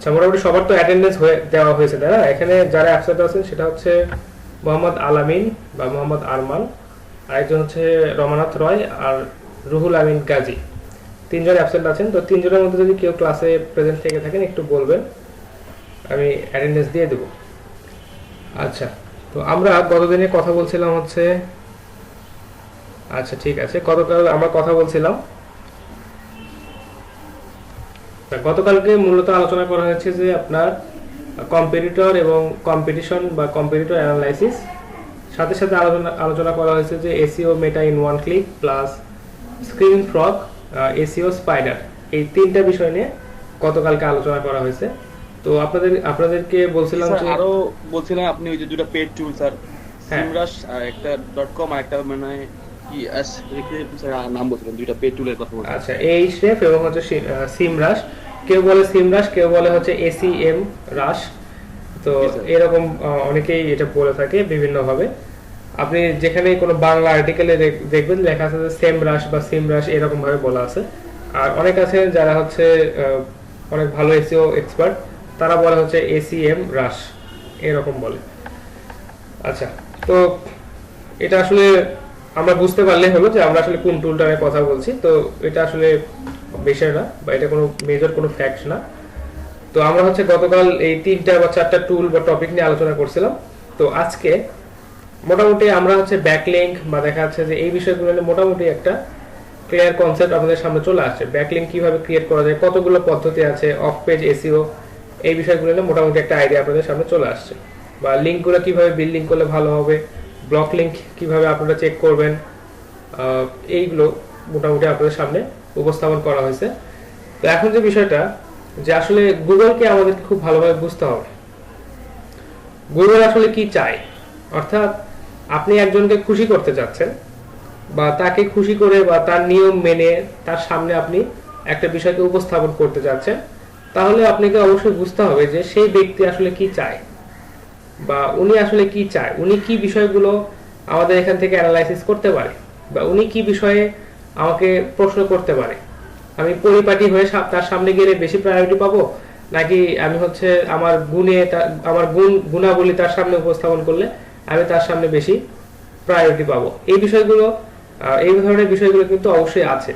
আচ্ছা, মোটামুটি সবার তো অ্যাটেন্ডেন্স হয়ে দেওয়া হয়েছে, তাই না? এখানে যারা অ্যাবসেন্ট আছেন সেটা হচ্ছে মোহাম্মদ আলামিন বা মোহাম্মদ আরমান, আরেকজন হচ্ছে রমানাথ রয়, আর রুহুল আমিন গাজী। তিনজন অ্যাবসেন্ট আছেন। তো তিনজনের মধ্যে যদি কেউ ক্লাসে প্রেজেন্ট থেকে থাকেন একটু বলবেন, আমি অ্যাটেন্ডেন্স দিয়ে দেবো। আচ্ছা, তো আমরা গতদিনে কথা বলছিলাম হচ্ছে, আচ্ছা ঠিক আছে, গতকাল আমরা কথা বলছিলাম, গতকালকে মূলত আলোচনা করা হয়েছে যে আপনার কম্পিটিটর এবং কম্পিটিশন বা কম্পিটিটর অ্যানালাইসিস, সাথে সাথে আলোচনা করা হয়েছে যে SEO meta in one click plus screen frog, SEO spider, এই তিনটা বিষয় নিয়ে গতকালকে আলোচনা করা হয়েছে। তো আপনাদেরকে বলছিলাম স্যার যে, আরো বলছিলাম আপনি ওই যে দুটো পেড টুল স্যার, হ্যাঁ সিমরাশ আর একটা .com আর একটা মানে কি এস রেখে স্যার নাম বলছিলেন, দুইটা পেড টুলের কথা বলছিলেন। আচ্ছা, এই শেফ এবং হচ্ছে সিমরাশ, কেউ বলে সিমরাশ, কেউ বলে হচ্ছে এসিএম রাশ। তো জি স্যার। এরকম অনেকেই এটা বলে থাকে বিভিন্নভাবে। আপনি যেখানে কোনো বাংলা আর্টিকেলে দেখবেন লেখা আছে যে সেম রাশ বা সিম রাশ, এরকম ভাবে বলা আছে। আর অনেক আছে যারা হচ্ছে অনেক ভালো এসইও এক্সপার্ট, তারা বলে হচ্ছে এসিএম রাশ, এরকম বলে। আচ্ছা, তো এটা আসলে আমরা বুঝতে পারলে হলো যে আমরা আসলে কোন টুলটা নিয়ে কথা বলছি। তো এটা আসলে বিষয় না, বা এটা কোনো মেজর কোনো ফ্যাক্ট না। তো আমরা হচ্ছে গতকাল এই তিনটা বা চারটা টুল বা টপিক নিয়ে আলোচনা করছিলাম। তো আজকে মোটামুটি আমরা হচ্ছে ব্যাকলিঙ্ক বা দেখা যাচ্ছে যে এই বিষয়গুলো নিয়ে মোটামুটি একটা ক্লিয়ার কনসেপ্ট আপনাদের সামনে চলে আসছে। ব্যাকলিঙ্ক কিভাবে ক্রিয়েট করা যায়, কতগুলো পদ্ধতি আছে, অফ পেজ এসইও, এই বিষয়গুলো নিয়ে মোটামুটি একটা আইডিয়া আপনাদের সামনে চলে আসছে। বা লিঙ্কগুলো কিভাবে বিল্ডিং করলে ভালো হবে, ব্লক লিঙ্ক কিভাবে আপনারা চেক করবেন, এইগুলো মোটামুটি আপনাদের সামনে উপস্থাপন করা হয়েছে। তো এখন যে বিষয়টা, যে আসলে গুগলকে আমাদেরকে খুব ভালোভাবে বুঝতে হবে গুগল আসলে কি চায়। অর্থাৎ আপনি একজনকে খুশি করতে চাচ্ছেন, বা তাকে খুশি করে বা তার নিয়ম মেনে তার সামনে আপনি একটা বিষয়কে উপস্থাপন করতে যাচ্ছেন, তাহলে আপনাকে অবশ্যই বুঝতে হবে যে সেই ব্যক্তি আসলে কি চায়, বা উনি আসলে কি চায়, উনি কি বিষয়গুলো আমাদের এখান থেকে অ্যানালাইসিস করতে পারে, বা উনি কি বিষয়ে আমাকে প্রশ্ন করতে পারে। আমি পরিপাটি হয়ে তার সামনে গেলে বেশি প্রায়োরিটি পাবো, নাকি আমি হচ্ছে আমার আমার গুণাবলী তার সামনে উপস্থাপন করলে আমি তার সামনে বেশি প্রায়োরিটি পাবো। এই বিষয়গুলো, এই ধরনের বিষয়গুলো কিন্তু অবশ্যই আছে।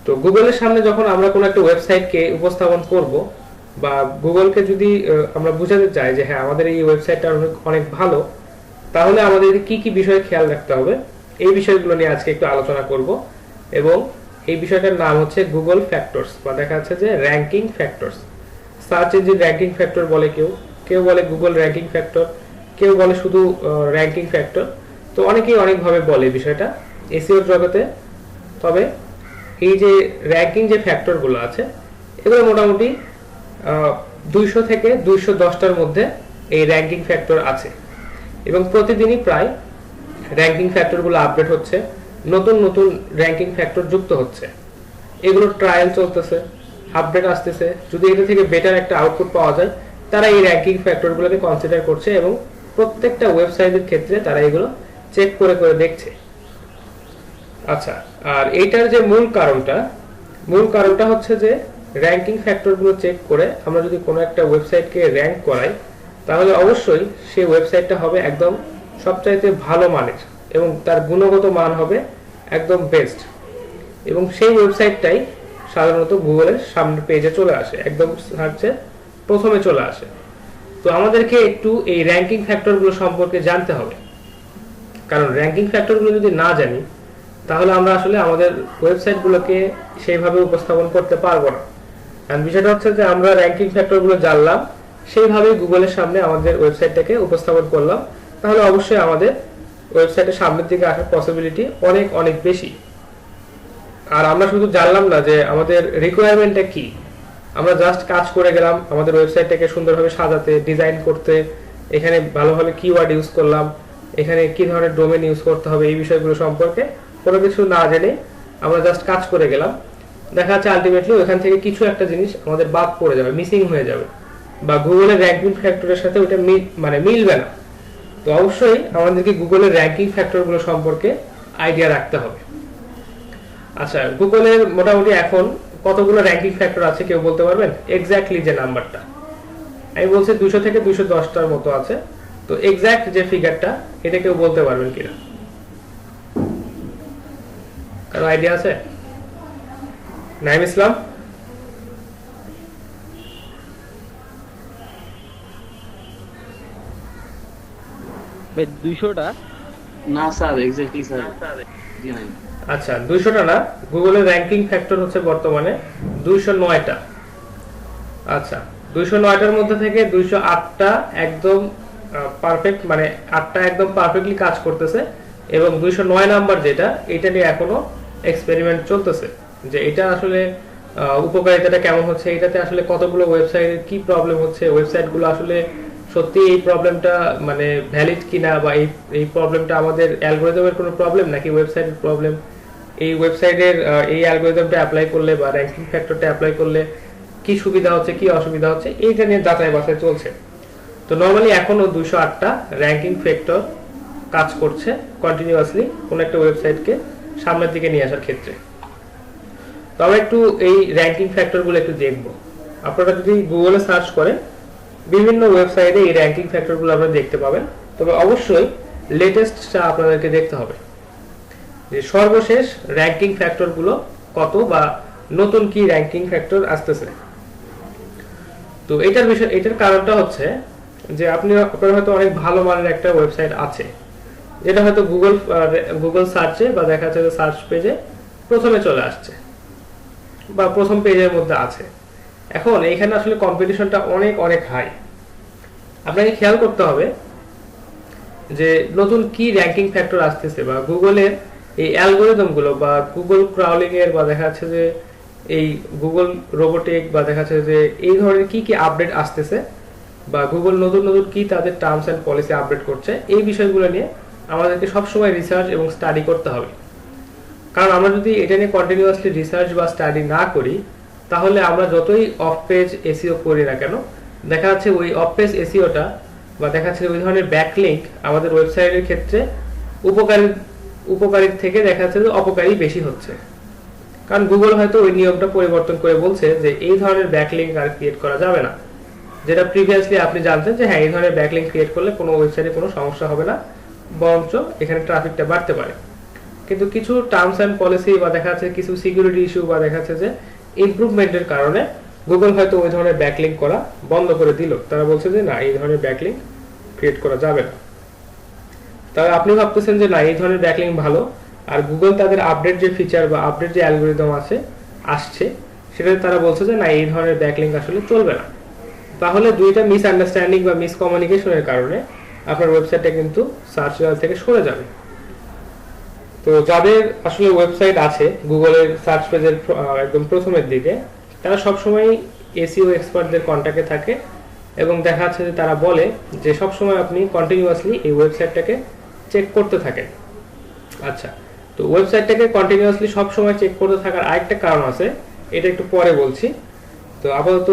তো গুগলের সামনে যখন আমরা কোনো একটা ওয়েবসাইটকে উপস্থাপন করব, বা গুগলকে যদি আমরা বুঝাতে চাই যে হ্যাঁ আমাদের এই ওয়েবসাইটটা অনেক অনেক ভালো, তাহলে আমাদের কি কি বিষয়ে খেয়াল রাখতে হবে, এই বিষয়গুলো নিয়ে আজকে একটু আলোচনা করব। এবং এই বিষয়টার নাম হচ্ছে গুগল ফ্যাক্টরস, বা দেখা যাচ্ছে যে ranking factors. Search engine ranking factor বলে কেউ, কেউ বলে গুগল র্যাঙ্কিং ফ্যাক্টর, কেউ বলে শুধু র্যাঙ্কিং ফ্যাক্টর। তো অনেকেই অনেকভাবে বলে বিষয়টা এসইওর জগতে। তবে এই যে র্যাঙ্কিং যে ফ্যাক্টরগুলো আছে, এগুলো মোটামুটি 200 থেকে 210টার মধ্যে এই র্যাঙ্কিং ফ্যাক্টর আছে, এবং প্রতিদিনই প্রায় র্যাঙ্কিং ফ্যাক্টরগুলো আপডেট হচ্ছে, নতুন নতুন র্যাঙ্কিং ফ্যাক্টর যুক্ত হচ্ছে। এগুলোর ট্রায়াল চলতেছে, আপডেট আসতেছে। যদি এটা থেকে বেটার একটা আউটপুট পাওয়া যায়, তারা এই র্যাঙ্কিং ফ্যাক্টরগুলোকে কনসিডার করছে, এবং প্রত্যেকটা ওয়েবসাইটের ক্ষেত্রে তারা এগুলো চেক করে করে দেখছে। আচ্ছা, আর এইটার যে মূল কারণটা হচ্ছে যে র্যাঙ্কিং ফ্যাক্টরগুলো চেক করে আমরা যদি কোনো একটা ওয়েবসাইটকে র্যাঙ্ক করাই, তাহলে অবশ্যই সেই ওয়েবসাইটটা হবে একদম সবচাইতে ভালো মানের, এবং তার গুণগত মান হবে একদম বেস্ট, এবং সেই ওয়েবসাইটটাই সাধারণত গুগলের সামনের পেজে চলে আসে, একদম সার্চে প্রথমে চলে আসে। তো আমাদেরকে একটু এই র্যাঙ্কিং ফ্যাক্টরগুলো সম্পর্কে জানতে হবে, কারণ র্যাঙ্কিং ফ্যাক্টরগুলো যদি না জানি, তাহলে আমরা আসলে আমাদের ওয়েবসাইটগুলোকে সেইভাবে উপস্থাপন করতে পারবো না। কারণ বিষয়টা হচ্ছে যে আমরা র্যাঙ্কিং ফ্যাক্টরগুলো জানলাম, সেইভাবে গুগলের সামনে আমাদের ওয়েবসাইটটাকে উপস্থাপন করলাম, তাহলে অবশ্যই আমাদের ওয়েবসাইটের সামনের দিকে আসার পসিবিলিটি অনেক অনেক বেশি। আর আমরা শুধু জানলাম না যে আমাদের রিকোয়ারমেন্টটা কি, আমরা জাস্ট কাজ করে গেলাম আমাদের ওয়েবসাইটটাকে সুন্দরভাবে সাজাতে, ডিজাইন করতে, এখানে ভালোভাবে কিওয়ার্ড ইউজ করলাম, এখানে কি ধরনের ডোমেন ইউজ করতে হবে, এই বিষয়গুলো সম্পর্কে কোনো কিছু না জেনে আমরা জাস্ট কাজ করে গেলাম। দেখা যাচ্ছে আলটিমেটলি ওখান থেকে কিছু একটা জিনিস আমাদের বাদ পড়ে যাবে, মিসিং হয়ে যাবে, বা গুগলের র্যাঙ্কিং ফ্যাক্টরের সাথে ওটা মিলবে না। তো অবশ্যই আমাদেরকে গুগলের র্যাঙ্কিং ফ্যাক্টরগুলো সম্পর্কে আইডিয়া রাখতে হবে। আচ্ছা, গুগলের মোটামুটি এখন কতগুলো র্যাঙ্কিং ফ্যাক্টর আছে কেউ বলতে পারবেন এক্স্যাক্টলি যে নাম্বারটা? আমি বলছি 200 থেকে 210টার মতো আছে। তো এক্সাক্ট যে ফিগারটা এটা কেউ বলতে পারবেন কিনা, কারো আইডিয়া আছে? নাইম ইসলাম? ভাই 200টা? না স্যার, এক্স্যাক্টলি স্যার জি নাই। আচ্ছা 200টা না, গুগলের র্যাঙ্কিং ফ্যাক্টর হচ্ছে বর্তমানে 209টা। আচ্ছা 209টার মধ্যে থেকে 208টা একদম পারফেক্ট, মানে 8টা একদম পারফেক্টলি কাজ করতেছে, এবং 209 নাম্বার যেটা, এটা নিয়ে এখনো এক্সপেরিমেন্ট চলতেছে যে এটা আসলে উপকারিতাটা কেমন হচ্ছে, এটাতে আসলে কতগুলো ওয়েবসাইটের কি প্রবলেম হচ্ছে, ওয়েবসাইটগুলো আসলে সত্যি এই প্রবলেমটা মানে ভ্যালিড কিনা, বা এই প্রবলেমটা আমাদের অ্যালগরিদমের কোনো প্রবলেম নাকি ওয়েবসাইটের প্রবলেম, এই ওয়েবসাইটের এই অ্যালগরিদমটা অ্যাপ্লাই করলে বা র্যাঙ্কিং ফ্যাক্টরটা অ্যাপ্লাই করলে কি সুবিধা হচ্ছে কি অসুবিধা হচ্ছে, এইটা নিয়ে যাচাই বাছাই চলছে। তো নরমালি এখনো 208টা র্যাঙ্কিং ফ্যাক্টর কাজ করছে কন্টিনিউয়াসলি কোন একটা ওয়েবসাইটকে সামনের দিকে নিয়ে আসার ক্ষেত্রে। তো আমরা একটু এই র্যাঙ্কিং ফ্যাক্টরগুলো একটু দেখব। আপনারা যদি গুগলে সার্চ করেন বিভিন্ন ওয়েবসাইটে এই র্যাঙ্কিং ফ্যাক্টরগুলো আপনারা দেখতে পাবেন, তবে অবশ্যই লেটেস্টটা আপনাদেরকে দেখতে হবে যে সর্বশেষ র্যাঙ্কিং ফ্যাক্টরগুলো কত বা নতুন কি র্যাঙ্কিং ফ্যাক্টর আসতেছে। তো এটার কারণটা হচ্ছে যে আপনার হয়তো অনেক ভালো মানের একটা ওয়েবসাইট আছে, যেটা হয়তো গুগল সার্চে বা দেখা যাচ্ছে সার্চ পেজে প্রথমে চলে আসছে বা প্রথম পেজের মধ্যে আছে। এখন এইখানে আসলে কম্পিটিশনটা অনেক অনেক হাই। আপনাকে খেয়াল করতে হবে যে নতুন কি র্যাঙ্কিং ফ্যাক্টর আসতেছে, বা গুগলের এই অ্যালগরিদমগুলো বা গুগল ক্রাউলিং এর বা দেখা যাচ্ছে যে এই গুগল রোবোটিক বা দেখা যাচ্ছে যে এই ধরনের কি কি আপডেট আসতেছে, বা গুগল নতুন নতুন কি তাদের টার্মস এন্ড পলিসি আপডেট করছে, এই বিষয়গুলো নিয়ে আমাদেরকে সবসময় রিসার্চ এবং স্টাডি করতে হবে। কারণ আমরা যদি এটা নিয়ে কন্টিনিউয়াসলি রিসার্চ বা স্টাডি না করি, তাহলে আমরা যতই অফ পেজ এসইও করি না কেন, দেখা যাচ্ছে ওই অফ পেজ এসইওটা বা দেখা যাচ্ছে ওই ধরনের ব্যাকলিংক আমাদের ওয়েবসাইটের ক্ষেত্রে উপকারীর থেকে দেখা যাচ্ছে যে অপকারী বেশি হচ্ছে। কারণ গুগল হয়তো ওই নিয়মটা পরিবর্তন করে বলছে যে এই ধরনের ব্যাকলিংক আর ক্রিয়েট করা যাবে না, যেটা প্রিভিয়াসলি আপনি জানতেন যে হ্যাঁ এই ধরনের ব্যাকলিংক ক্রিয়েট করলে কোনো ওয়েবসাইটে কোনো সমস্যা হবে না, বরঞ্চ এখানে ট্রাফিকটা বাড়তে পারে। কিন্তু কিছু টার্মস এন্ড পলিসি বা দেখা যাচ্ছে কিছু সিকিউরিটি ইস্যু বা দেখা যাচ্ছে যে ইমপ্রুভমেন্টের কারণে গুগল হয়তো ওই ধরনের ব্যাকলিংক করা বন্ধ করে দিল। তারা বলছে যে না এই ধরনের ব্যাকলিংক ক্রিয়েট করা যাবে না। তাহলে আপনি ভাবতেছেন যে না এই ধরনের ব্যাকলিংক ভালো, আর গুগল তাদের আপডেট যে ফিচার বা আপডেট যে অ্যালগরিদম আসছে সেটাতে তারা বলছে যে না এই ধরনের ব্যাকলিংক আসলে চলবে না। তাহলে দুইটা মিসআন্ডারস্ট্যান্ডিং বা মিসকমিউনিকেশনের কারণে আপনার ওয়েবসাইটটা কিন্তু সার্চ রেজাল্ট থেকে সরে যাবে। তো যাদের আসলে ওয়েবসাইট আছে গুগলের সার্চ পেজের একদম প্রথমের দিকে, তারা সবসময় এসইও এক্সপার্টদের কন্ট্যাক্টে থাকে এবং দেখা যাচ্ছে যে তারা বলে যে সবসময় আপনি কন্টিনিউয়াসলি এই ওয়েবসাইটটাকে চেক করতে থাকেন। আচ্ছা, তো ওয়েবসাইটটাকে কন্টিনিউয়াসলি সবসময় চেক করতে থাকার আরেকটা কারণ আছে, এটা একটু পরে বলছি। তো আপাতত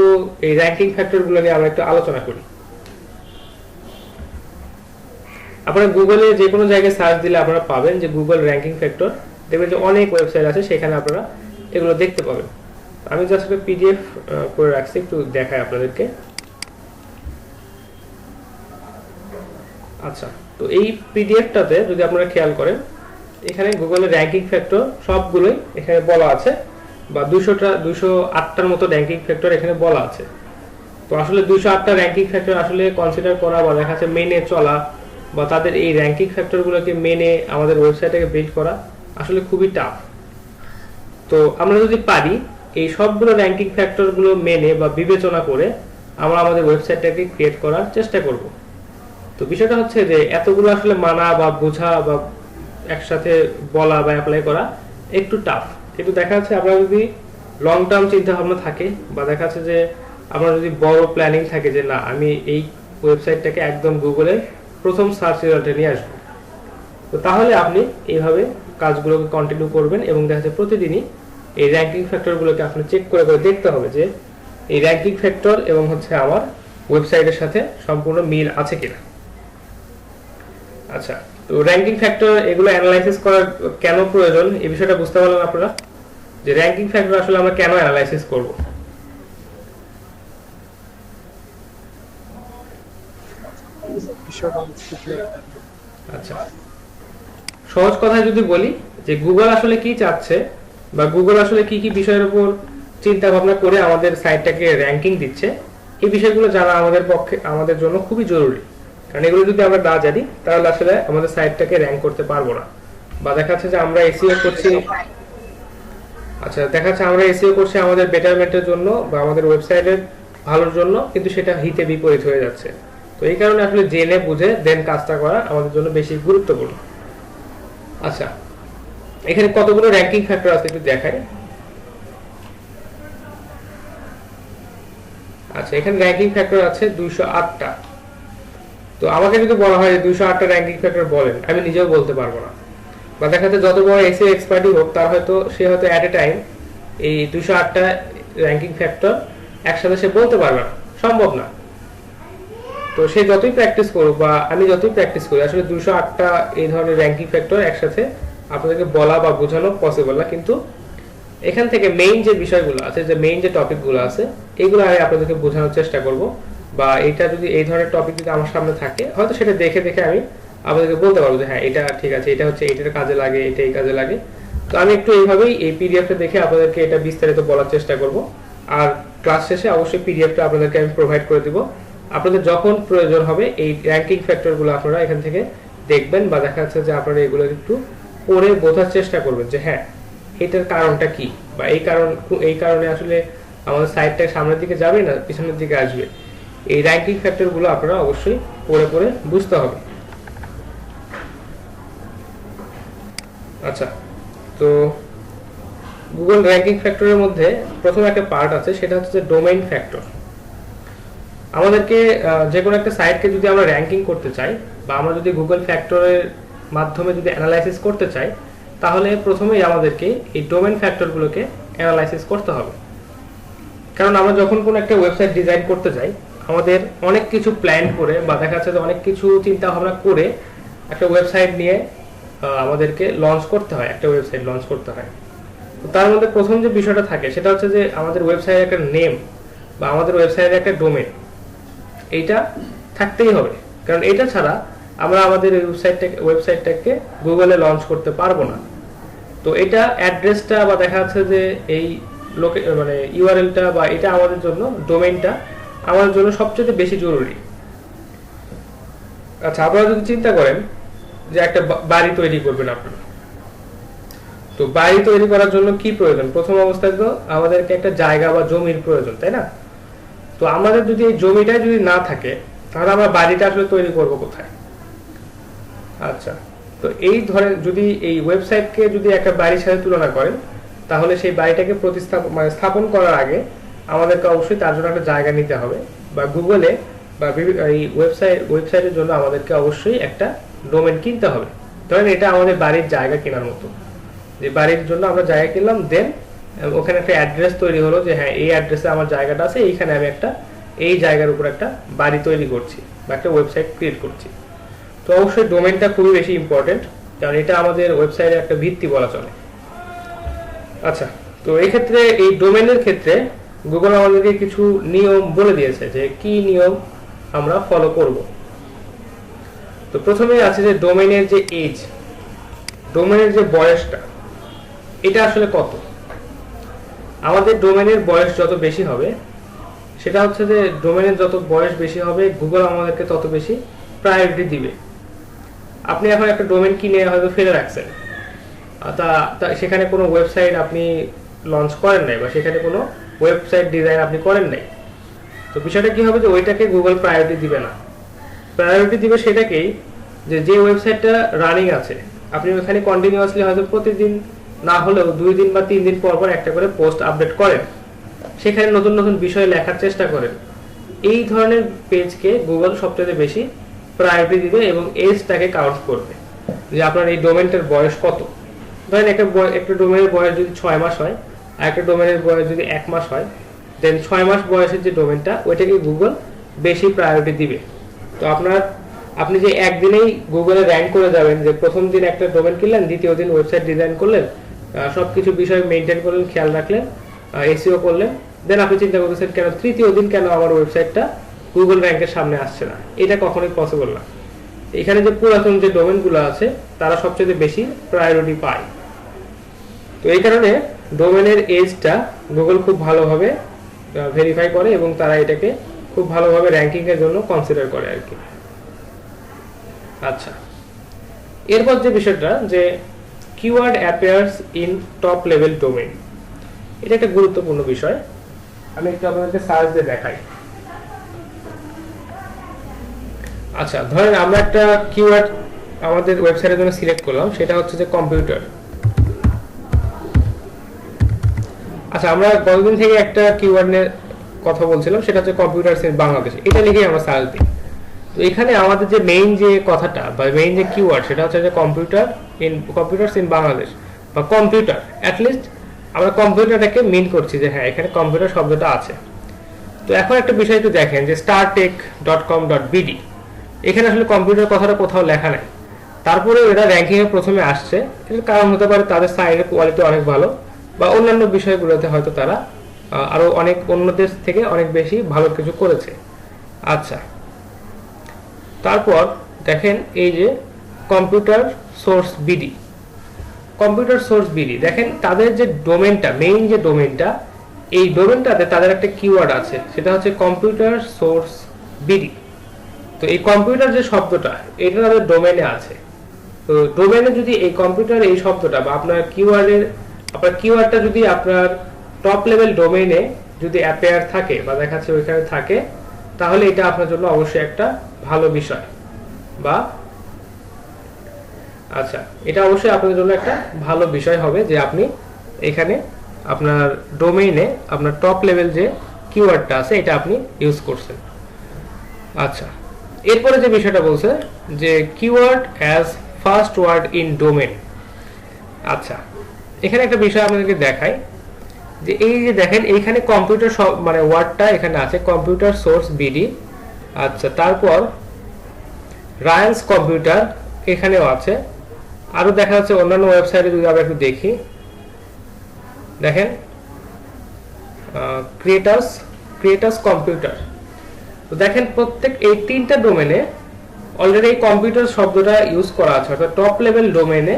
এই র্যাঙ্কিং ফ্যাক্টরগুলো নিয়ে আমরা একটু আলোচনা করি। আপনারা গুগলে যে কোনো জায়গায় সার্চ দিলে আপনারা পাবেন যে গুগল র্যাঙ্কিং ফ্যাক্টর, দেখবেন যে অনেক ওয়েবসাইট আছে সেখানে আপনারা এগুলো দেখতে পাবেন। আমি জাস্ট একটা পিডিএফ করে রাখছি, একটু দেখাই আপনাদেরকে। আচ্ছা, তো এই পিডিএফটাতে যদি আপনারা খেয়াল করেন, এখানে গুগলের র্যাঙ্কিং ফ্যাক্টর সবগুলোই এখানে বলা আছে, বা 208টার মতো র্যাঙ্কিং ফ্যাক্টর এখানে বলা আছে। তো আসলে 208টা র্যাঙ্কিং ফ্যাক্টর আসলে কনসিডার করা বা দেখা যাচ্ছে মেনে চলা বা তাদের এই র্যাঙ্কিং ফ্যাক্টরগুলোকে মেনে আমাদের ওয়েবসাইটটাকে বিল্ড করা আসলে খুবই টাফ। তো আমরা যদি পারি এই সবগুলো র্যাঙ্কিং ফ্যাক্টরগুলো মেনে বা বিবেচনা করে আমরা আমাদের ওয়েবসাইটটাকে ক্রিয়েট করার চেষ্টা করব। তো বিষয়টা হচ্ছে যে এতগুলো আসলে মানা বা বোঝা বা একসাথে বলা বা অ্যাপ্লাই করা একটু টাফ। কিন্তু দেখা যাচ্ছে আপনারা যদি লং টার্ম চিন্তা ভাবনা থাকে বা দেখা যাচ্ছে যে আপনার যদি বড় প্ল্যানিং থাকে যে না আমি এই ওয়েবসাইটটাকে একদম গুগলের প্রথম সার্চ রেজাল্টে নিয়ে আসবো, তো তাহলে আপনি এইভাবে কাজগুলোকে কন্টিনিউ করবেন এবং দেখা যাচ্ছে প্রতিদিনই এই র্যাঙ্কিং ফ্যাক্টরগুলোকে আপনি চেক করে করে দেখতে হবে যে এই র্যাঙ্কিং ফ্যাক্টর এবং হচ্ছে আমার ওয়েবসাইটের সাথে সম্পূর্ণ মিল আছে কিনা। আচ্ছা, তো র্যাঙ্কিং ফ্যাক্টর এগুলো অ্যানালাইসিস করার কেন প্রয়োজন এই বিষয়টা বুঝতে পারলেন আপনারা, যে র্যাঙ্কিং ফ্যাক্টর আসলে আমরা কেন অ্যানালাইসিস করব। বিষয়টা একটু clear করেন। আচ্ছা, সহজ কথায় যদি বলি যে গুগল আসলে কি চাচ্ছে বা গুগল আসলে কি কি বিষয়ের উপর চিন্তা ভাবনা করে আমাদের সাইটটাকে র্যাঙ্কিং দিচ্ছে, এই বিষয়গুলো জানা আমাদের পক্ষে আমাদের জন্য খুবই জরুরি। কারণ এগুলো যদি আমরা না জানি তাহলে আসলে আমাদের সাইটটাকে র্যাঙ্ক করতে পারবো না। বা দেখা যাচ্ছে যে আমরা এসইও করছি, আচ্ছা দেখা যাচ্ছে আমরা এসইও করছি আমাদের বেটারমেন্টের জন্য বা আমাদের ওয়েবসাইটের ভালোর জন্য, কিন্তু সেটা হিতে বিপরীত হয়ে যাচ্ছে। তো এই কারণে আসলে জেনে বুঝে দেন কাজটা করা আমাদের জন্য বেশি গুরুত্বপূর্ণ। আচ্ছা, এখানে কতগুলো র্যাঙ্কিং ফ্যাক্টর আছে একটু দেখাই। আচ্ছা, এখানে র্যাঙ্কিং ফ্যাক্টর আছে 208টা। তো আমাকে যদি বলা হয় 208টা র্যাঙ্কিং ফ্যাক্টর বলেন, আমি নিজেও বলতে পারবো না। বা দেখা যাচ্ছে যত বড় এসইও এক্সপার্টই হোক, তার হয়তো সে হয়তো এট এ টাইম এই 208টা র্যাঙ্কিং ফ্যাক্টর একসাথে সে বলতে পারবে না, সম্ভব না। তো সে যতই প্র্যাকটিস করুক বা আমি যতই প্র্যাকটিস করি, আসলে 208টা এই ধরনের র্যাঙ্কিং ফ্যাক্টর একসাথে আপনাদেরকে বলা বা বোঝানো পসিবল না। কিন্তু এখান থেকে মেইন যে বিষয়গুলো আছে, যে মেইন যে টপিকগুলো আছে, এগুলো আমি আপনাদেরকে বোঝানোর চেষ্টা করব। বা এটা যদি এই ধরনের টপিক যদি আমার সামনে থাকে, হয়তো সেটা দেখে দেখে আমি আপনাদেরকে বলতে পারবো যে হ্যাঁ এটা ঠিক আছে, এটা হচ্ছে এটার কাজে লাগে, এটা এই কাজে লাগে। তো আমি একটু এইভাবেই এই পিডিএফটা দেখে আপনাদেরকে এটা বিস্তারিত বলার চেষ্টা করব। আর ক্লাস শেষে অবশ্যই পিডিএফটা আপনাদেরকে আমি প্রোভাইড করে দিব। আপনাদের যখন প্রয়োজন হবে এই র্যাঙ্কিং ফ্যাক্টরগুলো আপনারা এখান থেকে দেখবেন, বা দেখা যাচ্ছে যে আপনারা এগুলো একটু পড়ে বোঝার চেষ্টা করবেন যে হ্যাঁ এটার কারণটা কি, বা এই কারণে আসলে আমাদের সাইটটা সামনের দিকে যাবে না পিছনের দিকে আসবে। এই র্যাঙ্কিং ফ্যাক্টরগুলো আপনারা অবশ্যই পড়ে পড়ে বুঝতে হবে। আচ্ছা, তো গুগল র্যাঙ্কিং ফ্যাক্টরের মধ্যে প্রথম একটা পার্ট আছে, সেটা হচ্ছে ডোমেইন ফ্যাক্টর। আমাদেরকে যে কোনো একটা সাইটকে যদি আমরা র্যাঙ্কিং করতে চাই, বা আমরা যদি গুগল ফ্যাক্টরের মাধ্যমে যদি অ্যানালাইসিস করতে চাই, তাহলে প্রথমেই আমাদেরকে এই ডোমেইন ফ্যাক্টরগুলোকে অ্যানালাইসিস করতে হবে। কারণ আমরা যখন কোনো একটা ওয়েবসাইট ডিজাইন করতে যাই, আমাদের অনেক কিছু প্ল্যান করে বা দেখা যাচ্ছে যে অনেক কিছু চিন্তা ভাবনা করে একটা ওয়েবসাইট নিয়ে আমাদেরকে লঞ্চ করতে হয়, একটা ওয়েবসাইট লঞ্চ করতে হয়। তো তার মধ্যে প্রথম যে বিষয়টা থাকে সেটা হচ্ছে যে আমাদের ওয়েবসাইটের একটা নেম বা আমাদের ওয়েবসাইটের একটা ডোমেন, এইটা থাকতেই হবে। কারণ এটা ছাড়া আমরা আমাদের ওয়েবসাইটটাকে গুগলে লঞ্চ করতে পারবো না। তো এটা অ্যাড্রেসটা বা দেখা যাচ্ছে যে এই মানে ইউআরএলটা বা এটা আমাদের জন্য, ডোমেইনটা আমাদের জন্য সবচেয়ে বেশি জরুরি। আচ্ছা, আপনারা যদি চিন্তা করেন যে একটা বাড়ি তৈরি করবেন আপনারা, তো বাড়ি তৈরি করার জন্য কি প্রয়োজন? প্রথম অবস্থায় তো আমাদেরকে একটা জায়গা বা জমির প্রয়োজন, তাই না? তো আমাদের যদি এই জমিটা যদি না থাকে, তাহলে আমরা বাড়িটা আসলে তৈরি করব কোথায়? আচ্ছা, তো এই ধরেন যদি এই ওয়েবসাইটকে যদি একটা বাড়ির সাথে তুলনা করেন, তাহলে সেই বাড়িটাকে স্থাপন করার আগে আমাদেরকে অবশ্যই তার জন্য একটা জায়গা নিতে হবে, বা গুগলে বা এই ওয়েবসাইটের জন্য আমাদেরকে অবশ্যই একটা ডোমেন কিনতে হবে। ধরেন এটা আমাদের বাড়ির জায়গা কেনার মতো, যে বাড়ির জন্য আমরা জায়গা কিনলাম, দেন ওখানে একটা অ্যাড্রেস তৈরি হলো যে হ্যাঁ এই অ্যাড্রেসে আমার জায়গাটা আছে, এইখানে আমি একটা এই জায়গার উপর একটা বাড়ি তৈরি করছি বা একটা ওয়েবসাইট ক্রিয়েট করছি। তো অবশ্যই ডোমেনটা খুবই বেশি ইম্পর্টেন্ট, কারণ এটা আমাদের ওয়েবসাইটের একটা ভিত্তি বলা চলে। আচ্ছা, তো এই ক্ষেত্রে এই ডোমেনের ক্ষেত্রে গুগল আমাদেরকে কিছু নিয়ম বলে দিয়েছে যে কি নিয়ম আমরা ফলো করব। তো প্রথমেই আছে যে ডোমেনের যে এজ, ডোমেনের যে বয়সটা, এটা আসলে কত। আমাদের ডোমেনের বয়স যত বেশি হবে, সেটা হচ্ছে যে ডোমেনের যত বয়স বেশি হবে, গুগল আমাদেরকে তত বেশি প্রায়োরিটি দিবে। আপনি এখন একটা ডোমেন কিনে হয়তো ফেলে রাখছেন, সেখানে কোনো ওয়েবসাইট আপনি লঞ্চ করেন নাই, বা সেখানে কোনো ওয়েবসাইট ডিজাইন আপনি করেন নাই। তো বিষয়টা কি হবে যে ওইটাকে গুগল প্রায়োরিটি দিবে না। প্রায়োরিটি দিবে সেটাকেই যে ওয়েবসাইটটা রানিং আছে, আপনি ওখানে কন্টিনিউয়াসলি হয়তো প্রতিদিন না হলেও 2 দিন বা 3 দিন পর পর একটা করে পোস্ট আপডেট করেন, সেখানে নতুন নতুন বিষয় লেখার চেষ্টা করেন, এই ধরনের পেজকে গুগল সবচেয়ে বেশি প্রায়োরিটি দিবে এবং এজটাকে কাউন্ট করবে যে আপনার এই ডোমেনটার বয়স কত। ধরেন একটা ডোমেনের বয়স যদি 6 মাস হয়, আর একটা ডোমেনের বয়স যদি 1 মাস হয়, দেন 6 মাস বয়সের যে ডোমেনটা, ওইটাকে গুগল বেশি প্রায়োরিটি দিবে। তো আপনি যে একদিনেই গুগলে র্যাঙ্ক করে যাবেন, যে প্রথম দিন একটা ডোমেন কিনলেন, দ্বিতীয় দিন ওয়েবসাইট ডিজাইন করলেন, সবকিছু বিষয় মেনটেন করলেন, খেয়াল রাখলেন, এসইও করলেন, দেন আপনি চিন্তা করতেছেন কেন তৃতীয় দিন কেন আমার ওয়েবসাইটটা গুগল র্যাঙ্কের সামনে আসছে না, এটা কখনোই পসিবল না। এখানে যে পুরাতন যে ডোমেনগুলো আছে তারা সবচেয়ে বেশি প্রায়োরিটি পায়। তো এই কারণে ডোমেনের এজটা গুগল খুব ভালোভাবে ভেরিফাই করে এবং তারা এটাকে খুব ভালোভাবে র্যাঙ্কিং এর জন্য কনসিডার করে আর কি। আচ্ছা, এরপর যে বিষয়টা যে keyword appears in top level domain, এটা একটা গুরুত্বপূর্ণ বিষয়। আমি একটু আপনাদেরকে সার্চ দিয়ে দেখাই। আচ্ছা, ধরেন আমরা একটা কিওয়ার্ড আমাদের ওয়েবসাইটের জন্য সিলেক্ট করলাম, সেটা হচ্ছে যে কম্পিউটার। আচ্ছা, আমরা গতদিন থেকে একটা কিওয়ার্ডের কথা বলছিলাম, সেটা হচ্ছে কম্পিউটারস ইন বাংলাদেশ, এটা লিখে আমরা সার্চ দিই। তো এখানে আমাদের যে মেইন যে কথাটা বা মেইন যে কিওয়ার্ড সেটা হচ্ছে যে কম্পিউটারস ইন বাংলাদেশ বা কম্পিউটার। অ্যাটলিস্ট আমরা কম্পিউটারটাকে মিন করছি যে হ্যাঁ এখানে কম্পিউটার শব্দটা আছে। তো এখন একটা বিষয় একটু দেখেন যে startech.com.bd, এখানে আসলে কম্পিউটার কথাটা কোথাও লেখা নাই, তারপরে এরা র্যাঙ্কিং এ প্রথমে আসছে। এর কারণ হতে পারে তাদের সাইটের কোয়ালিটি অনেক ভালো, বা অন্যান্য বিষয়গুলোতে হয়তো তারা আরো অনেক অন্য দেশ থেকে অনেক বেশি ভালো কিছু করেছে। আচ্ছা, তারপর দেখেন এই যে কম্পিউটার সোর্স বিডি, দেখেন তাদের যে ডোমেনটা, মেইন যে ডোমেনটা, এই ডোমেনটাতে তাদের একটা কিওয়ার্ড আছে, সেটা হচ্ছে কম্পিউটার সোর্স বিডি। তো এই কম্পিউটার যে শব্দটা এটা তাদের ডোমেনে আছে। তো ডোমেনে যদি এই কম্পিউটার এই শব্দটা বা আপনার কিওয়ার্ডটা যদি আপনার টপ লেভেল ডোমেইনে যদি অ্যাপিয়ার থাকে বা দেখাচ্ছে ওইখানে থাকে, তাহলে এটা আপনার জন্য অবশ্যই একটা ভালো বিষয়। বা আচ্ছা, এটা অবশ্যই আপনার জন্য একটা ভালো বিষয় হবে যে আপনি এখানে আপনার ডোমেইনে আপনার টপ লেভেল যে কিওয়ার্ডটা আছে এটা আপনি ইউজ করছেন। আচ্ছা, এরপরে যে বিষয়টা বলছে যে keyword as first word in domain. আচ্ছা, এখানে একটা বিষয় আপনাদেরকে দেখাই যে এই যে দেখেন এইখানে কম্পিউটার মানে ওয়ার্ডটা এখানে আছে, কম্পিউটার সোর্স বিডি। আচ্ছা, তারপর রায়ান্স কম্পিউটার এখানেও আছে। আরো দেখা যাচ্ছে অন্যান্য ওয়েবসাইটে যদি আমরা একটু দেখি, দেখেন ক্রিয়েটাস কম্পিউটার। তো দেখেন প্রত্যেক এই তিনটা ডোমেনে অলরেডি এই কম্পিউটার শব্দটা ইউজ করা আছে, অর্থাৎ টপ লেভেল ডোমেনে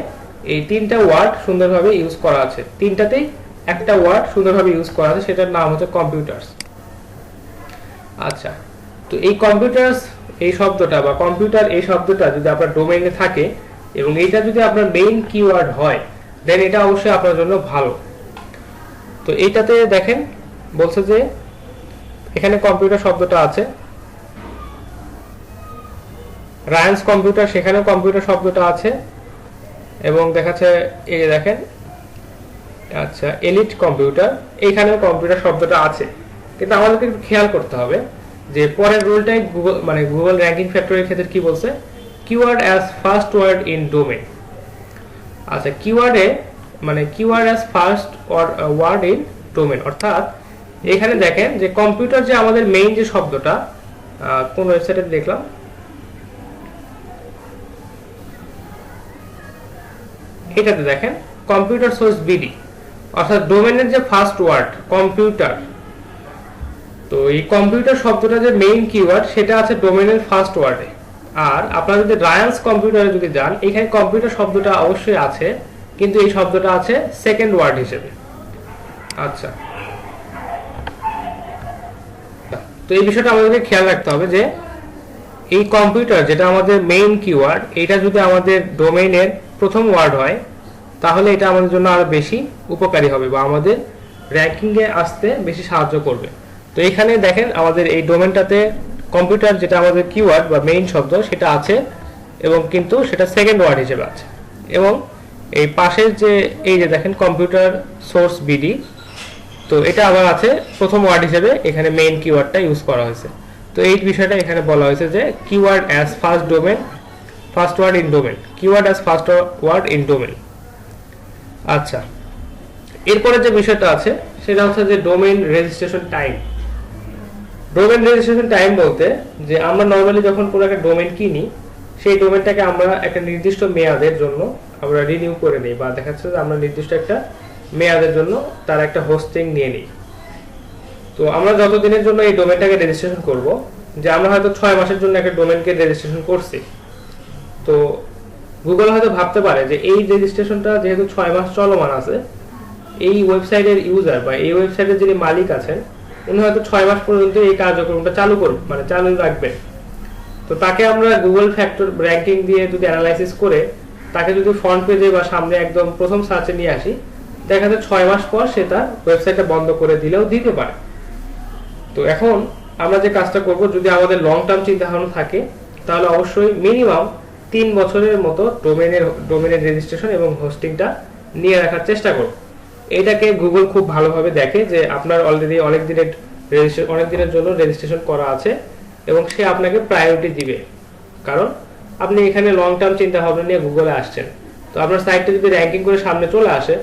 এই তিনটা ওয়ার্ড সুন্দরভাবে ইউজ করা আছে। তিনটাতেই একটা ওয়ার্ড সুন্দরভাবে ইউজ করা আছে, সেটার নাম হচ্ছে কম্পিউটারস। আচ্ছা, তো এই কম্পিউটারস এই শব্দটা বা কম্পিউটার এই শব্দটা যদি আপনার ডোমেইনে থাকে এবং এটা যদি আপনার মেইন কিওয়ার্ড হয়, দেন এটা অবশ্যই আপনার জন্য ভালো। তো এইটাতে দেখেন বলছে যে এখানে কম্পিউটার শব্দটা আছে, রায়ান্স কম্পিউটার সেখানেও কম্পিউটার শব্দটা আছে, এবং দেখাচ্ছে এই যে দেখেন আচ্ছা এলিট কম্পিউটার এইখানেও কম্পিউটার শব্দটা আছে। কিন্তু আমাদেরকে খেয়াল করতে হবে যে পরের রুলটাই গুগল র্যাঙ্কিং ফ্যাক্টরের ক্ষেত্রে কি বলছে, keyword as first word in domain. আচ্ছা, keyword as first word in domain, অর্থাৎ এখানে দেখেন যে কম্পিউটার যে আমাদের মেইন যে শব্দটা, কোন ওয়েবসাইটে দেখলাম, এটাতে দেখেন কম্পিউটার সোর্স বিডি, অর্থাৎ ডোমেনের যে ফার্স্ট ওয়ার্ড কম্পিউটার। তো এই কম্পিউটার শব্দটা যে মেইন কিওয়ার্ড সেটা আছে ডোমেনের ফার্স্ট ওয়ার্ডে। আর আপনারা যদি রায়ান্স কম্পিউটারে যদি যান, এখানে কম্পিউটার শব্দটা অবশ্যই আছে, কিন্তু এই শব্দটা আছে সেকেন্ড ওয়ার্ড হিসেবে। আচ্ছা, তো এই বিষয়টা আমাদেরকে খেয়াল রাখতে হবে যে এই কম্পিউটার যেটা আমাদের মেইন কিওয়ার্ড, এটা যদি আমাদের ডোমেইনের প্রথম ওয়ার্ড হয়, তাহলে এটা আমাদের জন্য আরো বেশি উপকারী হবে বা আমাদের র্যাঙ্কিং এ আসতে বেশি সাহায্য করবে। তো এখানে দেখেন আমাদের এই ডোমেনটাতে কম্পিউটার যেটা আমাদের কিওয়ার্ড বা মেইন শব্দ সেটা আছে, এবং কিন্তু সেটা সেকেন্ড ওয়ার্ড হিসেবে আছে। এবং এই পাশের যে এই যে দেখেন কম্পিউটার সোর্স বিডি, তো এটা আবার আছে প্রথম ওয়ার্ড হিসেবে, এখানে মেইন কিওয়ার্ডটা ইউজ করা হয়েছে। তো এই বিষয়টা এখানে বলা হয়েছে যে keyword as first word in domain, keyword as first word in domain. আচ্ছা, এরপরে যে বিষয়টা আছে সেটা হচ্ছে যে domain registration time. Domain registration time বলতে যে আমরা নরমালি যখন কোনো একটা ডোমেইন কিনি, সেই ডোমেইনটাকে আমরা একটা নির্দিষ্ট মেয়াদের জন্য আমরা রিনিউ করে নিই, বা দেখা যাচ্ছে যে আমরা নির্দিষ্ট একটা মেয়াদের জন্য তার একটা হোস্টিং নিয়ে নিই। তো আমরা যতদিনের জন্য এই ডোমেইনটাকে রেজিস্ট্রেশন করব, যে আমরা হয়তো 6 মাসের জন্য একটা ডোমেনকে রেজিস্ট্রেশন করছি, তো গুগল হয়তো ভাবতে পারে যে এই রেজিস্ট্রেশনটা যেহেতু 6 মাস চলমান আছে, এই ওয়েবসাইটের ইউজার বা এই ওয়েবসাইটের যিনি মালিক আছেন উনি হয়তো 6 মাস পর্যন্ত এই কার্যক্রমটা চালু করবে, মানে চালু রাখবেন। তো তাকে আমরা গুগল ফ্যাক্টর র্যাঙ্কিং দিয়ে যদি অ্যানালাইসিস করে তাকে যদি ফ্রন্ট পেজে বা সামনে একদম প্রথম সার্চে নিয়ে আসি, দেখা যায় 6 মাস পর সে তার ওয়েবসাইটটা বন্ধ করে দিলেও দিতে পারে। তো এখন আমরা যে কাজটা করব, যদি আমাদের লং টার্ম চিন্তা ভাবনা থাকে তাহলে অবশ্যই মিনিমাম 3 বছরের মতো ডোমেনের রেজিস্ট্রেশন এবং হোস্টিংটা নিয়ে রাখার চেষ্টা করব। এটাকে গুগল খুব ভালোভাবে দেখে যে আপনার অলরেডি অনেক দিনের জন্য রেজিস্ট্রেশন করা আছে এবং সে আপনাকে প্রায়োরিটি দিবে, কারণ আপনি এখানে লং টার্ম চিন্তা ভাবনা নিয়ে গুগলে আসছেন। তো আপনার সাইটটা যদি র্যাঙ্কিং করে সামনে চলে আসে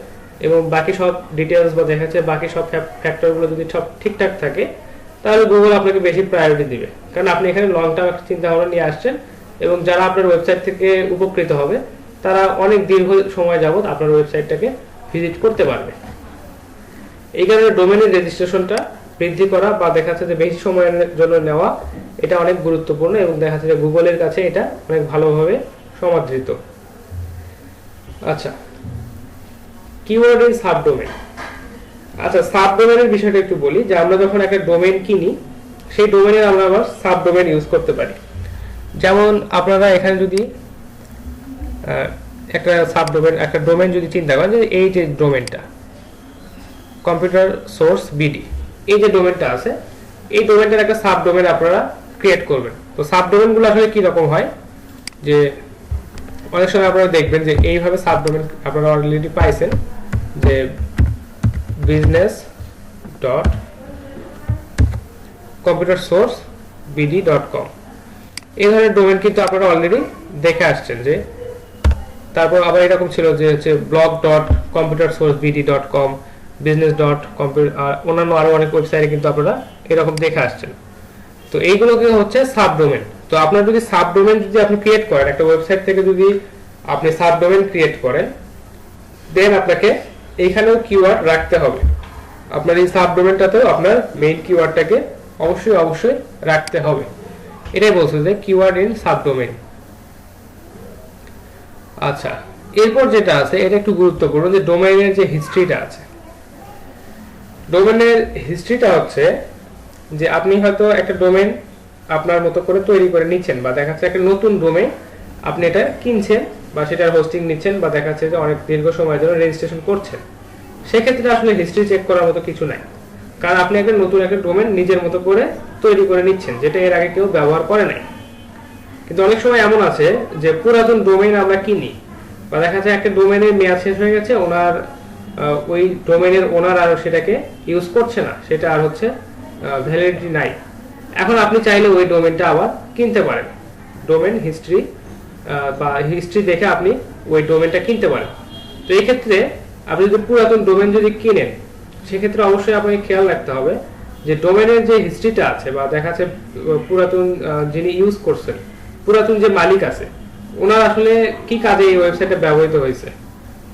এবং বাকি সব ডিটেলস বা দেখা যাচ্ছে বাকি সব ফ্যাক্টরগুলো যদি সব ঠিকঠাক থাকে, তাহলে গুগল আপনাকে বেশি প্রায়োরিটি দিবে, কারণ আপনি এখানে লং টার্ম চিন্তা ভাবনা নিয়ে আসছেন এবং যারা আপনার ওয়েবসাইট থেকে উপকৃত হবে তারা অনেক দীর্ঘ সময় যাবত আপনার ওয়েবসাইটটাকে ভিজিট করতে পারবে। এই কারণে ডোমেনের রেজিস্ট্রেশনটা বৃদ্ধি করা বা দেখা যাচ্ছে যে বেশি সময়ের জন্য নেওয়া এটা অনেক গুরুত্বপূর্ণ এবং দেখা যাচ্ছে যে গুগলের কাছে এটা অনেক ভালোভাবে সমাদৃত। আচ্ছা, কিওয়ার্ড ইন সাবডোমেন। আচ্ছা, সাবডোমেনের বিষয়টা একটু বলি, যে আমরা যখন একটা ডোমেন কিনি সেই ডোমেনের আমরা আবার সাবডোমেন ইউজ করতে পারি। যেমন আপনারা এখানে যদি একটা সাবডোমেন একটা ডোমেন যদি চিন্তা করেন, যে এই যে ডোমেনটা কম্পিউটার সোর্স বিডি, এই যে ডোমেনটা আছে, এই ডোমেনটার একটা সাবডোমেন আপনারা ক্রিয়েট করবেন। তো সাবডোমেনগুলো আসলে কি রকম হয়, যে অনেক সময় আপনারা দেখবেন যে এইভাবে সাবডোমেন আপনারা অলরেডি পাইছেন, যে business.computersourcebd.com এই ধরনের ডোমেন কিন্তু আপনারা অলরেডি দেখে আসছেন। যে তারপর আবার এরকম ছিল যে হচ্ছে blog.computersourcebd.com, business.computer আর অন্যান্য আরো অনেক ওয়েবসাইটে কিন্তু আপনারা এরকম দেখে আসছেন। তো এইগুলোকে হচ্ছে সাবডোমেন। তো আপনার যদি সাবডোমেন যদি আপনি ক্রিয়েট করেন, একটা ওয়েবসাইট থেকে যদি আপনি সাবডোমেন ক্রিয়েট করেন, দেন আপনাকে এইখানেও কিওয়ার্ড রাখতে হবে। আপনার এই সাবডোমেনটাতেও আপনার মেইন কিওয়ার্ডটাকে অবশ্যই রাখতে হবে। এটাই বলছে যে কিওয়ার্ড ইন সাবডোমেন। আচ্ছা, এরপর যেটা আছে এটা একটু গুরুত্বপূর্ণ, যে ডোমেইনের যে হিস্ট্রিটা আছে। ডোমেনের হিস্ট্রিটা হচ্ছে যে আপনি হয়তো একটা ডোমেন আপনার মতো করে তৈরি করে নিচ্ছেন, বা দেখা যাচ্ছে একটা নতুন ডোমেন আপনি এটা কিনছেন বা সেটার হোস্টিং নিচ্ছেন, বা দেখা যাচ্ছে যে অনেক দীর্ঘ সময়ের জন্য রেজিস্ট্রেশন করছেন। সেক্ষেত্রে আসলে হিস্ট্রি চেক করার মতো কিছু নাই, কারণ আপনি একটা নতুন একটা ডোমেন নিজের মতো করে তৈরি করে নিচ্ছেন, যেটা এর আগে কেউ ব্যবহার করে নাই। কিন্তু অনেক সময় এমন আছে যে পুরাতন ডোমেন আমরা কিনি, বা দেখা যায় একটা ডোমেনের মেয়াদ শেষ হয়ে গেছে, ওনার ওই ডোমেনের ওনার আর সেটাকে ইউজ করছে না, সেটা আর হচ্ছে ভ্যালিডিটি নাই। এখন আপনি চাইলে ওই ডোমেনটা আবার কিনতে পারেন, ডোমেন হিস্ট্রি বা হিস্ট্রি দেখে আপনি ওই ডোমেনটা কিনতে পারেন। তো এই ক্ষেত্রে আপনি যদি পুরাতন ডোমেন যদি কিনেন, সেক্ষেত্রে অবশ্যই আপনাকে খেয়াল রাখতে হবে যে ডোমেনের যে হিস্ট্রিটা আছে, বা দেখা যাচ্ছে পুরাতন যিনি ইউজ করছেন, পুরাতন যে মালিক আছে, ওনার আসলে কি কাজে এই ওয়েবসাইটটা ব্যবহৃত হয়েছে,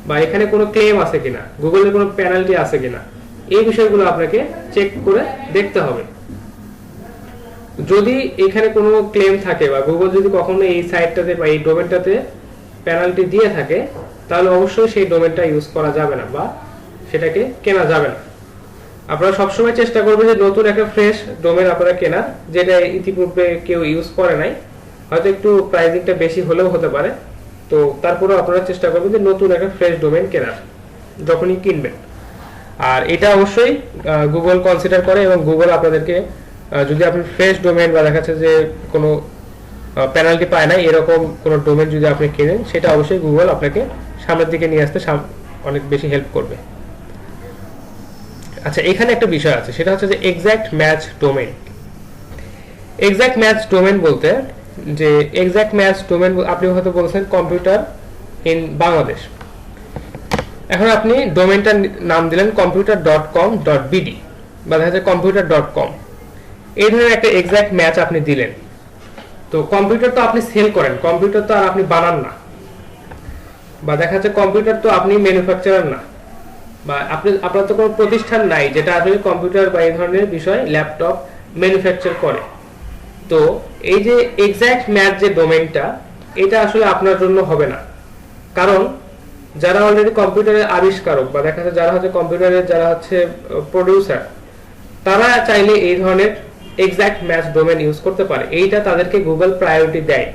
বা এখানে কোনো ক্লেম আছে কিনা, গুগলের কোনো পেনাল্টি আছে কিনা, এই বিষয়গুলো আপনাকে চেক করে দেখতে হবে। যদি এখানে কোনো ক্লেম থাকে বা গুগল যদি কখনো এই সাইটটাতে বা এই ডোমেনটাতে পেনাল্টি দিয়ে থাকে, তাহলে অবশ্যই সেই ডোমেনটা ইউজ করা যাবে না বা সেটাকে কেনা যাবে না। আপনারা সবসময় চেষ্টা করবেন যে নতুন একটা ফ্রেশ ডোমেন আপনারা কেনার, যেটা ইতিপূর্বে কেউ ইউজ করে নাই, হয়তো একটু প্রাইসিংটা বেশি হলেও হতে পারে। তো তারপরে আপনারা চেষ্টা করবেন যে নতুন একটা ফ্রেশ ডোমেন কেনার যখনই কিনবেন। আর এটা অবশ্যই গুগল কনসিডার করে, এবং গুগল আপনাদেরকে যদি আপনি ফ্রেশ ডোমেন বা দেখাচ্ছে যে কোনো পেনাল্টি পায় না এরকম কোনো ডোমেন যদি আপনি কেনেন, সেটা অবশ্যই গুগল আপনাকে সামনের দিকে নিয়ে আসতে অনেক বেশি হেল্প করবে। আচ্ছা, এখানে একটা বিষয় আছে, সেটা হচ্ছে যে exact match domain. Exact match domain বলতে, যে এক্সাক্ট ম্যাচ ডোমেন আপনি হয়তো বলছেন কম্পিউটার ইন বাংলাদেশ। এখন আপনি ডোমেনটার নাম দিলেন computer.com.bd বা দেখা যাচ্ছে computer.com, এই ধরনের একটা এক্সাক্ট ম্যাচ আপনি দিলেন। তো কম্পিউটার তো আপনি সেল করেন, কম্পিউটার তো আর আপনি বানান না, বা দেখা যাচ্ছে কম্পিউটার তো আপনি ম্যানুফ্যাকচারার না, বা আপনার তো কোনো প্রতিষ্ঠান নাই যেটা আসলে কম্পিউটার বা এই ধরনের বিষয় ল্যাপটপ ম্যানুফ্যাকচার করে। তো এই যে এক্সাক্ট ম্যাচ যে ডোমেইনটা, এটা আসলে আপনার জন্য হবে না, কারণ যারা অলরেডি কম্পিউটারের আবিষ্কারক বা দেখা যাচ্ছে যারা হচ্ছে কম্পিউটারের যারা হচ্ছে প্রোডিউসার, তারা চাইলে এই ধরনের এক্সাক্ট ম্যাচ ডোমেইন ইউজ করতে পারে। এইটা তাদেরকে গুগল প্রায়োরিটি দেয়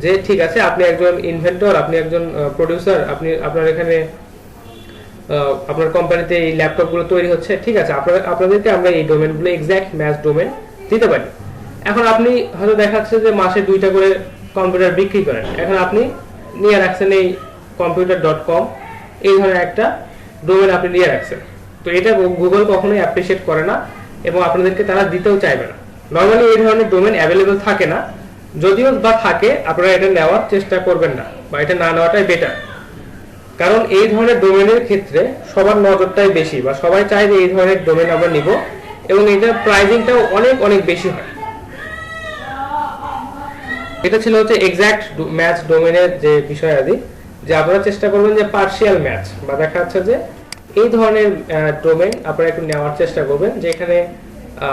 যে ঠিক আছে, আপনি একজন ইনভেন্টর, আপনি একজন প্রোডিউসার, আপনি আপনার এখানে আপনার কোম্পানিতে এই ল্যাপটপগুলো তৈরি হচ্ছে, ঠিক আছে, আপনাদেরকে আমরা এই ডোমেইনগুলো এক্সাক্ট ম্যাচ ডোমেইন দিতে পারি। এখন আপনি হয়তো দেখাচ্ছে যে মাসে 2টা করে কম্পিউটার বিক্রি করেন, এখন আপনি নিয়ে রাখছেন এই computer.com, এই ধরনের একটা ডোমেইন আপনি নিয়ে রাখছেন। তো এটা গুগল কখনোই অ্যাপ্রিশিয়েট করে না এবং আপনাদেরকে তারা দিতেও চাইবে না। নর্মালি এই ধরনের ডোমেইন অ্যাভেলেবল থাকে না, যদিও বা থাকে আপনারা এটা নেওয়ার চেষ্টা করবেন না বা এটা না নেওয়াটাই বেটার, কারণ এই ধরনের ডোমেইনের ক্ষেত্রে সবার নজরটাই বেশি বা সবাই চায় যে এই ধরনের ডোমেইন আমরা নিব এবং এটার প্রাইসিংটাও অনেক অনেক বেশি হয়। এটা ছিল হচ্ছে এক্সাক্ট ম্যাচ ডোমেইনের যে বিষয়াদি, যে আপনারা চেষ্টা করবেন যে পার্শিয়াল ম্যাচ বা দেখা যাচ্ছে যে এই ধরনের ডোমেইন আপনারা একটু নেওয়ার চেষ্টা করবেন, যেখানে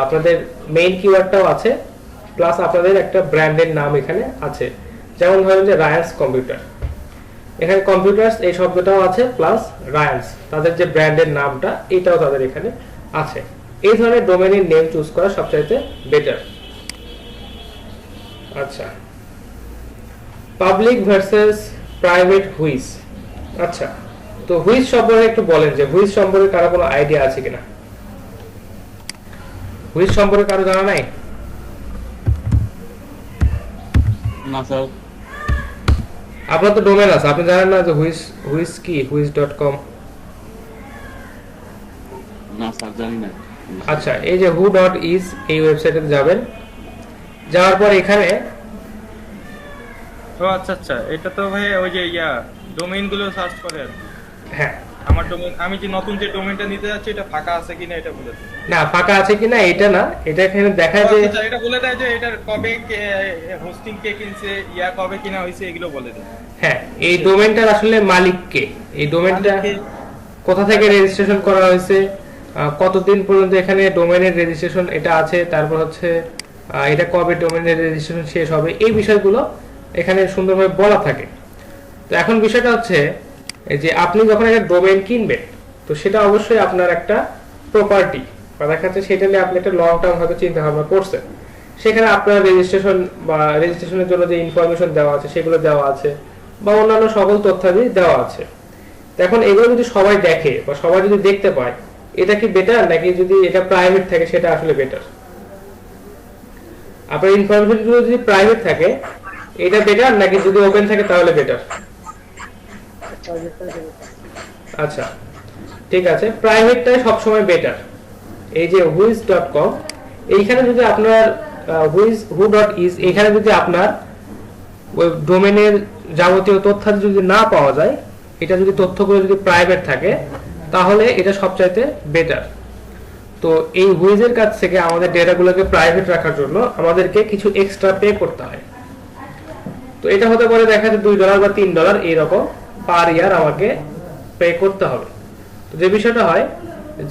আপনাদের মেইন কিওয়ার্ডটাও আছে প্লাস আপনাদের একটা ব্র্যান্ডের নাম এখানে আছে। যেমন ধরেন যে রায়ান্স কম্পিউটার, এখানে কম্পিউটারস এই শব্দটাও আছে প্লাস রায়ান্স, তাদের যে ব্র্যান্ডের নামটা এটাও তাদের এখানে আছে। এই ধরনের ডোমেইনের নেম চুজ করা সবচাইতে বেটার। আচ্ছা, পাবলিক ভার্সেস প্রাইভেট হুইজ। আচ্ছা, তো হুইজ সম্পর্কে একটু বলেন যে হুইজ সম্পর্কে কারো কোনো আইডিয়া আছে কিনা? হুইজ সম্পর্কে কারো জানা নাই? না স্যার। আপনার তো ডোমেইন আছে, আপনি জানেন না যে হুইজ কি, হুইজ.com? না স্যার, জানি না। আচ্ছা, এই যে who.is এই ওয়েবসাইটে যাবেন, যাওয়ার পর এখানে ও আচ্ছা আচ্ছা, এটা তো ভাই ওই যে ডোমেইন গুলো সার্চ করে আর কি। হ্যাঁ, আমার ডোমেইন, আমি যে নতুন যে ডোমেইনটা নিতে যাচ্ছি এটা ফাঁকা আছে কিনা এটা বলে দেয়। না ফাঁকা আছে কিনা এটা না, এটা এখানে দেখায় যে আচ্ছা, এটা বলে দেয় যে এটার কবে হোস্টিং কে কিনছে, কবে কিনা হয়েছে, এগুলো বলে দেয়। হ্যাঁ, এই ডোমেইনটার আসলে মালিক কে, এই ডোমেইনটা কোথা থেকে রেজিস্ট্রেশন করা হয়েছে, কতদিন পর্যন্ত এখানে ডোমেইনের রেজিস্ট্রেশন এটা আছে, তারপর হচ্ছে এটা কবে ডোমেইনের রেজিস্ট্রেশন শেষ হবে, এই বিষয়গুলো এখানে সুন্দরভাবে বলা থাকে। তো এখন বিষয়টা হচ্ছে যে আপনি যখন একটা ডোমেইন কিনবেন, তো সেটা অবশ্যই আপনার একটা প্রপার্টি বা দেখা যাচ্ছে সেটা নিয়ে আপনি একটা লং টার্ম হয়তো চিন্তা ভাবনা করছেন, সেখানে আপনার রেজিস্ট্রেশন বা রেজিস্ট্রেশনের জন্য যে ইনফরমেশন দেওয়া আছে সেগুলো দেওয়া আছে বা অন্যান্য সকল তথ্যাদি দেওয়া আছে। এখন এগুলো যদি সবাই দেখে বা সবাই যদি দেখতে পায়, এটা কি বেটার নাকি যদি এটা প্রাইভেট থাকে সেটা আসলে বেটার? আপনার ইনফরমেশন যদি প্রাইভেট থাকে এটা বেটার নাকি যদি ওপেন থাকে তাহলে বেটার? আচ্ছা ঠিক আছে, প্রাইভেটটাই সবসময় বেটার। এই যে হুইজ.com, এইখানে যদি আপনার who.is এখানে যদি আপনার ওই ডোমেইনের যাবতীয় তথ্য যদি না পাওয়া যায়, এটা যদি তথ্যগুলো যদি প্রাইভেট থাকে তাহলে এটা সবচাইতে বেটার। তো এই হুইজের কাছ থেকে আমাদের ডেটাগুলোকে প্রাইভেট রাখার জন্য আমাদেরকে কিছু এক্সট্রা পে করতে হয়। তো এটা হতে পারে দেখা যায় $2 বা $3 এইরকম পার ইয়ার আমাকে পে করতে হবে। তো যে বিষয়টা হয়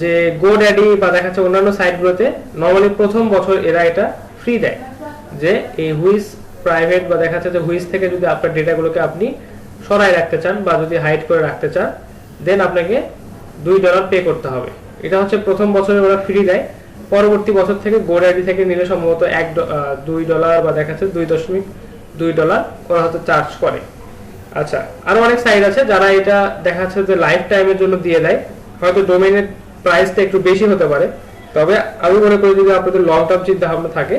যে গোড্যাডি বা দেখা যাচ্ছে অন্যান্য সাইটগুলোতে নর্মালি প্রথম বছর এরা এটা ফ্রি দেয়, যে এই হুইজ প্রাইভেট বা দেখা যাচ্ছে যে হুইজ থেকে যদি আপনার ডেটাগুলোকে আপনি সরাই রাখতে চান বা যদি হাইড করে রাখতে চান, দেন আপনাকে $2 পে করতে হবে। এটা হচ্ছে প্রথম বছরে ওরা ফ্রি দেয়, পরবর্তী বছর থেকে গোড্যাডি থেকে নিলে সম্ভবত $2 বা দেখা যাচ্ছে $2.2 ওরা হয়তো চার্জ করে। আচ্ছা, আরো অনেক সাইট আছে যারা এটা দেখা যাচ্ছে যে লাইফ টাইমের জন্য দিয়ে দেয়, হয়তো ডোমেইনের প্রাইসটা একটু বেশি হতে পারে, তবে আমি মনে করি যদি আপনাদের লং টার্ম চিন্তা ভাবনা থাকে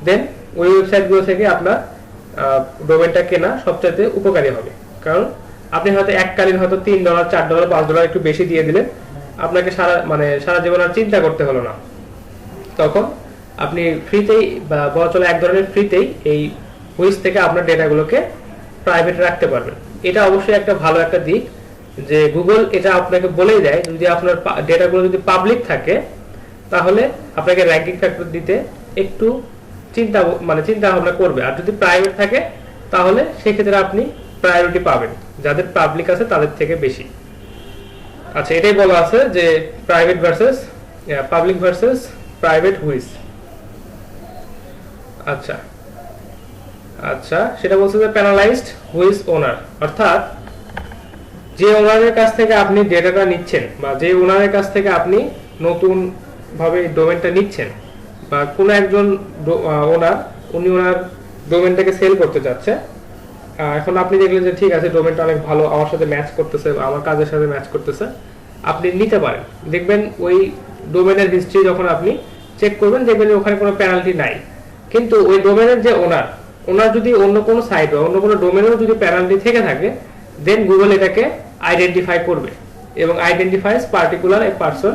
দেন ওই ওয়েবসাইটগুলো থেকে আপনার ডোমেইনটা কেনা সবচেয়ে উপকারী হবে। কারণ আপনি হয়তো এককালীন হয়তো $3, $4, $5 একটু বেশি দিয়ে দিলেন, আপনাকে সারা জীবন আর চিন্তা করতে হলো না, তখন আপনি ফ্রিতেই বা বলা চলে এক ধরনের ফ্রিতেই এই হুইজ থেকে আপনার ডেটাগুলোকে প্রাইভেট রাখতে পারবেন। এটা অবশ্যই একটা ভালো একটা দিক যে গুগল এটা আপনাকে বলেই দেয়, যদি আপনার ডেটাগুলো যদি পাবলিক থাকে তাহলে আপনাকে র্যাঙ্কিং ফ্যাক্টর দিতে একটু চিন্তা ভাবনা করবে, আর যদি প্রাইভেট থাকে তাহলে সেক্ষেত্রে আপনি প্রায়োরিটি পাবেন যাদের পাবলিক আছে তাদের থেকে বেশি। আচ্ছা, এটাই বলা আছে যে পাবলিক ভার্সেস প্রাইভেট হুইজ। আচ্ছা আচ্ছা, সেটা বলছে যে প্যানালাইজড হুইজ ওনার, অর্থাৎ যে ওনারের কাছ থেকে আপনি ডেটাটা নিচ্ছেন বা যে ওনারের কাছ থেকে আপনি নতুন ভাবে ডোমেনটা নিচ্ছেন বা কোনো একজন ওনার উনি ওনার ডোমেনটাকে সেল করতে চাচ্ছে। এখন আপনি দেখলেন যে ঠিক আছে ডোমেনটা অনেক ভালো, আমার সাথে ম্যাচ করতেছে, আমার কাজের সাথে ম্যাচ করতেছে, আপনি নিতে পারেন। দেখবেন ওই ডোমেনের হিস্ট্রি যখন আপনি চেক করবেন দেখবেন যে ওখানে কোনো পেনাল্টি নাই। কিন্তু ওই ডোমেনের যে ওনার যদি অন্য কোনো সাইট বা অন্য কোনো ডোমেনেও যদি পেনাল্টি থেকে থাকে, দেন গুগল এটাকে আইডেন্টিফাই করবে এবং আইডেন্টিফাইজ পার্টিকুলার এ পারসন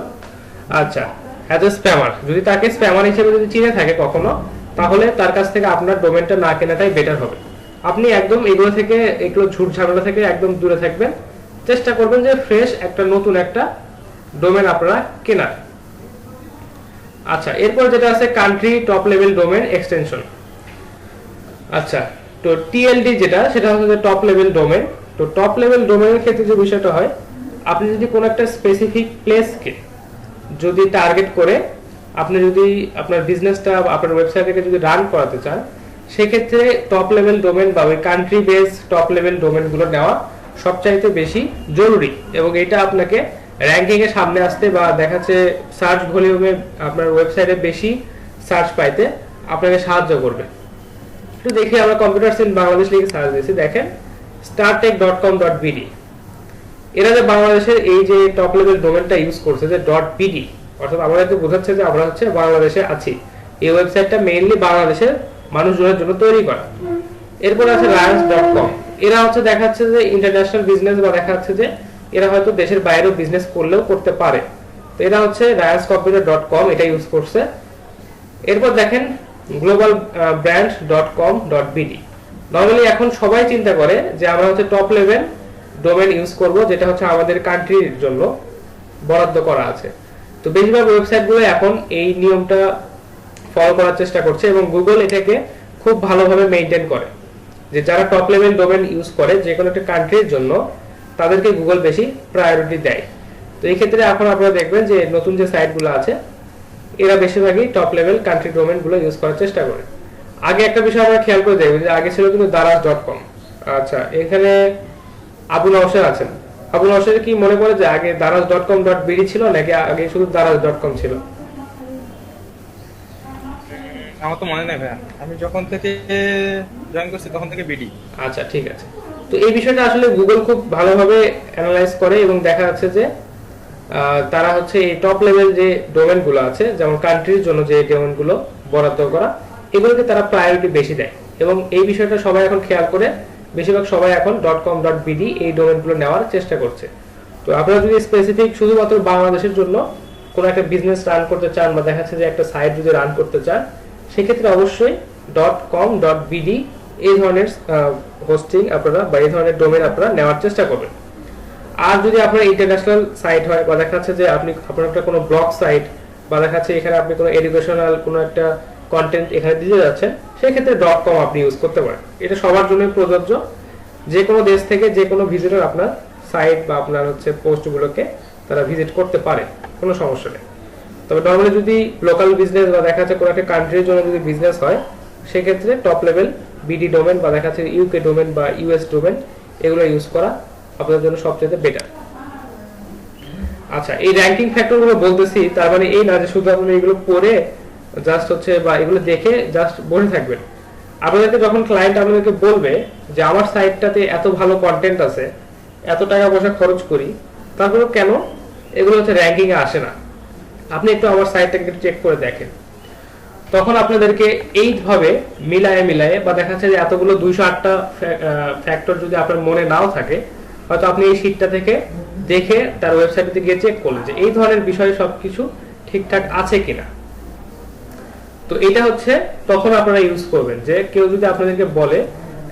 আচ্ছা অ্যাজ এ স্প্যামার। যদি তাকে স্প্যামার হিসেবে যদি চিনে থাকে কখনো, তাহলে তার কাছ থেকে আপনার ডোমেনটা না কেনাটাই বেটার হবে। আপনি একদম এগুলো থেকে, এগুলো ঝুট ঝামেলা থেকে একদম দূরে থাকবেন, চেষ্টা করবেন যে ফ্রেশ একটা নতুন একটা ডোমেন আপনারা কেনার। আচ্ছা, এরপর যেটা আছে country top level domain extension. আচ্ছা, তো টিএলডি যেটা, সেটা হচ্ছে টপ লেভেল ডোমেন। তো টপ লেভেল ডোমেনের ক্ষেত্রে যে বিষয়টা হয়, আপনি যদি কোনো একটা স্পেসিফিক প্লেসকে যদি টার্গেট করে আপনি যদি আপনার বিজনেসটা আপনার ওয়েবসাইটে যদি রান করাতে চান, সেক্ষেত্রে টপ লেভেল ডোমেন বা ওই কান্ট্রি বেস টপ লেভেল ডোমেনগুলো নেওয়া সবচাইতে বেশি জরুরি এবং এটা আপনাকে র্যাঙ্কিং এ সামনে আসতে বা দেখাচ্ছে সার্চ ভলিউমে আপনার ওয়েবসাইটে বেশি সার্চ পাইতে আপনাকে সাহায্য করবে। একটু দেখি, আমরা কম্পিউটার সেন্স বাংলাদেশ লিখে সার্চ দিয়েছি, দেখেন startech.com.bd, এরা যে বাংলাদেশের এই যে টপ লেভেল ডোমেনটা ইউজ করছে যে .bd, অর্থাৎ আমাদেরকে বোঝাচ্ছে যে আমরা হচ্ছে বাংলাদেশে আছি। এই ওয়েবসাইটটা মেইনলি বাংলাদেশের মানুষজনের জন্য তৈরি করা। এরপর আছে Reliance.com, এরা হচ্ছে দেখাচ্ছে যে ইন্টারন্যাশনাল বিজনেস বা দেখাচ্ছে যে এরা হয়তো দেশের বাইরেও বিজনেস করলেও করতে পারে। তো এরা হচ্ছে RelianceComputer.com, এটা ইউজ করছে। এরপর দেখেন globalbrand.com.bd, নরমালি এখন সবাই চিন্তা করে যে আমরা হচ্ছে টপ লেভেল ডোমেন ইউজ করব যেটা হচ্ছে আমাদের কান্ট্রির জন্য বরাদ্দ করা আছে। তো বেশিরভাগ ওয়েবসাইটগুলো এখন এই নিয়মটা ফলো করার চেষ্টা করছে এবং গুগল এটাকে খুব ভালোভাবে মেইনটেইন করে যে যারা টপ লেভেল ডোমেন ইউজ করে যে কোনো একটা কান্ট্রির জন্য, তাদেরকে গুগল বেশি প্রায়োরিটি দেয়। তো এই ক্ষেত্রে এখন আপনারা দেখবেন যে নতুন যে সাইটগুলো আছে এরা বেশিরভাগই টপ লেভেল কান্ট্রি ডোমেনগুলো ইউজ করার চেষ্টা করে। আগে একটা বিষয় আমরা খেয়াল করে দেখবেন যে আগে ছিল কিন্তু daraz.com। আচ্ছা, এখানে আবু নওশাদ আছেন। আবু নওশাদ কি মনে করে যে আগে daraz.com.bd ছিল নাকি আগে শুধু daraz.com ছিল? আমার তো মনে নেই ভাইয়া, আমি যখন থেকে জয়েন করছি তখন থেকে বিডি। আচ্ছা, ঠিক আছে। তো এই বিষয়টা আসলে গুগল খুব ভালোভাবে অ্যানালাইজ করে এবং দেখা যাচ্ছে যে তারা হচ্ছে এই টপ লেভেল যে ডোমেনগুলো আছে, যেমন কান্ট্রির জন্য যে ডোমেনগুলো বরাদ্দ করা, এগুলোকে তারা প্রায়োরিটি বেশি দেয় এবং এই বিষয়টা সবাই এখন খেয়াল করে বেশিরভাগ সবাই এখন .com.bd এই ডোমেনগুলো নেওয়ার চেষ্টা করছে। তো আপনারা যদি স্পেসিফিক শুধুমাত্র বাংলাদেশের জন্য কোনো একটা বিজনেস রান করতে চান বা দেখাচ্ছে যে একটা সাইট যদি রান করতে চান, সেক্ষেত্রে অবশ্যই .com.bd এই ধরনের হোস্টিং আপনারা বা এই ধরনের ডোমেন আপনারা নেওয়ার চেষ্টা করবেন। আর যদি আপনার ইন্টারন্যাশনাল সাইট হয় বা দেখাচ্ছে যে আপনি আপনার একটা কোনো ব্লগ সাইট বা দেখাচ্ছে এখানে আপনি কোনো এডুকেশনাল কোনো একটা কন্টেন্ট এখানে দিতে যাচ্ছেন, সেক্ষেত্রে .com আপনি ইউজ করতে পারেন। এটা সবার জন্যই প্রযোজ্য। যে কোনো দেশ থেকে যে কোনো ভিজিটর আপনার সাইট বা আপনার হচ্ছে পোস্টগুলোকে তারা ভিজিট করতে পারে, কোনো সমস্যা নেই। তবে নর্মালি যদি লোকাল বিজনেস বা দেখা যাচ্ছে কোনো একটা কান্ট্রির জন্য যদি বিজনেস হয়, সেক্ষেত্রে টপ লেভেল বিডি ডোমেন বা দেখা যাচ্ছে ইউকে ডোমেন বা ইউএস ডোমেন এগুলো ইউজ করা আপনাদের জন্য সবচেয়ে বেটার। আচ্ছা, এই র্যাঙ্কিং ফ্যাক্টরগুলো বলতেছি তার মানে এই না যে শুধু আপনি এগুলো পড়ে জাস্ট হচ্ছে বা এগুলো দেখে জাস্ট বসে থাকবেন। আপনাদেরকে যখন ক্লায়েন্ট আপনাদেরকে বলবে যে আমার সাইটটাতে এত ভালো কন্টেন্ট আছে, এত টাকা পয়সা খরচ করি, তারপরেও কেন এগুলো হচ্ছে র্যাঙ্কিং এ আসে না, আপনি একটু আমার সাইটটাকে চেক করে দেখেন। তখন আপনাদেরকে এইভাবে মিলায়ে বা দেখা যাচ্ছে যে এতগুলো 208টা ফ্যাক্টর যদি আপনার মনে নাও থাকে, হয়তো আপনি এই শীটটা থেকে দেখে তার ওয়েবসাইটে গিয়ে চেক করলেন যে এই ধরনের বিষয়ে সবকিছু ঠিকঠাক আছে কিনা। তো এটা হচ্ছে তখন আপনারা ইউজ করবেন যে কেউ যদি আপনাদেরকে বলে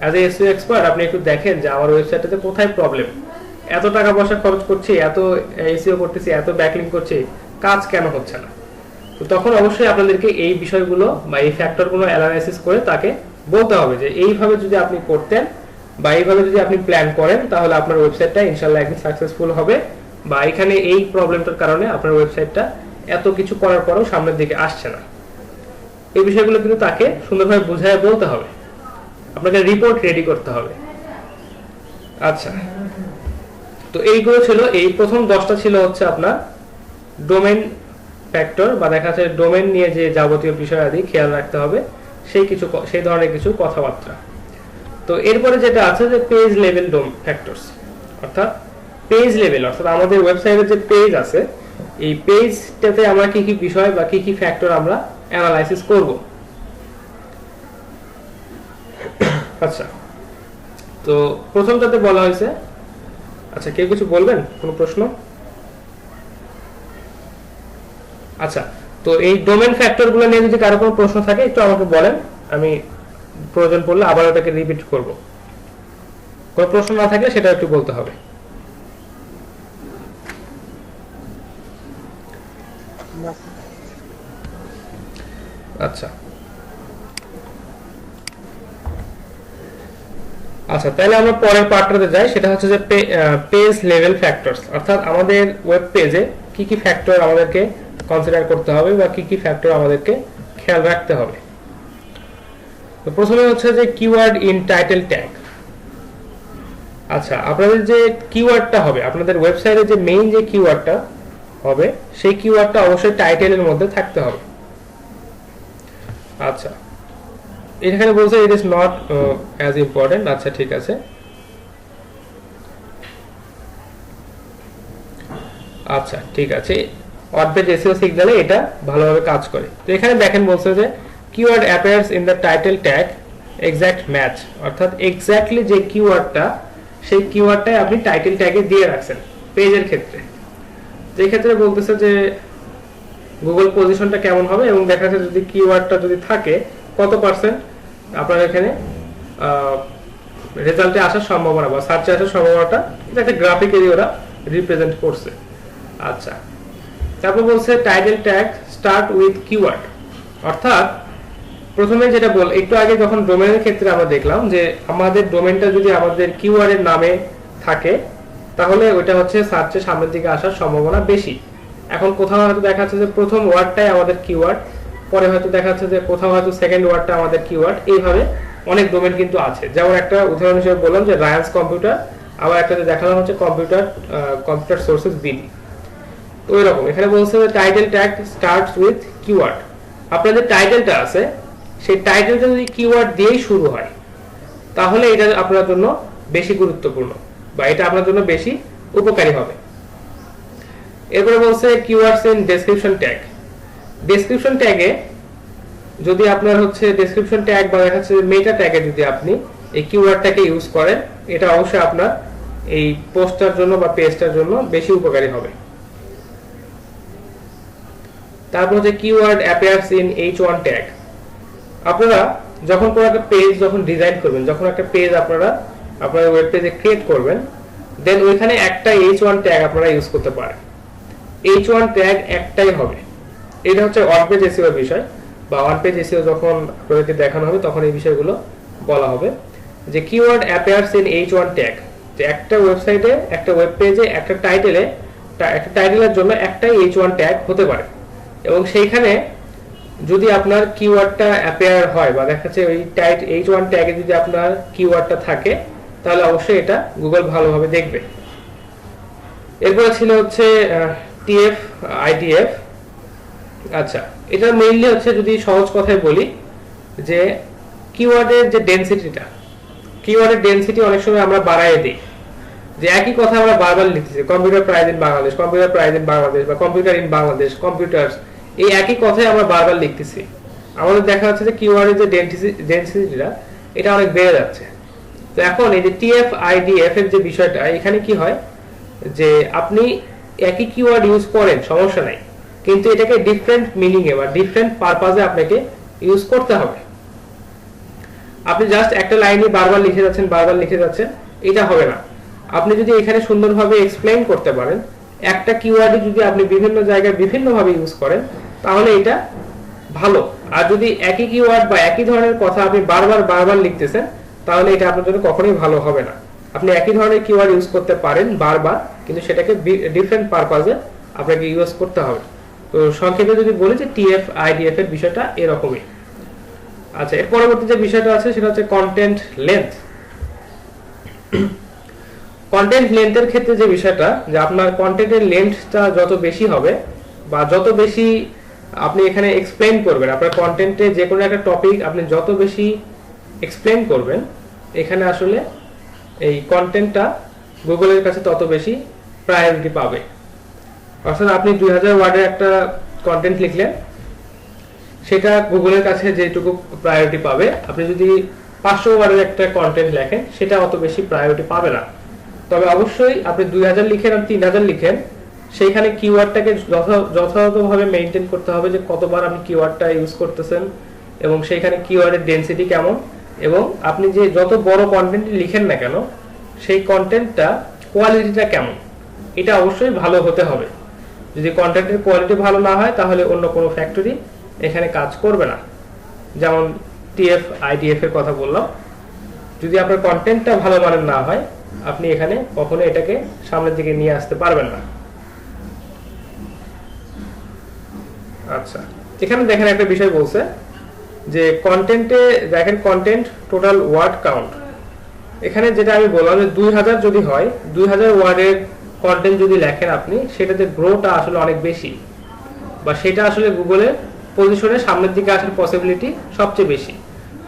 অ্যাজ এ এসইও এক্সপার্ট আপনি একটু দেখেন যে আমার ওয়েবসাইটটাতে কোথায় প্রবলেম, এত টাকা পয়সা খরচ করছি, এত এসইও করতেছি, এত ব্যাকলিং করছি, কাজ কেন হচ্ছে না। তো তখন অবশ্যই আপনাদেরকে এই বিষয়গুলো বা এই ফ্যাক্টরগুলো অ্যানালাইসিস করে তাকে বলতে হবে যে এইভাবে যদি আপনি করতেন বা এইভাবে যদি আপনি প্ল্যান করেন, তাহলে আপনার ওয়েবসাইটটা ইনশাআল্লাহ একদিন সাকসেসফুল হবে, বা এখানে এই প্রবলেমটার কারণে আপনার ওয়েবসাইটটা এত কিছু করার পরেও সামনের দিকে আসছে না। এই বিষয়গুলো কিন্তু তাকে সুন্দরভাবে বুঝায় বলতে হবে, আপনাকে রিপোর্ট রেডি করতে হবে। আচ্ছা, তো এইগুলো ছিল, এই প্রথম 10টা ছিল হচ্ছে আপনার ডোমেন ফ্যাক্টর, বা দেখা যাচ্ছে ডোমেন নিয়ে যে যাবতীয় বিষয় আদি খেয়াল রাখতে হবে সেই ধরনের কিছু কথাবার্তা। তো এরপরে যেটা আছে যে পেজ লেভেল ফ্যাক্টরস, অর্থাৎ পেজ লেভেল, অর্থাৎ আমাদের ওয়েবসাইটের যে পেজ আছে এই পেজটাতে আমরা কি কি বিষয় বা কি কি ফ্যাক্টর আমরা অ্যানালাইসিস করব। আচ্ছা, তো প্রথমটাতে বলা হয়েছে, আচ্ছা কেউ কিছু বলবেন, কোনো প্রশ্ন? আচ্ছা, তো এই ডোমেন ফ্যাক্টরগুলো নিয়ে যদি কারো কোনো প্রশ্ন থাকে একটু আমাকে বলেন, আমি প্রয়োজন পড়লে আবার ওটাকে রিপিট করব। কোনো প্রশ্ন না থাকলে সেটা একটু বলতে হবে। আচ্ছা আচ্ছা, তাহলে আমরা পরের পার্টটাতে যাই, সেটা হচ্ছে যে পেজ লেভেল ফ্যাক্টরস, অর্থাৎ আমাদের ওয়েব পেজে কি কি ফ্যাক্টর আমাদেরকে কনসিডার করতে হবে বা কি কি ফ্যাক্টর আমাদেরকে খেয়াল রাখতে হবে। তো প্রথমে হচ্ছে যে কিওয়ার্ড ইন টাইটেল ট্যাগ। আচ্ছা, আপনাদের যে কিওয়ার্ডটা হবে, আপনাদের ওয়েবসাইটে যে মেইন যে কিওয়ার্ডটা হবে সেই কিওয়ার্ডটা অবশ্যই টাইটেলের মধ্যে থাকতে হবে। আচ্ছা, এখানে বলছে it is not as important. আচ্ছা ঠিক আছে, আচ্ছা ঠিক আছে, ওয়ার্ডপেজ এসইও সিগন্যালে এটা ভালোভাবে কাজ করে। তো এখানে দেখেন বলছে যে keyword appears in the title tag exact match, অর্থাৎ এক্স্যাক্টলি যে কিওয়ার্ডটা সেই কিওয়ার্ডটাই আপনি টাইটেল ট্যাগে দিয়ে রাখছেন পেজের ক্ষেত্রে। যে ক্ষেত্রে বলতেছে যে গুগল পজিশনটা কেমন হবে এবং দেখা যাচ্ছে যদি কিওয়ার্ডটা যদি থাকে কত পার্সেন্ট আপনার এখানে রেজাল্টে আসার সম্ভাবনা বা সার্চে আসার সম্ভাবনাটা, এটা একটা গ্রাফিক্যালি ওরা রিপ্রেজেন্ট করছে। আচ্ছা, তারপর বলছে title tag start with keyword, অর্থাৎ প্রথমে যেটা একটু আগে যখন ডোমেনের ক্ষেত্রে আমরা দেখলাম যে আমাদের ডোমেনটা যদি আমাদের কিওয়ার্ডের নামে থাকে তাহলে ওইটা হচ্ছে সার্চে সামনের দিকে আসার সম্ভাবনা বেশি। এখন কোথাও হয়তো দেখা যাচ্ছে যে প্রথম ওয়ার্ডটাই আমাদের কিওয়ার্ড, পরে হয়তো দেখা যাচ্ছে যে কোথাও হয়তো সেকেন্ড ওয়ার্ডটা আমাদের কিওয়ার্ড, এইভাবে অনেক ডোমেন কিন্তু আছে। যেমন একটা উদাহরণ হিসেবে বললাম যে রায়ান্স কম্পিউটার, আবার একটা দেখানো হচ্ছে কম্পিউটার সোর্সেস বিডি। তো ওই রকম এখানে বলছে যে title tag starts with keyword, আপনাদের টাইটেলটা আছে সেই টাইটেলটা যদি কিওয়ার্ড দিয়েই শুরু হয় তাহলে এটা আপনার জন্য বেশি গুরুত্বপূর্ণ বা এটা আপনার জন্য বেশি উপকারী হবে। এরপরে বলছে keywords in description tag. Description ট্যাগে যদি আপনার হচ্ছে ডেসক্রিপশন ট্যাগ বা দেখা যাচ্ছে মেটা ট্যাগে যদি আপনি এই কিওয়ার্ডটাকে ইউজ করেন এটা অবশ্যই আপনার এই পোস্টটার জন্য বা পেজটার জন্য বেশি উপকারী হবে। তারপর হচ্ছে keyword appears in H1 tag. আপনারা যখন কোনো একটা পেজ যখন ডিজাইন করবেন, যখন একটা পেজ আপনারা আপনার ওয়েব পেজে ক্রিয়েট করবেন, দেন ওইখানে একটা H1 ট্যাগ আপনারা ইউজ করতে পারেন। H1 ট্যাগ একটাই হবে। এটা হচ্ছে ওয়ান পেজ এসইও বিষয় বা ওয়ান পেজ এসইও যখন আপনাদেরকে দেখানো হবে তখন এই বিষয়গুলো বলা হবে যে keyword appears in H1 tag, যে একটা ওয়েবসাইটে একটা ওয়েব পেজে একটা টাইটেলের জন্য একটাই H1 ট্যাগ হতে পারে এবং সেইখানে যদি আপনার কিওয়ার্ডটা অ্যাপিয়ার হয় বা দেখা যাচ্ছে ওই H1 ট্যাগে যদি আপনার কিওয়ার্ডটা থাকে তাহলে অবশ্যই এটা গুগল ভালোভাবে দেখবে। এরপরে ছিল হচ্ছে TF IDF। আচ্ছা, এটা মেইনলি হচ্ছে যদি সহজ কথায় বলি যে কিওয়ার্ডের যে ডেনসিটিটা, কিওয়ার্ডের ডেনসিটি অনেক সময় আমরা বাড়ায় দিই, যে একই কথা আমরা বারবার লিখতেছি computer price in Bangladesh, computer price in Bangladesh বা কম্পিউটার ইন বাংলাদেশ, কম্পিউটারস, এই একই কথাই আমরা বারবার লিখতেছি। আমাদের দেখা যাচ্ছে যে কিওয়ার্ডের যে ডেনসিটিটা এটা অনেক বেড়ে যাচ্ছে। তো এখন এই যে TF IDF এর যে বিষয়টা, এখানে কি হয় যে আপনি একই কিওয়ার্ড ইউজ করেন সমস্যা নাই, কিন্তু এটাকে ডিফারেন্ট মিনিং এ বা ডিফারেন্ট পারপাজে আপনাকে ইউজ করতে হবে। আপনি জাস্ট একটা লাইনই বারবার লিখে যাচ্ছেন এটা হবে না। আপনি যদি এখানে সুন্দরভাবে এক্সপ্লেইন করতে পারেন, একটা কিওয়ার্ডে যদি আপনি বিভিন্ন জায়গায় বিভিন্নভাবে ইউজ করেন তাহলে এটা ভালো। আর যদি একই কিওয়ার্ড বা একই ধরনের কথা আপনি বারবার লিখতেছেন তাহলে এটা আপনার জন্য কখনোই ভালো হবে না। আপনি একই ধরনের কিওয়ার্ড ইউজ করতে পারেন বারবার, কিন্তু সেটাকে ডিফারেন্ট পারপাজে আপনাকে ইউজ করতে হবে। তো সংক্ষেপে যদি বলি যে TF IDF এর বিষয়টা এরকমই। আচ্ছা, এর পরবর্তী যে বিষয়টা আছে সেটা হচ্ছে কন্টেন্ট লেন্থ। কন্টেন্ট লেন্থের ক্ষেত্রে যে বিষয়টা, যে আপনার কন্টেন্টের লেন্থটা যত বেশি হবে বা যত বেশি আপনি এখানে এক্সপ্লেইন করবেন, আপনার কন্টেন্টে যে কোনো একটা টপিক আপনি যত বেশি এক্সপ্লেইন করবেন, এখানে আসলে এই কন্টেন্টটা গুগলের কাছে তত বেশি প্রায়োরিটি পাবে। অর্থাৎ আপনি 2000 ওয়ার্ডের একটা কন্টেন্ট লিখলেন, সেটা গুগলের কাছে যেটুকু প্রায়োরিটি পাবে, আপনি যদি 500 ওয়ার্ডের একটা কন্টেন্ট লেখেন সেটা অত বেশি প্রায়োরিটি পাবে না। তবে অবশ্যই আপনি 2000 লিখেন আর 3000 লিখেন, সেইখানে কিওয়ার্ডটাকে যথাযথভাবে মেনটেন করতে হবে, যে কতবার আপনি কিওয়ার্ডটা ইউজ করতেছেন এবং সেইখানে কিওয়ার্ডের ডেনসিটি কেমন, এবং আপনি যে যত বড় কন্টেন্ট লিখেন না কেন সেই কন্টেন্টটা কোয়ালিটিটা কেমন, এটা অবশ্যই ভালো হতে হবে। যদি কন্টেন্টের কোয়ালিটি ভালো না হয় তাহলে অন্য কোনো ফ্যাক্টরি এখানে কাজ করবে না। যেমন টিএফ আইডিএফ এর কথা বললাম, যদি আপনার কন্টেন্টটা ভালো মানের না হয় আপনি এখানে কখনো এটাকে সামনের দিকে নিয়ে আসতে পারবেন না। আচ্ছা, এখানে দেখেন একটা বিষয় বলছে যে কন্টেন্টে দেখেন কন্টেন্ট টোটাল ওয়ার্ড কাউন্ট। এখানে যেটা আমি বললাম যে 2000 যদি হয়, 2000 ওয়ার্ডের কন্টেন্ট যদি লেখেন আপনি, সেটাতে গ্রোটা আসলে অনেক বেশি, বা সেটা আসলে গুগলের পজিশনে সামনের দিকে আসার পসিবিলিটি সবচেয়ে বেশি।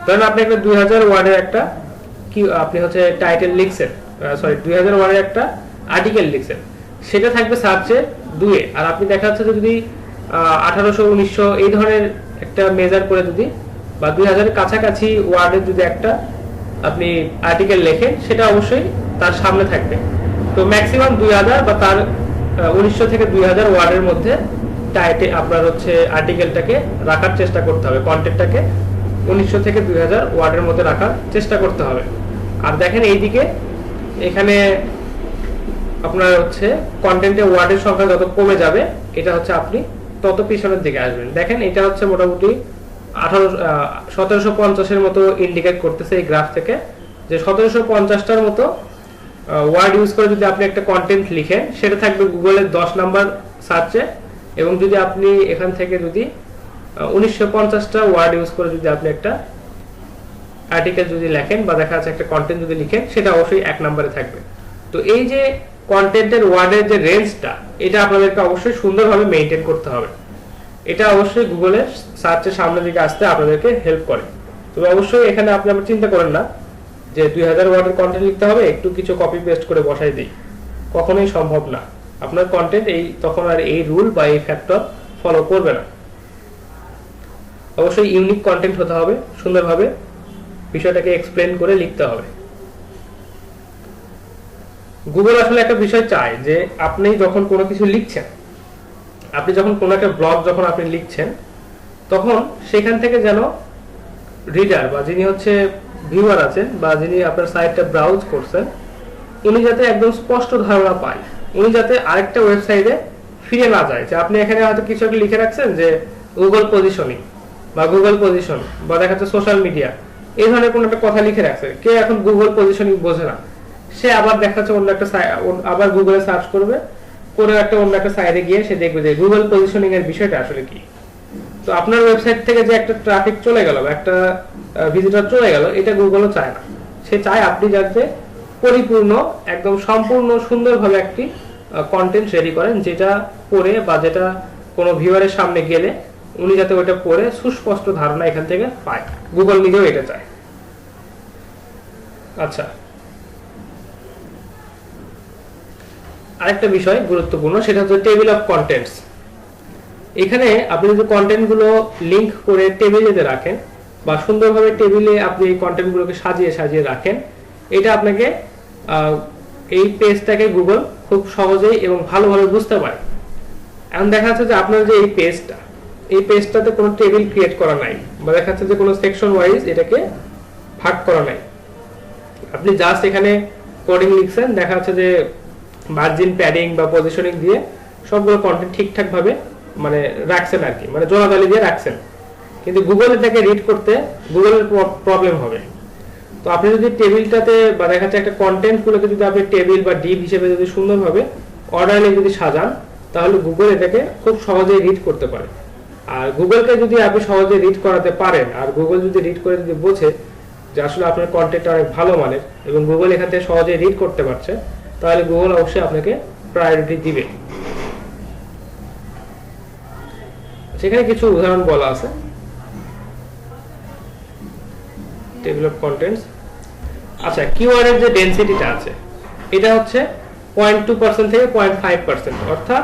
ধরেন আপনি একটা 2000 ওয়ার্ডের একটা কি আপনি হচ্ছে টাইটেল লিখছেন, 2000 ওয়ার্ডের একটা আর্টিকেল লিখছেন, সেটা থাকবে সার্চে 2 এ, আর আপনি দেখা যাচ্ছে যে যদি 1800 1900 এই ধরনের একটা মেজার করে যদি বা 2000 এর কাছাকাছি ওয়ার্ডের যদি একটা আপনি আর্টিকেল লেখেন, সেটা অবশ্যই তার সামনে থাকবে। তো ম্যাক্সিমাম 2000 বা তার 1900 থেকে 2000 ওয়ার্ডের মধ্যে টাইটেল আপনার হচ্ছে আর্টিকেলটাকে রাখার চেষ্টা করতে হবে, কন্টেন্টটাকে 1900 থেকে 2000 ওয়ার্ডের মধ্যে রাখার চেষ্টা করতে হবে। আর দেখেন এইদিকে এখানে আপনার হচ্ছে কন্টেন্টের ওয়ার্ডের সংখ্যা যত কমে যাবে, এটা হচ্ছে আপনি তত পিছনের দিকে আসবেন। দেখেন এটা হচ্ছে মোটামুটি 1750 এর মতো ইন্ডিকেট করতেছে এই গ্রাফ থেকে, যে 1750টার মতো ওয়ার্ড ইউজ করে যদি আপনি একটা কন্টেন্ট লিখেন, সেটা থাকবে গুগলের 10 নাম্বার সার্চে। এবং যদি আপনি এখান থেকে যদি 1950টা ওয়ার্ড ইউজ করে যদি আপনি একটা আর্টিকেল যদি লেখেন বা দেখা যাচ্ছে একটা কন্টেন্ট যদি লিখেন, সেটা অবশ্যই 1 নম্বরে থাকবে। তো এই যে কন্টেন্টের ওয়ার্ডের যে রেঞ্জটা, এটা আপনাদেরকে অবশ্যই সুন্দরভাবে মেইনটেইন করতে হবে। এটা অবশ্যই গুগলের সার্চের সামনের দিকে আসতে আপনাদেরকে হেল্প করে। তবে অবশ্যই এখানে আপনি আবার চিন্তা করেন না যে 2000 ওয়ার্ডের কন্টেন্ট লিখতে হবে, একটু কিছু কপি পেস্ট করে বসাই দিই, কখনোই সম্ভব না। আপনার কন্টেন্ট তখন আর এই রুল বা এই ফ্যাক্টর ফলো করবে না। অবশ্যই ইউনিক কন্টেন্ট হতে হবে, সুন্দরভাবে বিষয়টাকে এক্সপ্লেন করে লিখতে হবে। গুগল আসলে একটা বিষয় চায় যে আপনি যখন কোনো কিছু লিখছেন, আপনি যখন কোনো একটা ব্লগ যখন আপনি লিখছেন, তখন সেখান থেকে যেন রিডার বা যিনি হচ্ছে ভিউয়ার আছেন বা যিনি আপনার সাইটটা ব্রাউজ করছেন, উনি যাতে একদম স্পষ্ট ধারণা পায়, উনি যাতে আরেকটা ওয়েবসাইটে ফিরে না যায়। যে আপনি এখানে হয়তো কিছু একটা লিখে রাখছেন যে গুগল পজিশনিং বা গুগল পজিশন বা দেখা যাচ্ছে সোশ্যাল মিডিয়া, এই ধরনের কোনো একটা কথা লিখে রাখছে, কে এখন গুগল পজিশনিং বোঝে না, সে আবার দেখা যাচ্ছে অন্য একটা আবার গুগলে সার্চ করবে, কোনো একটা অন্য একটা সাইটে গিয়ে সে দেখবে যে গুগল পজিশনিং এর বিষয়টা আসলে কি। তো আপনার ওয়েবসাইট থেকে যে একটা ট্রাফিক চলে গেল, একটা ভিজিটর চলে গেল, এটা গুগলও চায় না। সে চায় আপনি যাতে পরিপূর্ণ একদম সম্পূর্ণ সুন্দরভাবে একটি কন্টেন্ট রেডি করেন, যেটা পড়ে বা যেটা কোনো ভিউয়ারের সামনে গেলে উনি যাতে ওটা পড়ে সুস্পষ্ট ধারণা এখান থেকে পায়। গুগল নিজেও এটা চায়। আচ্ছা, আরেকটা বিষয় গুরুত্বপূর্ণ, সেটা হচ্ছে টেবিল অফ কন্টেন্টস। এখানে আপনি যদি কন্টেন্ট গুলো লিংক করে টেবিলে রাখেন বা সুন্দরভাবে টেবিলে আপনি এই কন্টেন্ট গুলোকে সাজিয়ে সাজিয়ে রাখেন, এটা আপনাকে এই পেজটাকে গুগল খুব সহজেই এবং ভালোভাবে বুঝতে পারে। এখন দেখা যাচ্ছে যে আপনার যে এই পেজটাতে কোনো টেবিল ক্রিয়েট করা নাই, বা দেখা যাচ্ছে যে কোনো সেকশন ওয়াইজ এটাকে ভাগ করা নাই। আপনি জাস্ট এখানে কোডিং লিখছেন, দেখা যাচ্ছে যে মার্জিন, প্যাডিং বা পজিশনিং দিয়ে সবগুলো কন্টেন্ট ঠিকঠাক ভাবে মানে রাখছেন আর কি, মানে জোড়াতালি দিয়ে রাখছেন, কিন্তু গুগল এটাকে রিড করতে গুগলের প্রবলেম হবে। তো আপনি যদি টেবিলটাতে বা দেখা যাচ্ছে একটা কন্টেন্ট গুলোকে যদি আপনি টেবিল বা ডিপ হিসেবে যদি সুন্দরভাবে অর্ডারলি যদি সাজান, তাহলে গুগল এটাকে খুব সহজেই রিড করতে পারে। আর গুগলকে যদি আপনি সহজে রিড করাতে পারেন, আর গুগল যদি রিড করে যদি বোঝে যে আসলে আপনার কন্টেন্টটা অনেক ভালো মানের এবং গুগল এখান থেকে সহজে রিড করতে পারছে, তাহলে গুগল অবশ্যই আপনাকে প্রায়োরিটি দিবে। সেখানে কিছু উদাহরণ বলা আছে। Table of contents. আচ্ছা, কিওয়ার্ডের যে ডেনসিটিটা আছে এটা হচ্ছে 0.2% থেকে 0.5%, অর্থাৎ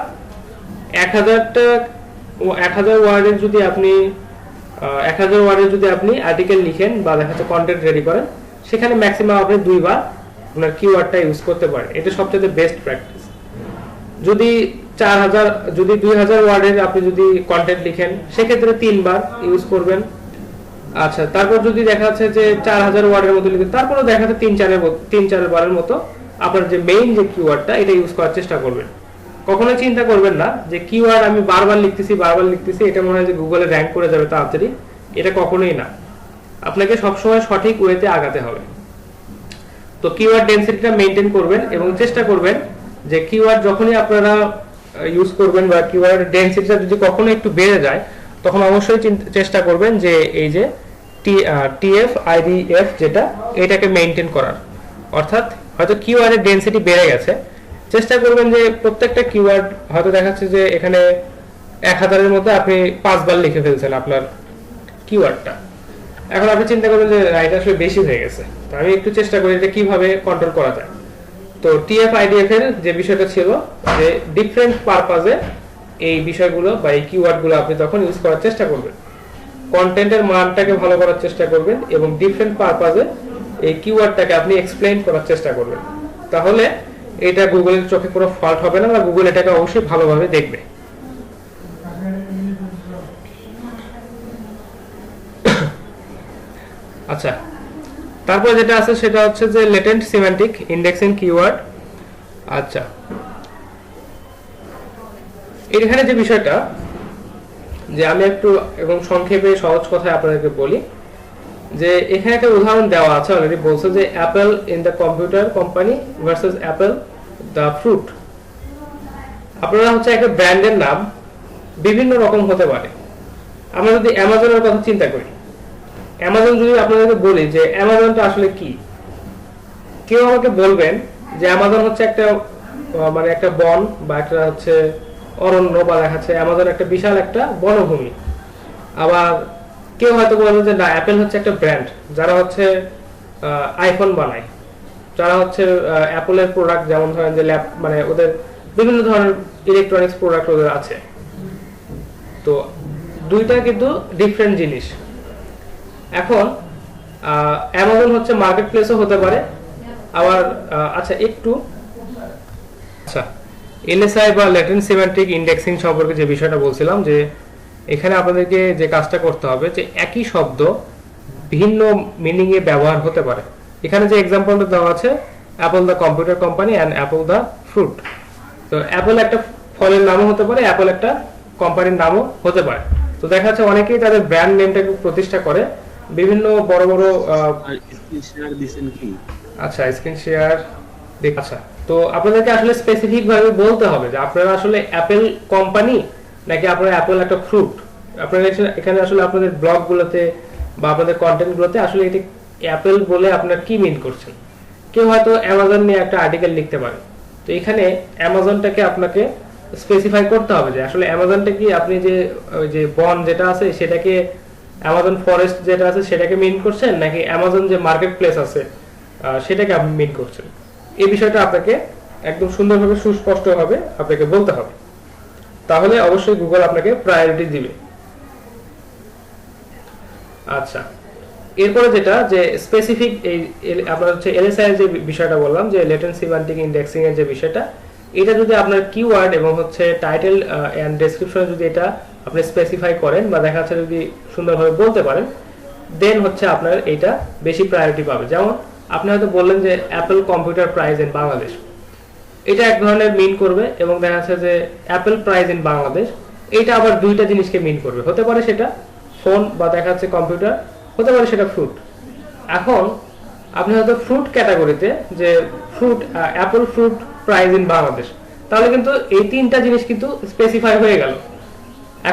1000 ওয়ার্ডের যদি আপনি 1000 ওয়ার্ডের যদি আপনি আর্টিকেল লিখেন বা দেখা যাচ্ছে কন্টেন্ট রেডি করেন, সেখানে ম্যাক্সিমাম আপনি 2 বার আপনার কিওয়ার্ডটা ইউজ করতে পারেন। এটা সবচেয়ে বেস্ট প্র্যাকটিস। যদি 2000 ওয়ার্ডের আপনি যদি কন্টেন্ট লিখেন, সেক্ষেত্রে 3 বার ইউজ করবেন। আচ্ছা, তারপর যদি দেখা যাচ্ছে যে 4000 ওয়ার্ডের মতো লিখেন, তারপরে দেখা যাচ্ছে 3-4 বারের মতো আপনার যে মেইন যে কিওয়ার্ডটা এটা ইউজ করার চেষ্টা করবেন। কখনো চিন্তা করবেন না যে কিওয়ার্ড আমি বারবার লিখতেছি এটা মনে হয় যে গুগলে র‍্যাঙ্ক করে যাবে তাড়াতাড়ি। এটা কখনোই না। আপনাকে সবসময় সঠিক ওয়েতে আগাতে হবে। তো কিওয়ার্ড ডেনসিটিটা মেইনটেইন করবেন এবং চেষ্টা করবেন যে কিওয়ার্ড যখনই আপনারা ইউজ করবেন বা কিওয়ার্ড ডেনসিটিটা যদি কখনো একটু বেড়ে যায়, তখন অবশ্যই চেষ্টা করবেন যে এই যে টিএফ আইডিএফ যেটা, এটাকে মেইনটেইন করার। অর্থাৎ হয়তো কিওয়ার্ডের ডেনসিটি বেড়ে গেছে, চেষ্টা করবেন যে প্রত্যেকটা কিওয়ার্ড হয়তো দেখাচ্ছে যে এখানে 1000-এর মধ্যে আপনি 5 বার লিখে ফেলছেন আপনার কিওয়ার্ডটা। এখন আপনি চিন্তা করবেন যে এটা আসলে বেশি হয়ে গেছে, তো আমি একটু চেষ্টা করি এটা কিভাবে কন্ট্রোল করা যায়। তো টিএফআইডিএফ এর যে বিষয়টা ছিল যে ডিফারেন্ট পারপাজে এই বিষয়গুলো বা এই কিওয়ার্ডগুলো আপনি তখন ইউজ করার চেষ্টা করবেন। কন্টেন্টের মানটাকে ভালো করার চেষ্টা করবেন এবং ডিফারেন্ট পারপাজে এই কিওয়ার্ডটাকে আপনি এক্সপ্লেইন করার চেষ্টা করবেন। তাহলে এটা গুগলের চোখে কোনো ফল্ট হবে না, বা গুগল এটাকে অবশ্যই ভালোভাবে দেখবে। আচ্ছা, তারপর যেটা আছে সেটা হচ্ছে যে লেটেন্ট সিমেন্টিক ইন্ডেক্সিং কিওয়ার্ড। আচ্ছা, এখানে যে বিষয়টা যে আমি একটু এবং সংক্ষেপে সহজ কথায় আপনাদেরকে বলি যে এখানে একটা উদাহরণ দেওয়া আছে, অলরেডি বলছে যে Apple in the computer company versus Apple the fruit. আপনারা হচ্ছে একটা ব্র্যান্ডের নাম বিভিন্ন রকম হতে পারে। আমরা যদি অ্যামাজনের কথা চিন্তা করি, অ্যামাজন যদি আপনাদেরকে বলি যে অ্যামাজনটা আসলে কি, কেউ আমাকে বলবেন যে অ্যামাজন হচ্ছে একটা মানে একটা বন বা একটা হচ্ছে অরণ্য, বা দেখাচ্ছে অ্যামাজন একটা বিশাল একটা বনভূমি। আবার কেউ হয়তো বলবে যে না, অ্যাপেল হচ্ছে একটা ব্র্যান্ড যারা হচ্ছে আইফোন বানায়, যারা হচ্ছে অ্যাপলের প্রোডাক্ট, যেমন ধরেন যে ল্যাপ, মানে ওদের বিভিন্ন ধরনের ইলেকট্রনিক্স প্রোডাক্ট ওদের আছে। তো দুইটা কিন্তু ডিফারেন্ট জিনিস। এখন অ্যামাজন হচ্ছে মার্কেট প্লেসও হতে পারে। আবার আচ্ছা এলএসআই বা ল্যাটেন্ট সিমেন্টিক ইন্ডেক্সিং সম্পর্কে যে বিষয়টা বলছিলাম, যে এখানে আপনাদেরকে যে কাজটা করতে হবে যে একই শব্দ ভিন্ন মিনিং এ ব্যবহার হতে পারে। এখানে যে এক্সাম্পলটা দেওয়া আছে Apple the computer company and Apple the fruit. তো অ্যাপল একটা ফলের নামও হতে পারে, অ্যাপল একটা কোম্পানির নামও হতে পারে। তো দেখা যাচ্ছে অনেকেই তাদের ব্র্যান্ড নেমটাকে প্রতিষ্ঠা করে বিভিন্ন বড় বড় আচ্ছা স্ক্রিন শেয়ার আচ্ছা, তো আপনাদেরকে আসলে স্পেসিফিক ভাবে বলতে হবে যে আপনারা আসলে অ্যাপল কোম্পানি নাকি আপনারা অ্যাপল একটা ফ্রুট। আপনারা এখানে আসলে আপনাদের ব্লগ গুলোতে বা আপনাদের কন্টেন্ট গুলোতে আসলে এটা অ্যাপল বলে আপনারা কি মিন করছেন। কেউ হয়তো অ্যামাজন নিয়ে একটা আর্টিকেল লিখতে পারে, তো এখানে অ্যামাজনটাকে আপনাকে স্পেসিফাই করতে হবে যে আসলে অ্যামাজনটা কি আপনি যে বন যেটা আছে সেটাকে, অ্যামাজন ফরেস্ট যেটা আছে সেটাকে মিন করছেন, নাকি অ্যামাজন যে মার্কেট প্লেস আছে সেটাকে আপনি মিন করছেন। এই বিষয়টা আপনাকে একদম সুন্দরভাবে সুস্পষ্টভাবে আপনাকে বলতে হবে, তাহলে অবশ্যই গুগল আপনাকে প্রায়োরিটি দিবে। আচ্ছা, এরপরে যেটা যে স্পেসিফিক এই আপনার হচ্ছে এলএসআই এর যে বিষয়টা বললাম, যে লেটেন্ট সিমেন্টিক ইন্ডেক্সিং এর যে বিষয়টা, এটা যদি আপনার কিওয়ার্ড এবং হচ্ছে টাইটেল এন্ড ডেসক্রিপশনে যদি এটা আপনি স্পেসিফাই করেন বা দেখা যাচ্ছে যদি সুন্দরভাবে বলতে পারেন, দেন হচ্ছে আপনার এটা বেশি প্রায়োরিটি পাবে। যেমন আপনি হয়তো বললেন যে Apple computer price in Bangladesh, এটা এক ধরনের মিন করবে, এবং দেখা যাচ্ছে যে অ্যাপল প্রাইস ইন বাংলাদেশ, এটা আবার দুইটা জিনিসকে মিন করবে। হতে পারে সেটা ফোন বা দেখা যাচ্ছে কম্পিউটার, হতে পারে সেটা ফ্রুট। এখন আপনি হয়তো ফ্রুট ক্যাটাগরিতে যে fruit Apple fruit price in Bangladesh, তাহলে কিন্তু এই তিনটা জিনিস কিন্তু স্পেসিফাই হয়ে গেল।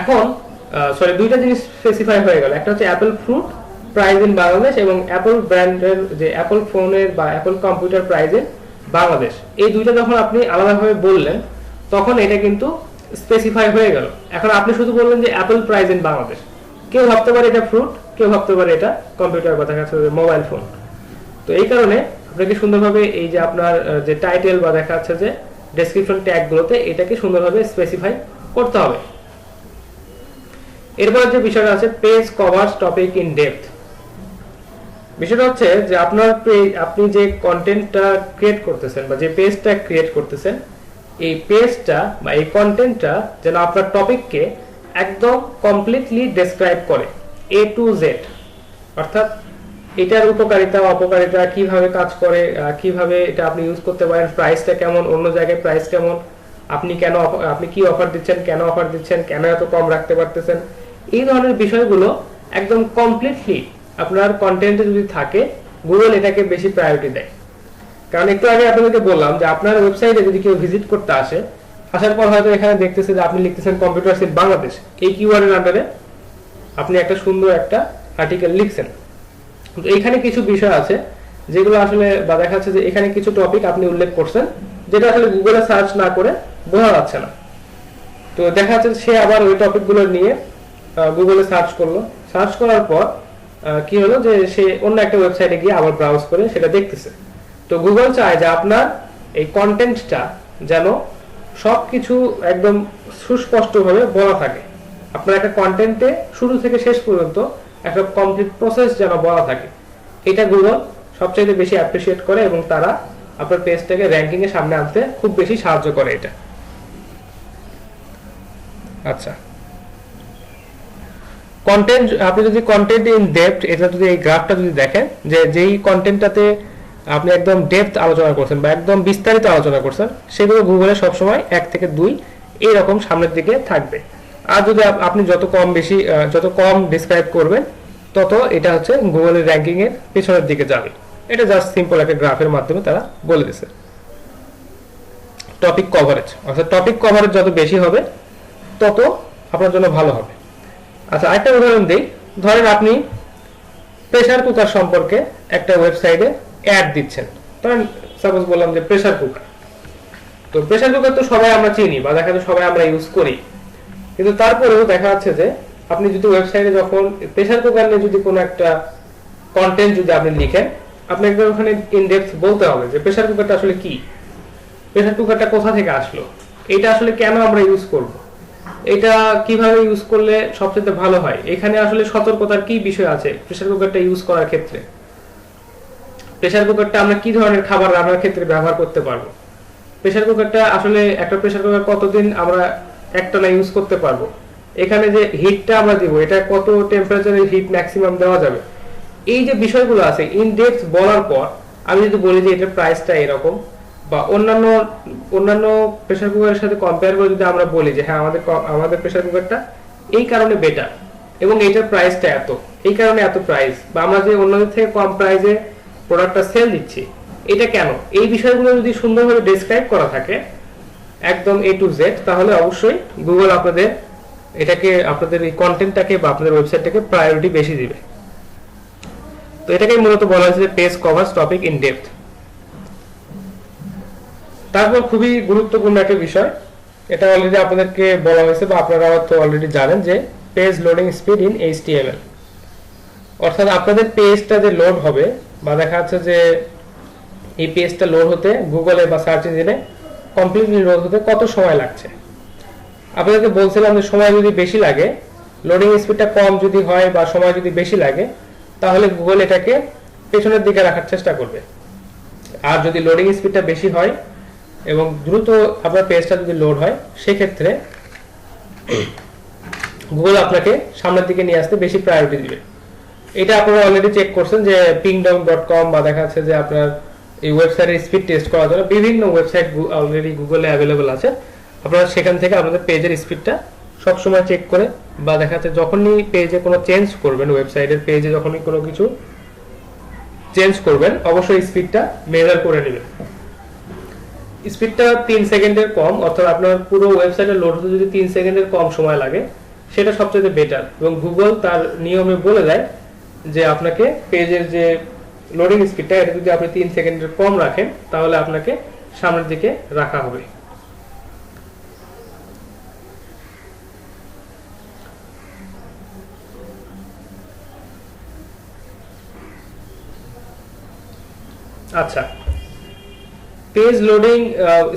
এখন সরি দুইটা জিনিস স্পেসিফাই হয়ে গেল, একটা হচ্ছে Apple fruit price in Bangladesh এবং অ্যাপল ব্র্যান্ডের যে অ্যাপল ফোনের বা Apple computer price in Bangladesh, এই দুইটা যখন আপনি আলাদাভাবে বললেন তখন এটা কিন্তু স্পেসিফাই হয়ে গেল। এখন আপনি শুধু বললেন যে অ্যাপল প্রাইস ইন বাংলাদেশ, কেউ ভাবতে পারে এটা ফ্রুট, কেউ ভাবতে পারে এটা কম্পিউটার বা দেখা যাচ্ছে মোবাইল ফোন। তো এই কারণে আপনাকে সুন্দরভাবে এই যে আপনার যে টাইটেল বা দেখা যাচ্ছে যে ডেসক্রিপশন ট্যাগগুলোতে এটাকে সুন্দরভাবে স্পেসিফাই করতে হবে। এরপর যে বিষয়টা আছে page covers topic in depth. বিষয়টা হচ্ছে যে আপনার আপনি যে কন্টেন্টটা ক্রিয়েট করতেছেন বা যে পেজটা ক্রিয়েট করতেছেন, এই পেজটা বা এই কন্টেন্টটা যেন আপনার টপিককে একদম কমপ্লিটলি ডেসক্রাইব করে এ টু জেড, অর্থাৎ এটার উপকারিতা অপকারিতা কিভাবে কাজ করে, কিভাবে এটা আপনি ইউজ করতে পারেন, প্রাইসটা কেমন, অন্য জায়গায় প্রাইস কেমন, আপনি কি অফার দিচ্ছেন, কেন অফার দিচ্ছেন, কেন এত কম রাখতে পারতেছেন, এই ধরনের বিষয়গুলো একদম কমপ্লিটলি আপনার কন্টেন্টে যদি থাকে গুগল এটাকে বেশি প্রায়োরিটি দেয়। কারণ একটু আগে আপনাদেরকে বললাম যে আপনার ওয়েবসাইটে যদি কেউ ভিজিট করতে আসার পর হয়তো এখানে দেখতেছে যে আপনি লিখতেছেন কম্পিউটার সিট বাংলাদেশ, এই কিওয়ার্ডের আন্ডারে আপনি একটা সুন্দর একটা আর্টিকেল লিখছেন। তো এইখানে কিছু বিষয় আছে যেগুলো আসলে বা দেখা যাচ্ছে যে এখানে কিছু টপিক আপনি উল্লেখ করছেন যেটা আসলে গুগলে সার্চ না করে বোঝা যাচ্ছে না। তো দেখা যাচ্ছে সে আবার ওই টপিকগুলো নিয়ে গুগলে সার্চ করলো, সার্চ করার পর কি হলো যে সে অন্য একটা ওয়েবসাইটে গিয়ে আবার ব্রাউজ করে সেটা দেখতেছে। তো গুগল চায় যে আপনার এই কন্টেন্টটা যেন সবকিছু একদম সুস্পষ্টভাবে বলা থাকে, আপনার একটা কন্টেন্টে শুরু থেকে শেষ পর্যন্ত একটা কমপ্লিট প্রসেস যেন বলা থাকে। এটা গুগল সবচেয়ে বেশি অ্যাপ্রিসিয়েট করে এবং তারা আপনার পেজটাকে র্যাঙ্কিং এর সামনে আনতে খুব বেশি সাহায্য করে এটা। আচ্ছা, কন্টেন্ট, আপনি যদি কন্টেন্ট ইন ডেপথ, এটা যদি এই গ্রাফটা যদি দেখেন যে যেই কন্টেন্টটাতে আপনি একদম ডেপথ আলোচনা করছেন বা একদম বিস্তারিত আলোচনা করছেন সেগুলো গুগলে সবসময় 1 থেকে 2 এইরকম সামনের দিকে থাকবে। আর যদি আপনি যত কম ডিসক্রাইব করবেন তত এটা হচ্ছে গুগলের র্যাঙ্কিং এর পেছনের দিকে যাবে। এটা জাস্ট সিম্পল একটা গ্রাফের মাধ্যমে তারা বলে দিয়েছে। টপিক কভারেজ, অর্থাৎ টপিক কভারেজ যত বেশি হবে তত আপনার জন্য ভালো হবে। আচ্ছা, আরেকটা উদাহরণ দিই। ধরেন আপনি প্রেসার কুকার সম্পর্কে একটা ওয়েবসাইটে অ্যাড দিচ্ছেন, ধরেন সাপোজ বললাম যে প্রেসার কুকার। তো প্রেসার কুকার তো সবাই আমরা চিনি বা দেখা যাচ্ছে সবাই আমরা ইউজ করি, কিন্তু তারপরেও দেখা যাচ্ছে যে আপনি যদি ওয়েবসাইটে যখন প্রেসার কুকার নিয়ে যদি কোনো একটা কন্টেন্ট যদি আপনি লিখেন, আপনাকে ওখানে ইন ডেপথ বলতে হবে যে প্রেসার কুকারটা আসলে কি, প্রেসার কুকারটা কোথা থেকে আসলো, এটা আসলে কেন আমরা ইউজ করব, এটা কিভাবে ইউজ করলে সবচেয়ে ভালো হয়, এখানে আসলে সতর্কতার কি বিষয় আছে প্রেসার কুকারটা ইউজ করার ক্ষেত্রে, প্রেসার কুকারটা আমরা কি ধরনের খাবার রান্নার ক্ষেত্রে ব্যবহার করতে পারবো, প্রেসার কুকারটা আসলে একটা প্রেসার কুকার কতদিন আমরা একটানা ইউজ করতে পারবো, এখানে যে হিটটা আমরা দিব এটা কত টেম্পারেচারে হিট ম্যাক্সিমাম দেওয়া যাবে, এই যে বিষয়গুলো আছে ইন ডেপথ বলার পর আমি যদি বলি যে এটার প্রাইসটা এরকম বা অন্যান্য প্রেসার কুকারের সাথে কম্পেয়ার করে যদি আমরা বলি যে হ্যাঁ আমাদের প্রেসার কুকারটা এই কারণে বেটার এবং এটার প্রাইসটা এত, এই কারণে এত প্রাইস, বা আমরা যে অন্যদের থেকে কম প্রাইসে প্রোডাক্টটা সেল দিচ্ছি এটা কেন, এই বিষয়গুলো যদি সুন্দরভাবে ডেসক্রাইব করা থাকে একদম এ টু জেড, তাহলে অবশ্যই গুগল আপনাদের এই কন্টেন্টটাকে বা আপনাদের ওয়েবসাইটটাকে প্রায়োরিটি বেশি দিবে। তো এটাকেই মূলত বলা হয়েছে যে page covers topic in depth. তারপর খুবই গুরুত্বপূর্ণ একটা বিষয়, এটা অলরেডি আপনাদেরকে বলা হয়েছে বা আপনারা তো অলরেডি জানেন যে page loading speed in HTML, অর্থাৎ আপনাদের পেজটা যে লোড হবে বা দেখা যাচ্ছে যে এই পেজটা লোড হতে গুগলে বা সার্চ ইঞ্জিনে কমপ্লিটলি লোড হতে কত সময় লাগছে। আপনাদেরকে বলছিলাম যে সময় যদি বেশি লাগে, লোডিং স্পিডটা কম যদি হয় বা সময় যদি বেশি লাগে তাহলে গুগল এটাকে পেছনের দিকে রাখার চেষ্টা করবে। আর যদি লোডিং স্পিডটা বেশি হয় এবং দ্রুত আপনার পেজটা যদি লোড হয় সেক্ষেত্রে গুগল আপনাকে সামনের দিকে নিয়ে আসতে বেশি প্রায়োরিটি দিবে। এটা আপনারা অলরেডি চেক করছেন যে pingdown.com বা দেখা যাচ্ছে যে আপনার এই ওয়েবসাইটের স্পিড টেস্ট করার জন্য বিভিন্ন ওয়েবসাইট অলরেডি গুগলে অ্যাভেলেবল আছে। আপনারা সেখান থেকে আপনাদের পেজের স্পিডটা সবসময় চেক করে বা দেখা যাচ্ছে যখনই পেজে কোনো চেঞ্জ করবেন, ওয়েবসাইটের পেজে যখনই কোনো কিছু চেঞ্জ করবেন অবশ্যই স্পিডটা মেজার করে নেবেন। স্পিডটা 3 সেকেন্ডের কম, অর্থাৎ আপনার পুরো ওয়েবসাইটে লোড হতে যদি 3 সেকেন্ডের কম সময় লাগে সেটা সবচেয়ে বেটার, এবং গুগল তার নিয়মে বলে দেয় যে আপনাকে পেজের যে লোডিং স্পিডটা এটা যদি আপনি 3 সেকেন্ডের কম রাখেন তাহলে আপনাকে সামনের দিকে রাখা হবে। আচ্ছা, পেজ লোডিং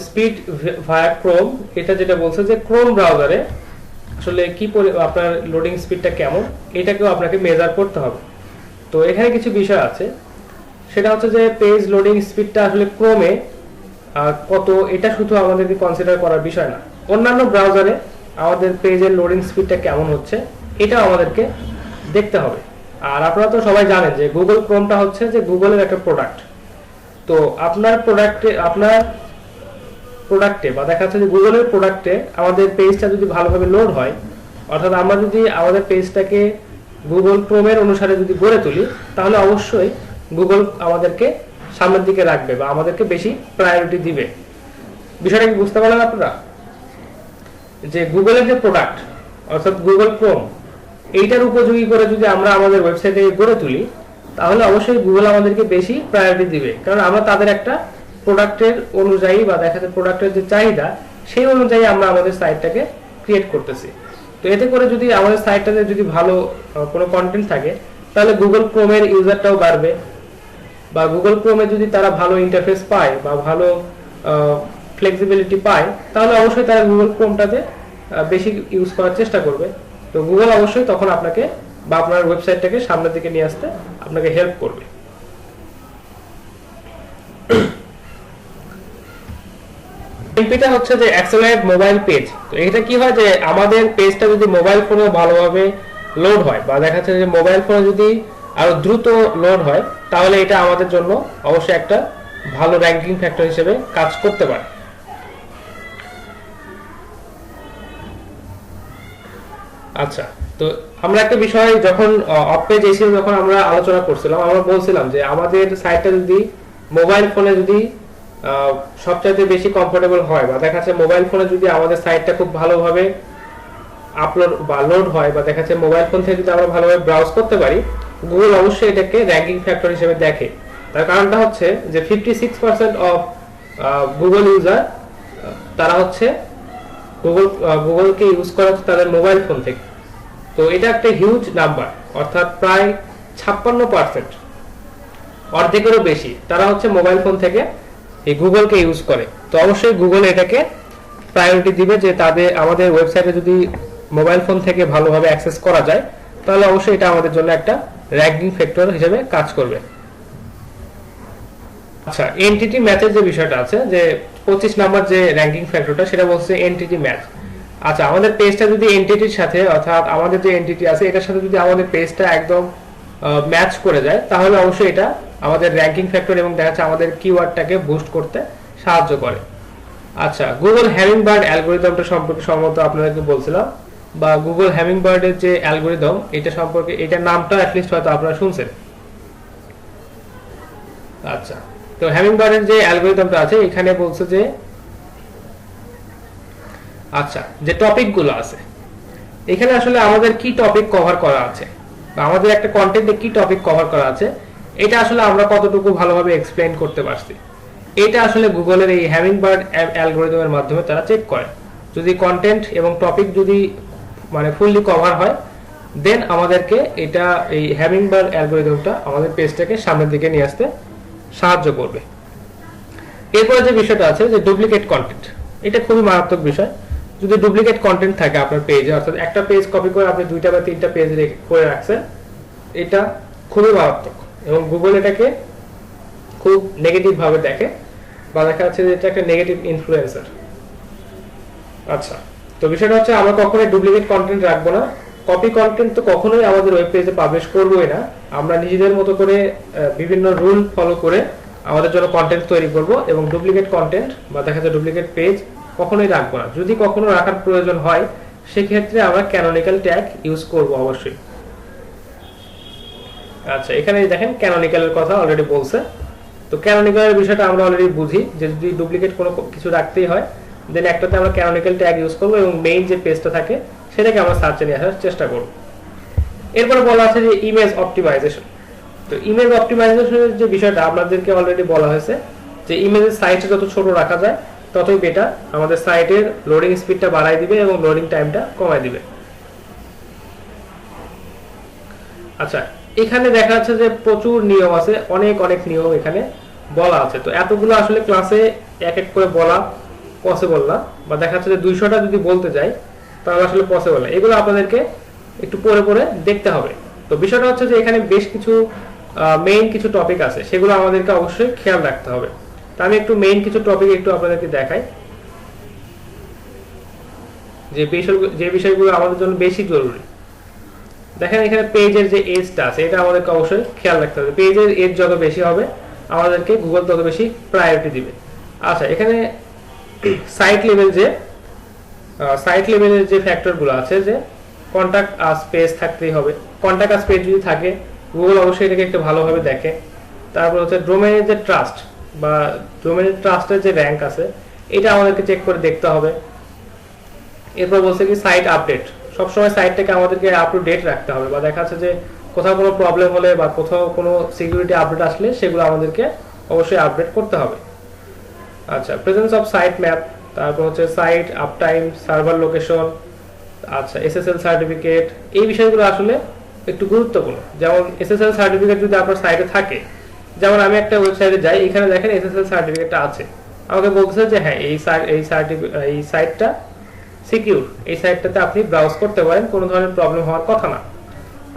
স্পিড ভায়া ক্রোম, এটা যেটা বলছে যে ক্রোম ব্রাউজারে আসলে কি আপনার লোডিং স্পিডটা কেমন এটাকেও আপনাকে মেজার করতে হবে। তো এখানে কিছু বিষয় আছে, সেটা হচ্ছে যে পেজ লোডিং স্পিডটা আসলে ক্রোমে কত এটা শুধু আমাদেরকে কনসিডার করার বিষয় না, অন্যান্য ব্রাউজারে আমাদের পেজের লোডিং স্পিডটা কেমন হচ্ছে এটাও আমাদেরকে দেখতে হবে। আর আপনারা তো সবাই জানেন যে গুগল ক্রোমটা হচ্ছে যে গুগলের একটা প্রোডাক্ট। তো আপনার প্রোডাক্টে বা দেখা যাচ্ছে যে গুগলের প্রোডাক্টে আমাদের পেজটা যদি ভালোভাবে লোড হয়, অর্থাৎ আমরা যদি আমাদের পেজটাকে গুগল ক্রোমের অনুসারে যদি গড়ে তুলি, তাহলে অবশ্যই গুগল আমাদেরকে সামনের দিকে রাখবে বা আমাদেরকে বেশি প্রায়োরিটি দিবে। বিষয়টা কি বুঝতে পারলেন আপনারা? যে গুগলের যে প্রোডাক্ট অর্থাৎ গুগল ক্রোম, এইটার উপযোগী করে যদি আমরা আমাদের ওয়েবসাইটে গড়ে তুলি, তাহলে অবশ্যই গুগল আমাদেরকে বেশি প্রায়োরিটি দিবে, কারণ আমরা তাদের একটা প্রোডাক্টের অনুযায়ী বা দেখা যাচ্ছে প্রোডাক্টের যে চাহিদা সেই অনুযায়ী আমরা আমাদের সাইটটাকে ক্রিয়েট করতেছি। তো এতে করে যদি আমাদের সাইটটাতে যদি ভালো কোনো কন্টেন্ট থাকে, তাহলে গুগল ক্রোমের ইউজারটাও বাড়বে, বা গুগল ক্রোমে যদি তারা ভালো ইন্টারফেস পায় বা ভালো ফ্লেক্সিবিলিটি পায়, তাহলে অবশ্যই তারা গুগল ক্রোমটাতে বেশি ইউজ করার চেষ্টা করবে। তো গুগল অবশ্যই তখন আপনাকে বা আপনার ওয়েবসাইটটাকে সামনের দিকে নিয়ে আসতে আপনাকে হেল্প করবে। এমপিটা হচ্ছে যে অ্যাক্সেলারেট মোবাইল পেজ। তো এটা কি হয় যে আমাদের পেজটা যদি মোবাইল ফোনে ভালোভাবে লোড হয় বা দেখা যাচ্ছে যে মোবাইল ফোনে যদি আরো দ্রুত লোড হয়, তাহলে এটা আমাদের জন্য অবশ্যই একটা ভালো র্যাঙ্কিং ফ্যাক্টর হিসেবে কাজ করতে পারে। আচ্ছা, তো আমরা একটা বিষয় যখন অফ পেজ এসে যখন আমরা আলোচনা করছিলাম, আমরা বলছিলাম যে আমাদের সাইটটা যদি মোবাইল ফোনে যদি সবচাইতে বেশি কমফোর্টেবল হয় বা দেখা যাচ্ছে মোবাইল ফোনে যদি আমাদের সাইটটা খুব ভালোভাবে আপলোড বা লোড হয় বা দেখা যাচ্ছে মোবাইল ফোন থেকে যদি আমরা ভালোভাবে ব্রাউজ করতে পারি, গুগল অবশ্যই এটাকে র্যাঙ্কিং ফ্যাক্টর হিসেবে দেখে। তার কারণটা হচ্ছে যে 56% অফ গুগল ইউজার তারা হচ্ছে গুগলকে ইউজ করা হচ্ছে তাদের মোবাইল ফোন থেকে। তো এটা একটা হিউজ নাম্বার, অর্থাৎ প্রায় 56%, অর্ধেকেরও বেশি তারা হচ্ছে মোবাইল ফোন থেকে এই গুগলকে ইউজ করে। তো অবশ্যই গুগল এটাকে প্রায়োরিটি দিবে যে আমাদের ওয়েবসাইটে যদি মোবাইল ফোন থেকে ভালোভাবে অ্যাক্সেস করা যায়, তাহলে অবশ্যই এটা আমাদের জন্য একটা র্যাঙ্কিং ফ্যাক্টর হিসেবে কাজ করবে। আচ্ছা, এনটিটি ম্যাচের যে বিষয়টা আছে, যে 25 নাম্বার যে র্যাঙ্কিং ফ্যাক্টরটা, সেটা বলছে এনটিটি ম্যাচ। আচ্ছা, আমাদের পেজটা যদি এনটিটির সাথে অর্থাৎ আমাদের যে এনটিটি আছে এটার সাথে যদি আমাদের পেজটা একদম ম্যাচ করে যায়, তাহলে অবশ্যই এটা আমাদের র্যাঙ্কিং ফ্যাক্টর এবং দেখা যাচ্ছে আমাদের কিওয়ার্ডটাকে বুস্ট করতে সাহায্য করে। আচ্ছা, গুগল হ্যামিংবার্ড অ্যালগরিদমটা সম্পর্কে সম্ভবত আপনাদেরকে বলছিলাম, বা গুগল হ্যামিংবার্ডের যে অ্যালগরিদম এটা সম্পর্কে, এটার নামটা অ্যাটলিস্ট হয়তো আপনারা শুনছেন। আচ্ছা, তো হ্যামিংবার্ডের যে অ্যালগরিদমটা আছে এখানে বলছে যে আচ্ছা যে টপিকগুলো আছে এখানে আসলে আমাদের কি টপিক কভার করা আছে বা আমাদের একটা কন্টেন্টে কি টপিক কভার করা আছে, এটা আসলে আমরা কতটুকু ভালোভাবে এক্সপ্লেইন করতে পারছি, এটা আসলে গুগলের এই হ্যামিংবার্ড অ্যালগরিদমের মাধ্যমে তারা চেক করে। যদি কন্টেন্ট এবং টপিক যদি মানে ফুললি কভার হয়, দেন আমাদেরকে এটা এই হ্যামিংবার্ড অ্যালগরিদমটা আমাদের পেজটাকে সামনের দিকে নিয়ে আসতে সাহায্য করবে। এরপরে যে বিষয়টা আছে যে ডুপ্লিকেট কন্টেন্ট, এটা খুবই মারাত্মক বিষয়। যদি ডুপ্লিকেট কন্টেন্ট থাকে আপনার পেজে, অর্থাৎ একটা পেজ কপি করে আপনি 2টা বা 3টা পেজ করে রাখছেন, এটা খুবই মারাত্মক এবং গুগল এটাকে খুব নেগেটিভ ভাবে দেখে বা দেখা যাচ্ছে যে এটা একটা নেগেটিভ ইনফ্লুয়েন্সার। আচ্ছা, তো বিষয়টা হচ্ছে আমরা কখনোই ডুপ্লিকেট কন্টেন্ট রাখবো না। কপি কন্টেন্ট তো কখনোই আমাদের ওয়েব পেজে পাবলিশ করবোই না। আমরা নিজেদের মতো করে বিভিন্ন রুল ফলো করে আমাদের জন্য কন্টেন্ট তৈরি করব এবং ডুপ্লিকেট কন্টেন্ট বা দেখা যাচ্ছে ডুপ্লিকেট পেজ কখনোই রাখবো না। যদি কখনো রাখার প্রয়োজন হয় সেক্ষেত্রে আমরা ক্যানোনিক্যাল ট্যাগ ইউজ করব অবশ্যই। আচ্ছা, এখানে দেখেন ক্যানোনিক্যালের কথা অলরেডি বলছে। তো ক্যানোনিক্যালের বিষয়টা আমরা অলরেডি বুঝি যে যদি ডুপ্লিকেট কোনো কিছু রাখতেই হয়, দেন একটাতে আমরা ক্যানোনিক্যাল ট্যাগ ইউজ করবো এবং মেইন যে পেজটা থাকে সেটাকে আমরা সার্চে নিয়ে আসার চেষ্টা করব। এরপরে বলা আছে যে ইমেজ অপটিমাইজেশন। তো ইমেজ অপটিমাইজেশনের যে বিষয়টা আপনাদেরকে অলরেডি বলা হয়েছে যে ইমেজের সাইজটা যত ছোট রাখা যায় ততই বেটার, আমাদের সাইটের লোডিং স্পিডটা বাড়ায় দিবে এবং লোডিং টাইমটা কমায় দিবে। আচ্ছা, এখানে দেখা যাচ্ছে যে প্রচুর নিয়ম আছে, অনেক অনেক নিয়ম এখানে বলা আছে। তো এতগুলো আসলে ক্লাসে এক এক করে বলা পসিবল না, বা দেখা যাচ্ছে যে 200টা যদি বলতে যাই তাহলে আসলে পসিবল না। এগুলো আপনাদেরকে একটু পরে পরে দেখতে হবে। তো বিষয়টা হচ্ছে যে এখানে বেশ কিছু মেইন কিছু টপিক আছে, সেগুলো আমাদেরকে অবশ্যই খেয়াল রাখতে হবে। তো আমি একটু মেইন কিছু টপিক একটু আপনাদেরকে দেখাই, যে বিষয়গুলো আমাদের জন্য বেশি জরুরি। দেখেন এখানে পেজের যে এজটা আছে এটা আমাদেরকে অবশ্যই খেয়াল রাখতে হবে। পেজের এজ যত বেশি হবে আমাদেরকে গুগল তত বেশি প্রায়োরিটি দিবে। আচ্ছা, এখানে সাইট লেভেলের যে ফ্যাক্টরগুলো আছে, যে কন্টাক্ট আস পেজ থাকতেই হবে। কন্টাক্ট আস পেজ যদি থাকে গুগল অবশ্যই এটাকে একটু ভালোভাবে দেখে। তারপর হচ্ছে ডোমেনের যে ট্রাস্ট বা ডোমেনের ট্রাস্টের যে র্যাঙ্ক আছে এটা আমাদেরকে চেক করে দেখতে হবে। এরপর বলছে কি সাইট আপডেট, সবসময় সাইটটাকে আমাদেরকে আপ টু ডেট রাখতে হবে, বা দেখা যাচ্ছে যে কোথাও কোনো প্রবলেম হলে বা কোথাও কোনো সিকিউরিটি আপডেট আসলে সেগুলো আমাদেরকে অবশ্যই আপডেট করতে হবে। আচ্ছা, প্রেজেন্স অফ সাইট ম্যাপ, তারপর হচ্ছে site uptime, server location, আচ্ছা এসএসএল সার্টিফিকেট, এই বিষয়গুলো আসলে একটু গুরুত্বপূর্ণ। যেমন এসএসএল সার্টিফিকেট যদি আপনার সাইটে থাকে, যেমন আমি একটা ওয়েবসাইটে যাই, এখানে দেখেন এসএসএল সার্টিফিকেটটা আছে, আমাকে বলতেছে যে হ্যাঁ এই সাইটটা সিকিউর, এই সাইটটাতে আপনি ব্রাউজ করতে পারেন, কোনো ধরনের প্রবলেম হওয়ার কথা না।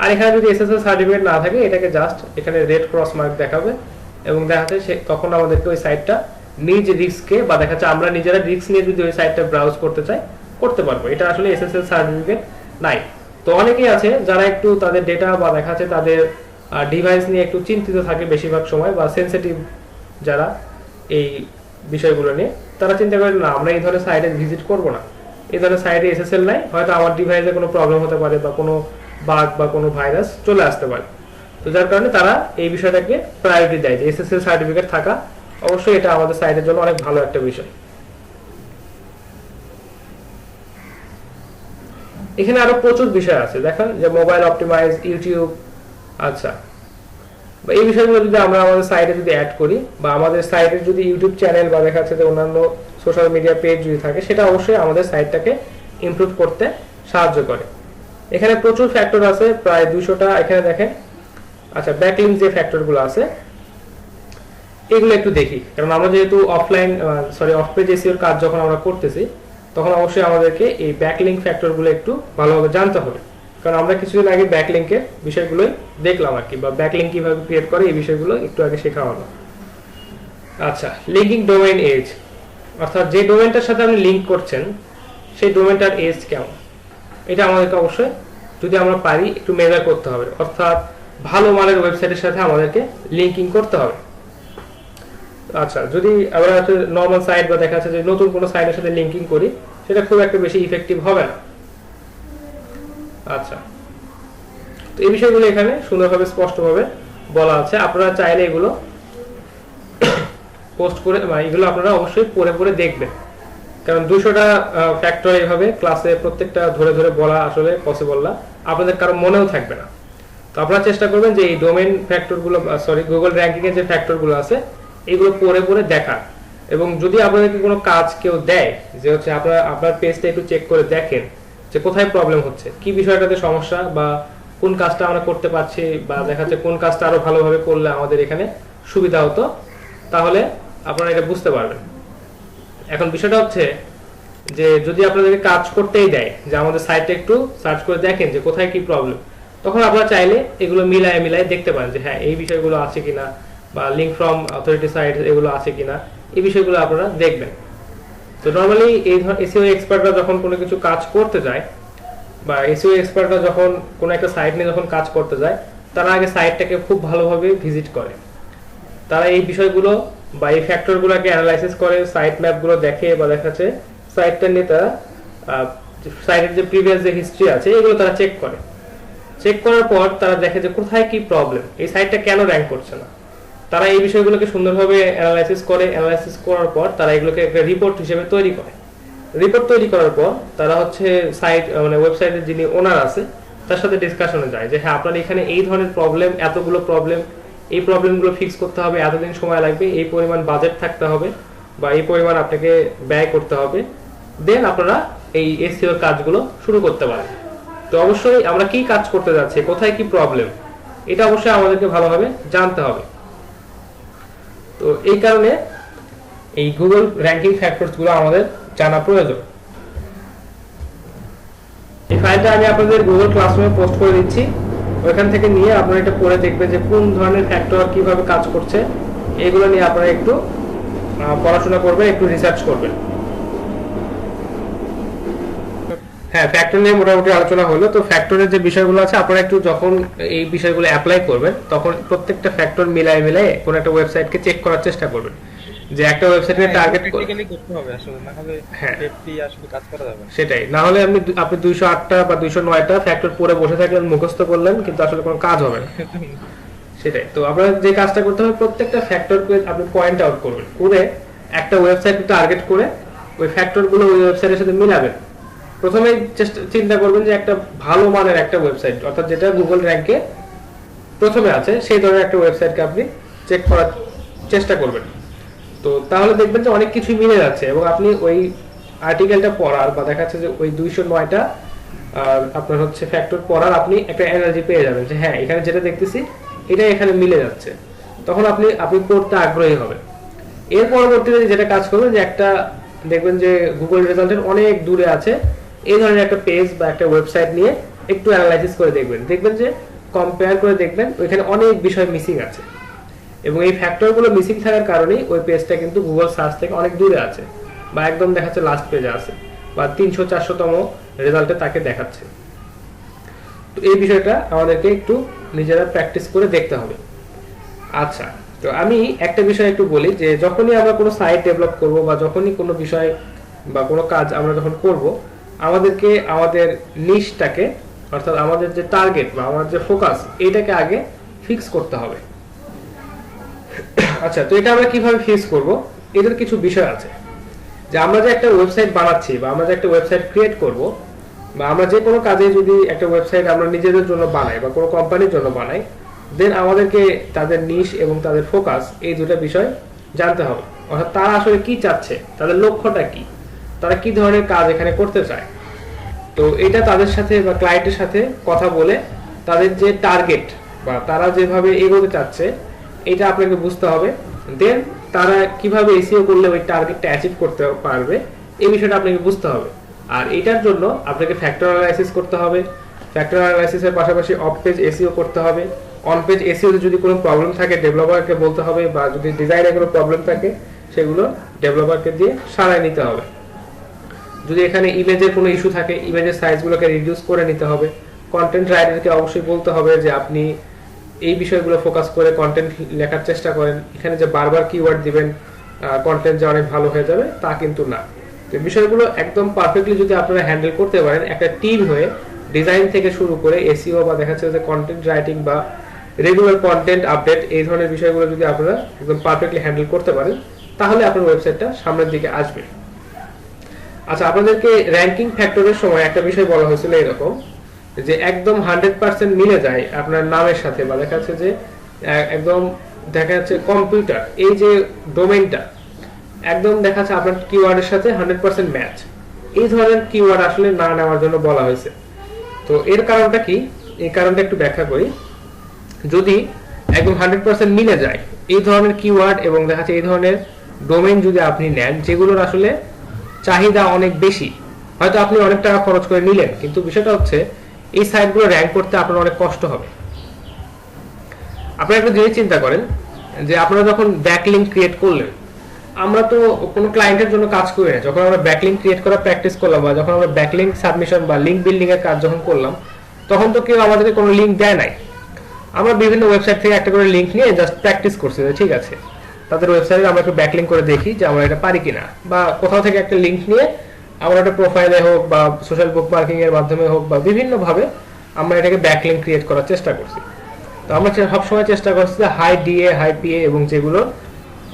আর এখানে যদি এসএসএল সার্টিফিকেট না থাকে এটাকে জাস্ট এখানে রেড ক্রস মার্ক দেখাবে এবং দেখাচ্ছে তখন আমাদেরকে ওই সাইটটা নিজ রিস্কে, বা দেখাচ্ছে আমরা নিজেরা রিস্ক নিয়ে যদি ওই সাইটটা ব্রাউজ করতে চাই করতে পারবো। এটা আসলে এসএসএল সার্টিফিকেট নাই। তো অনেকেই আছে যারা একটু তাদের ডেটা বা দেখাচ্ছে তাদের ডিভাইস নিয়ে একটু চিন্তিত থাকে বেশিরভাগ সময়, বা সেনসিটিভ যারা এই বিষয়গুলো নিয়ে, তারা চিন্তা করেন না আমরা এই ধরনের সাইটে ভিজিট করবো না, এই ধরনের সাইটে এসএসএল নাই, হয়তো আমার ডিভাইসে কোনো প্রবলেম হতে পারে বা কোনো বাগ বা কোনো ভাইরাস চলে আসতে পারে। তো যার কারণে তারা এই বিষয়টাকে প্রায়োরিটি দেয় যে এসএসএল সার্টিফিকেট থাকা অবশ্যই এটা আমাদের সাইটের জন্য অনেক ভালো একটা বিষয়। এখানে আরো প্রচুর বিষয় আছে, দেখেন যে মোবাইল অপটিমাইজ, ইউটিউব, আচ্ছা বা এই বিষয়গুলো যদি আমরা আমাদের সাইটে যদি অ্যাড করি, বা আমাদের সাইটের যদি ইউটিউব চ্যানেল বা দেখা যাচ্ছে যে অন্যান্য সোশ্যাল মিডিয়া পেজ যদি থাকে, সেটা অবশ্যই আমাদের সাইটটাকে ইমপ্রুভ করতে সাহায্য করে। এখানে প্রচুর ফ্যাক্টর আছে, প্রায় 200টা এখানে দেখেন। আচ্ছা, ব্যাকলিংক যে ফ্যাক্টরগুলো আছে এগুলো একটু দেখি, কারণ আমরা যেহেতু অফ পেজ এসইওর কাজ যখন আমরা করতেছি তখন অবশ্যই আমাদেরকে এই ব্যাকলিংক ফ্যাক্টরগুলো একটু ভালোভাবে জানতে হবে, কারণ আমরা কিছুদিন আগে ব্যাকলিংকের বিষয়গুলোই দেখলাম আর কি, বা ব্যাকলিংক কিভাবে ক্রিয়েট করে এই বিষয়গুলো একটু আগে শেখা হলো। আচ্ছা, লিঙ্কিং ডোমেইন এজ, অর্থাৎ যে ডোমেইনটার সাথে আপনি লিঙ্ক করছেন সেই ডোমেইনটার এজ কেমন, এটা আমাদেরকে অবশ্যই যদি আমরা পারি একটু মেজার করতে হবে, অর্থাৎ ভালো মানের ওয়েবসাইটের সাথে আমাদেরকে লিঙ্কিং করতে হবে। আচ্ছা, যদি আমরা নর্মাল সাইট বা দেখা যাচ্ছে যে নতুন কোনো সাইটের সাথে লিঙ্কিং করি সেটা খুব একটা বেশি ইফেক্টিভ হবে না। আচ্ছা, তো এই বিষয়গুলো এখানে সুন্দরভাবে স্পষ্টভাবে বলা আছে, আপনারা চাইলে এগুলো পোস্ট করে এগুলো আপনারা অবশ্যই পড়ে পড়ে দেখবেন, কারণ 200টা ফ্যাক্টর এইভাবে ক্লাসে প্রত্যেকটা ধরে ধরে বলা আসলে পসিবল না, আপনাদের কারো মনেও থাকবে না। তো আপনারা চেষ্টা করবেন যে এই ডোমেইন ফ্যাক্টরগুলো গুগল র্যাঙ্কিং এর যে ফ্যাক্টরগুলো আছে এগুলো পড়ে পড়ে দেখা, এবং যদি আপনাদেরকে কোনো কাজ কেউ দেয় যে হচ্ছে আপনার পেজটা একটু চেক করে দেখেন যে কোথায় প্রবলেম হচ্ছে, কি বিষয়টাতে সমস্যা, বা কোন কাজটা আমরা করতে পারছি, বা দেখা যাচ্ছে কোন কাজটা আরো ভালোভাবে করলে আমাদের এখানে সুবিধা হতো, তাহলে আপনারা এটা বুঝতে পারবেন। এখন বিষয়টা হচ্ছে যে যদি আপনাদেরকে কাজ করতেই দেয় যে আমাদের সাইটটা একটু সার্চ করে দেখেন যে কোথায় কি প্রবলেম, তখন আপনারা চাইলে এগুলো মিলায়ে দেখতে পারেন যে হ্যাঁ এই বিষয়গুলো আছে কিনা, বা লিঙ্ক ফ্রম অথরিটি সাইট এগুলো আছে কিনা, এই বিষয়গুলো আপনারা দেখবেন। তো নর্মালি এই এসইও এক্সপার্টরা যখন কোনো কিছু কাজ করতে যায়, বা এসইও এক্সপার্টরা যখন কোনো একটা সাইট নিয়ে যখন কাজ করতে যায়, তারা আগে সাইটটাকে খুব ভালোভাবে ভিজিট করে, তারা এই বিষয়গুলো বা এই ফ্যাক্টরগুলোকে অ্যানালাইসিস করে, সাইট ম্যাপগুলো দেখে, বা দেখাচ্ছে সাইটটা নিয়ে তারা সাইটের যে প্রিভিয়াস যে হিস্ট্রি আছে এগুলো তারা চেক করার পর তারা দেখে যে কোথায় কি প্রবলেম, এই সাইটটা কেন র্যাঙ্ক করছে না, তারা এই বিষয়গুলোকে সুন্দরভাবে অ্যানালাইসিস করার পর তারা এগুলোকে একটা রিপোর্ট হিসেবে তৈরি করে, রিপোর্ট তৈরি করার পর তারা হচ্ছে সাইট মানে ওয়েবসাইটের যিনি ওনার আছে তার সাথে ডিসকাশনে যায় যে হ্যাঁ আপনার এখানে এই ধরনের প্রবলেম, এতগুলো প্রবলেম, এই প্রবলেমগুলো ফিক্স করতে হবে, এতদিন সময় লাগবে, এই পরিমাণ বাজেট থাকতে হবে বা এই পরিমাণ আপনাকে ব্যয় করতে হবে, দেন আপনারা এই এসইও কাজগুলো শুরু করতে পারেন। তো অবশ্যই আমরা কি কাজ করতে যাচ্ছি, কোথায় কি প্রবলেম, এটা অবশ্যই আমাদেরকে ভালোভাবে জানতে হবে। তো এই কারণে এই গুগল র্যাঙ্কিং ফ্যাক্টরস গুলো আমাদের জানা প্রয়োজন। এই ফাইলটা আমি আপনাদের গুগল ক্লাসরুমে পোস্ট করে দিচ্ছি, ওইখান থেকে নিয়ে আপনারা এটা পড়ে দেখবেন যে কোন ধরনের ফ্যাক্টর কিভাবে কাজ করছে, এগুলো নিয়ে আপনারা একটু পড়াশোনা করবেন, একটু রিসার্চ করবেন। হ্যাঁ, ফ্যাক্টর নিয়ে মোটামুটি আলোচনা হলো। তো ফ্যাক্টরের যে বিষয়গুলো আছে আপনারা একটু যখন এই বিষয়গুলো অ্যাপ্লাই করবেন তখন প্রত্যেকটা ফ্যাক্টর মিলাই কোন একটা ওয়েবসাইটকে চেক করার চেষ্টা করবেন যে একটা ওয়েবসাইটকে টার্গেট প্র্যাকটিক্যালি করতে হবে আসলে, না হলে হ্যাঁ সেফটি আসলে কাজ করা যাবে না। সেটাই, না হলে আপনি 208টা বা 209টা ফ্যাক্টর পড়ে বসে থাকলেন, মুখস্থ করলেন, কিন্তু আসলে কোনো কাজ হবে না। সেটাই, তো আপনার যে কাজটা করতে হবে প্রত্যেকটা ফ্যাক্টরকে আপনি পয়েন্ট আউট করবেন, করে একটা ওয়েবসাইটকে টার্গেট করে ওই ফ্যাক্টরগুলো ওই ওয়েবসাইটের সাথে মিলাবেন। প্রথমে চিন্তা করবেন যে একটা ভালো মানের একটা ওয়েবসাইট, অর্থাৎ যেটা গুগল র্যাঙ্কে প্রথমে আছে সেই ধরনের একটা ওয়েবসাইটকে আপনি চেক করার চেষ্টা করবেন। তো তাহলে দেখবেন যে অনেক কিছু মিলে যাচ্ছে এবং আপনি ওই আর্টিকেলটা পড়ার বা দেখা যাচ্ছে যে ওই 209টা আপনার হচ্ছে ফ্যাক্টর পড়ার আপনি একটা এনার্জি পেয়ে যাবেন যে হ্যাঁ এখানে যেটা দেখতেছি এটা এখানে মিলে যাচ্ছে, তখন আপনি পড়তে আগ্রহী হবেন। এর পরবর্তীতে যেটা কাজ করবেন যে একটা দেখবেন যে গুগল রেজাল্টের অনেক দূরে আছে এই ধরনের একটা পেজ বা একটা ওয়েবসাইট নিয়ে একটু অ্যানালাইসিস করে দেখবেন যে কম্পেয়ার করে দেখবেন ওইখানে অনেক বিষয় মিসিং আছে এবং এই ফ্যাক্টরগুলো মিসিং থাকার কারণেই ওই পেজটা কিন্তু গুগল সার্চ থেকে অনেক দূরে আছে বা একদম দেখাচ্ছে লাস্ট পেজে আছে বা 300-400তম রেজাল্টে তাকে দেখাচ্ছে। তো এই বিষয়টা আমাদেরকে একটু নিজেরা প্র্যাকটিস করে দেখতে হবে। আচ্ছা, তো আমি একটা বিষয় একটু বলি যে যখনই আমরা কোনো সাইট ডেভেলপ করব বা যখনই কোনো বিষয় বা কোনো কাজ আমরা যখন করব আমাদেরকে আমাদের নিশটাকে অর্থাৎ আমাদের যে টার্গেট বা আমাদের যে ফোকাস এটাকে আগে ফিক্স করতে হবে। আচ্ছা, তো এটা আমরা কিভাবে ফিক্স করব, এটার কিছু বিষয় আছে যে আমরা যে একটা ওয়েবসাইট বানাচ্ছি বা আমরা যে একটা ওয়েবসাইট ক্রিয়েট করব বা আমরা যে কোনো কাজে যদি একটা ওয়েবসাইট আমরা নিজেদের জন্য বানাই বা কোনো কোম্পানির জন্য বানাই, দেন আমাদেরকে তাদের নিশ এবং তাদের ফোকাস এই দুটো বিষয় জানতে হবে। অর্থাৎ তারা আসলে কি চাচ্ছে, তাদের লক্ষ্যটা কি, তারা কি ধরনের কাজ এখানে করতে চায়। তো এটা তাদের সাথে বা ক্লায়েন্টের সাথে কথা বলে তাদের যে টার্গেট বা তারা যেভাবে এগোতে চাচ্ছে এটা আপনাকে বুঝতে হবে। দেন তারা কিভাবে এসইও করলে ওই টার্গেটটা অ্যাচিভ করতে পারবে এই বিষয়টা আপনাকে বুঝতে হবে। আর এটার জন্য আপনাকে ফ্যাক্টর অ্যানালাইসিস করতে হবে। ফ্যাক্টর অ্যানালাইসিসের পাশাপাশি অফ পেজ এসইও করতে হবে। অন পেজ এসইওতে যদি কোনো প্রবলেম থাকে ডেভেলপারকে বলতে হবে, বা যদি ডিজাইনে কোনো প্রবলেম থাকে সেগুলো ডেভেলপারকে দিয়ে সারায় নিতে হবে। যদি এখানে ইমেজের কোনো ইস্যু থাকে ইমেজের সাইজগুলোকে রিডিউস করে নিতে হবে। কন্টেন্ট রাইটারকে অবশ্যই বলতে হবে যে আপনি এই বিষয়গুলো ফোকাস করে কন্টেন্ট লেখার চেষ্টা করেন। এখানে যে বারবার কিওয়ার্ড দিবেন কন্টেন্ট যে অনেক ভালো হয়ে যাবে তা কিন্তু না। তো বিষয়গুলো একদম পারফেক্টলি যদি আপনারা হ্যান্ডেল করতে পারেন একটা টিম হয়ে, ডিজাইন থেকে শুরু করে এসইও বা দেখা যাচ্ছে যে কন্টেন্ট রাইটিং বা রেগুলার কন্টেন্ট আপডেট এই ধরনের বিষয়গুলো যদি আপনারা একদম পারফেক্টলি হ্যান্ডেল করতে পারেন তাহলে আপনার ওয়েবসাইটটা সামনের দিকে আসবে। আচ্ছা, আপনাদেরকে র্যাঙ্কিং ফ্যাক্টরের সময় একটা বিষয় বলা হয়েছিল এরকম যে একদম 100% মিলে যায় আপনার নামের সাথে বা দেখা যাচ্ছে যে একদম দেখা যাচ্ছে কম্পিউটার এই যে ডোমেইনটা একদম দেখা যাচ্ছে আপনার কিওয়ার্ডের সাথে 100% ম্যাচ, এই ধরনের কিওয়ার্ড আসলে না নেওয়ার জন্য বলা হয়েছে। তো এর কারণটা কি, এই কারণটা একটু ব্যাখ্যা করি। যদি একদম 100% মিলে যায় এই ধরনের কিওয়ার্ড এবং দেখা যাচ্ছে এই ধরনের ডোমেইন যদি আপনি নেন যেগুলোর আসলে চাহিদা অনেক বেশি, হয়তো আপনি অনেক টাকা খরচ করে নিলেন কিন্তু বিষয়টা হচ্ছে এই সাইটগুলো র্যাঙ্ক করতে আপনার অনেক কষ্ট হবে। আপনারা একটা জিনিস চিন্তা করেন যে আপনারা যখন ব্যাকলিংক ক্রিয়েট করলেন, আমরা তো কোনো ক্লায়েন্টের জন্য কাজ করি না, যখন আমরা ব্যাকলিংক ক্রিয়েট করা প্র্যাকটিস করলাম বা যখন আমরা ব্যাকলিংক সাবমিশন বা লিঙ্ক বিল্ডিং এর কাজ যখন করলাম তখন তো কেউ আমাদেরকে কোনো লিঙ্ক দেয় নাই। আমরা বিভিন্ন ওয়েবসাইট থেকে একটা করে লিঙ্ক নিয়ে জাস্ট প্র্যাকটিস করছি যে ঠিক আছে তাদের ওয়েবসাইটে আমরা একটু ব্যাকলিংক করে দেখি যে আমরা এটা পারি কিনা, বা কোথাও থেকে একটা লিঙ্ক নিয়ে আমরা একটা প্রোফাইলে হোক বা সোশ্যাল বুকমার্কিং এর মাধ্যমে হোক বা বিভিন্ন ভাবে আমরা এটাকে ব্যাকলিংক ক্রিয়েট করার চেষ্টা করছি। তো আমরা সবসময় চেষ্টা করছি যে হাই ডিএ হাই পিএ এবং যেগুলো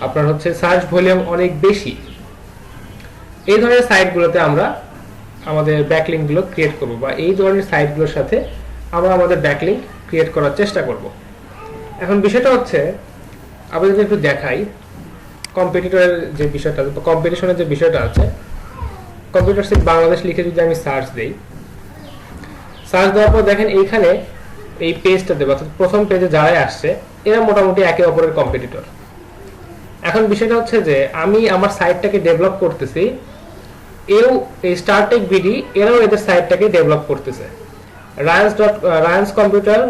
আপনার হচ্ছে সার্চ ভলিউম অনেক বেশি এই ধরনের সাইটগুলোতে আমরা আমাদের ব্যাকলিংকগুলো ক্রিয়েট করব, বা এই ধরনের সাইটগুলোর সাথে আমরা আমাদের ব্যাকলিংক ক্রিয়েট করার চেষ্টা করব। এখন বিষয়টা হচ্ছে আমরা যদি একটু দেখাই কম্পিটিটরের যে বিষয়টা, কম্পিটিশনের যে বিষয়টা আছে, কম্পিউটার বাংলাদেশ লিখে যদি আমি সার্চ দেই, সার্চ দেওয়ার পর দেখেন এইখানে এই পেজটা দেবো, অর্থাৎ প্রথম পেজে যারাই আসছে এরা মোটামুটি একে অপরের কম্পিটিটর। এখন বিষয়টা হচ্ছে যে আমি আমার সাইটটাকে ডেভেলপ করতেছি, এও এই স্টারটেক বিডি এরাও এদের সাইটটাকে ডেভেলপ করতেছে। রায়ান্স কম্পিউটার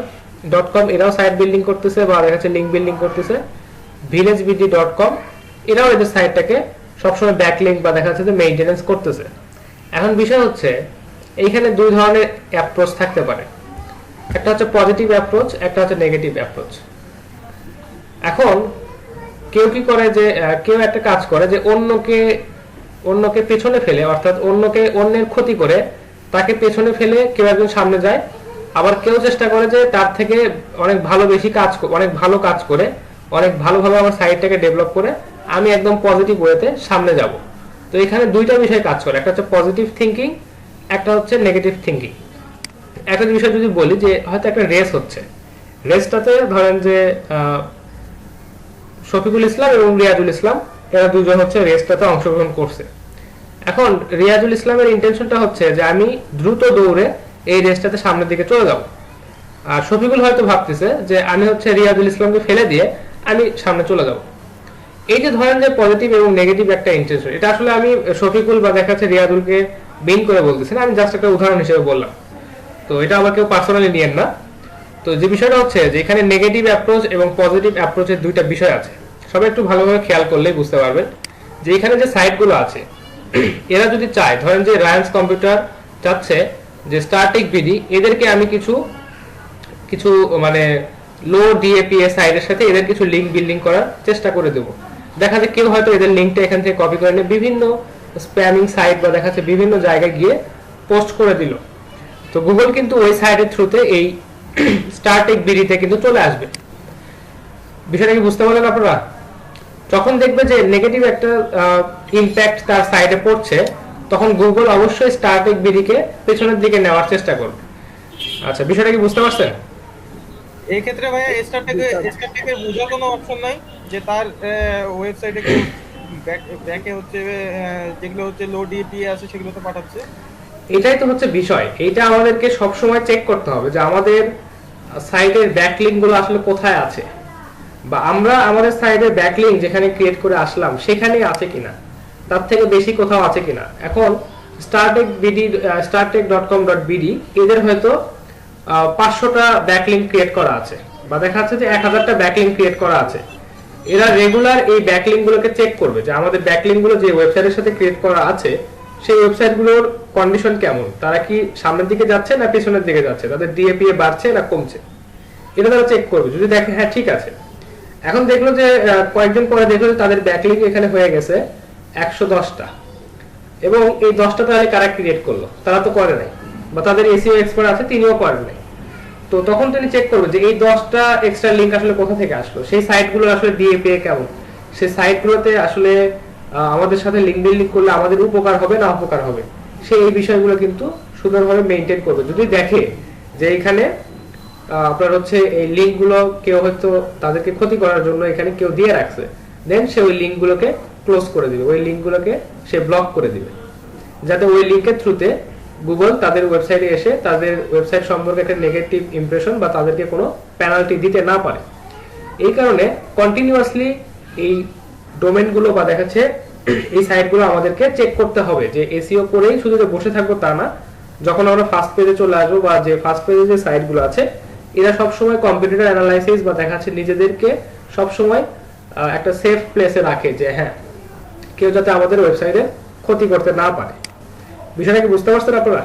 .com এরাও সাইট বিল্ডিং করতেছে বা দেখা যাচ্ছে লিঙ্ক বিল্ডিং করতেছে। villagebd.com এরাও এদের সাইটটাকে সবসময় ব্যাকলিঙ্ক বা দেখা যাচ্ছে যে মেইনটেনেন্স করতেছে। এখন বিষয় হচ্ছে এইখানে দুই ধরনের অ্যাপ্রোচ থাকতে পারে, একটা হচ্ছে পজিটিভ অ্যাপ্রোচ, একটা হচ্ছে নেগেটিভ অ্যাপ্রোচ। এখন কেউ কি করে যে কেউ একটা কাজ করে যে অন্যকে পেছনে ফেলে, অর্থাৎ অন্যের ক্ষতি করে তাকে পেছনে ফেলে কেউ একজন সামনে যায়, আবার কেউ চেষ্টা করে যে তার থেকে অনেক ভালো কাজ করে অনেক ভালোভাবে আমার সাইটটাকে ডেভেলপ করে আমি একদম পজিটিভ ওয়েতে সামনে যাব। তো এখানে দুইটা বিষয় কাজ করে, একটা হচ্ছে পজিটিভ থিঙ্কিং, একটা হচ্ছে নেগেটিভ থিঙ্কিং। একটা বিষয় যদি বলি যে হয়তো একটা রেস হচ্ছে, রেসটাতে ধরেন যে শফিকুল ইসলাম এবং রিয়াজুল ইসলাম এরা দুজন হচ্ছে রেসটাতে অংশগ্রহণ করছে। এখন রিয়াজুল ইসলামের ইন্টেনশনটা হচ্ছে যে আমি দ্রুত দৌড়ে এই রেসটাতে সামনের দিকে চলে যাব, আর শফিকুল হয়তো ভাবতেছে যে আমি হচ্ছে রিয়াজুল ইসলামকে ফেলে দিয়ে আমি সামনে চলে যাব। এই যে ধরেন যে পজিটিভ এবং নেগেটিভ একটা ইন্টেনশন, এটা আসলে আমি শফিকুল বা দেখা যাচ্ছে রিয়াজুলকে বিন করে বলতেছি না, আমি জাস্ট একটা উদাহরণ হিসেবে বললাম। তো এটা আবার কেউ পার্সোনালি নিয়েন না। তো যে বিষয়টা হচ্ছে যে এখানে নেগেটিভ অ্যাপ্রোচ এবং পজিটিভ অ্যাপ্রোচের দুইটা বিষয় আছে, সবাই একটু ভালোভাবে খেয়াল করলেই বুঝতে পারবেন যে এখানে যে সাইটগুলো আছে এরা যদি চায়, ধরেন যে রায়ান্স কম্পিউটার চাচ্ছে যে স্টারটেক বিডি এদেরকে আমি কিছু মানে লো ডিএপিএ সাইটের সাথে এদের কিছু লিঙ্ক বিল্ডিং করার চেষ্টা করে দেবো। দেখা যায় কেউ হয়তো এদের লিঙ্কটা এখান থেকে কপি করে নিয়ে বিভিন্ন স্প্যামিং সাইট বা দেখা যাচ্ছে বিভিন্ন জায়গায় গিয়ে পোস্ট করে দিল। তো গুগল কিন্তু ওই সাইটের থ্রুতে এই স্টারটেক বিডিতে কিন্তু চলে আসবে। বিষয়টা কি বুঝতে পারলেন আপনারা? যখন দেখবে যে নেগেটিভ একটা ইমপ্যাক্ট তার সাইটে পড়ছে, তখন গুগল অবশ্যই স্টারটেক বিডিকে পেছনের দিকে নেওয়ার চেষ্টা করবে। আচ্ছা, বিষয়টা কি বুঝতে পারছেন? এই ক্ষেত্রে ভাইয়া স্টারটেকের বোঝার কোনো অপশন নাই যে তার ওয়েবসাইটে ব্যাকে হচ্ছে যেগুলো হচ্ছে লো ডিপি আছে সেগুলো তো পাঠাচ্ছে। এটাই তো হচ্ছে বিষয়, এইটা আমাদেরকে সব সময় চেক করতে হবে যে আমাদের সাইটের ব্যাকলিংক গুলো আসলে কোথায় আছে, বা আমরা আমাদের সাইটের ব্যাকলিংক যেখানে ক্রিয়েট করে আসলাম সেখানেই আছে কিনা, তার থেকে বেশি কোথাও আছে কিনা। এখন startek.com.bd এদের হয়তো 500টা ব্যাকলিংক ক্রিয়েট করা আছে, বা দেখা যাচ্ছে যে 1000টা ব্যাকলিংক ক্রিয়েট করা আছে। এরা রেগুলার এই ব্যাকলিংক গুলোকে চেক করবে যে আমাদের ব্যাকলিংক গুলো যে ওয়েবসাইটের সাথে ক্রিয়েট করা আছে সেই ওয়েবসাইটগুলোর কন্ডিশন কেমন, তারা কি সামনের দিকে যাচ্ছে না পেছনের দিকে যাচ্ছে, তাদের ডিএপিএ বাড়ছে না কমছে, এটা তারা চেক করবে। যদি দেখে হ্যাঁ ঠিক আছে, এখন দেখলো যে কয়েকদিন পরে দেখলো যে তাদের ব্যাকলিংক এখানে হয়ে গেছে 110টা, এবং এই 10টা তাহলে কারা ক্রিয়েট করলো, তারা তো করে নাই, বা তাদের এসইও এক্সপার্ট আছে তিনিও করেন নাই। তো তখন তিনি চেক করবে যে এই 10টা এক্সট্রা লিংক আসলে কোথা থেকে আসলো, সেই সাইটগুলো আসলে ডিএপিএ কেমন, সেই সাইটগুলোতে আসলে আমাদের সাথে লিংক বিল্ডিং করলে আমাদের উপকার হবে না অপকার হবে, সেই এই বিষয়গুলো কিন্তু সুন্দরভাবে মেইনটেইন করবে। যদি দেখে যে এখানে আপনার হচ্ছে এই লিঙ্কগুলো কেউ হয়তো তাদেরকে ক্ষতি করার জন্য এখানে কেউ দিয়ে রাখছে, দেন সে ওই লিঙ্কগুলোকে ক্লোজ করে দিবে, ওই লিঙ্কগুলোকে সে ব্লক করে দিবে, যাতে ওই লিঙ্কের থ্রুতে গুগল তাদের ওয়েবসাইটে এসে তাদের ওয়েবসাইট সম্পর্কে একটা নেগেটিভ ইমপ্রেশন বা তাদেরকে কোনো পেনাল্টি দিতে না পারে। এই কারণে কন্টিনিউয়াসলি এই ডোমেনগুলো বা দেখাচ্ছে এই সাইটগুলো আমাদেরকে চেক করতে হবে যে এসইও করেই শুধু যে বসে থাকবো তা না। যখন আমরা ফার্স্ট পেজে চলে আসবো বা যে ফার্স্ট পেজে যে সাইটগুলো আছে এরা সবসময় কম্পিটিটর অ্যানালাইসিস বা দেখাচ্ছে নিজেদেরকে সবসময় একটা সেফ প্লেসে রাখে যে হ্যাঁ কেউ যাতে আমাদের ওয়েবসাইটে ক্ষতি করতে না পারে। বিষয়টা কি বুঝতে পারছেন আপনারা?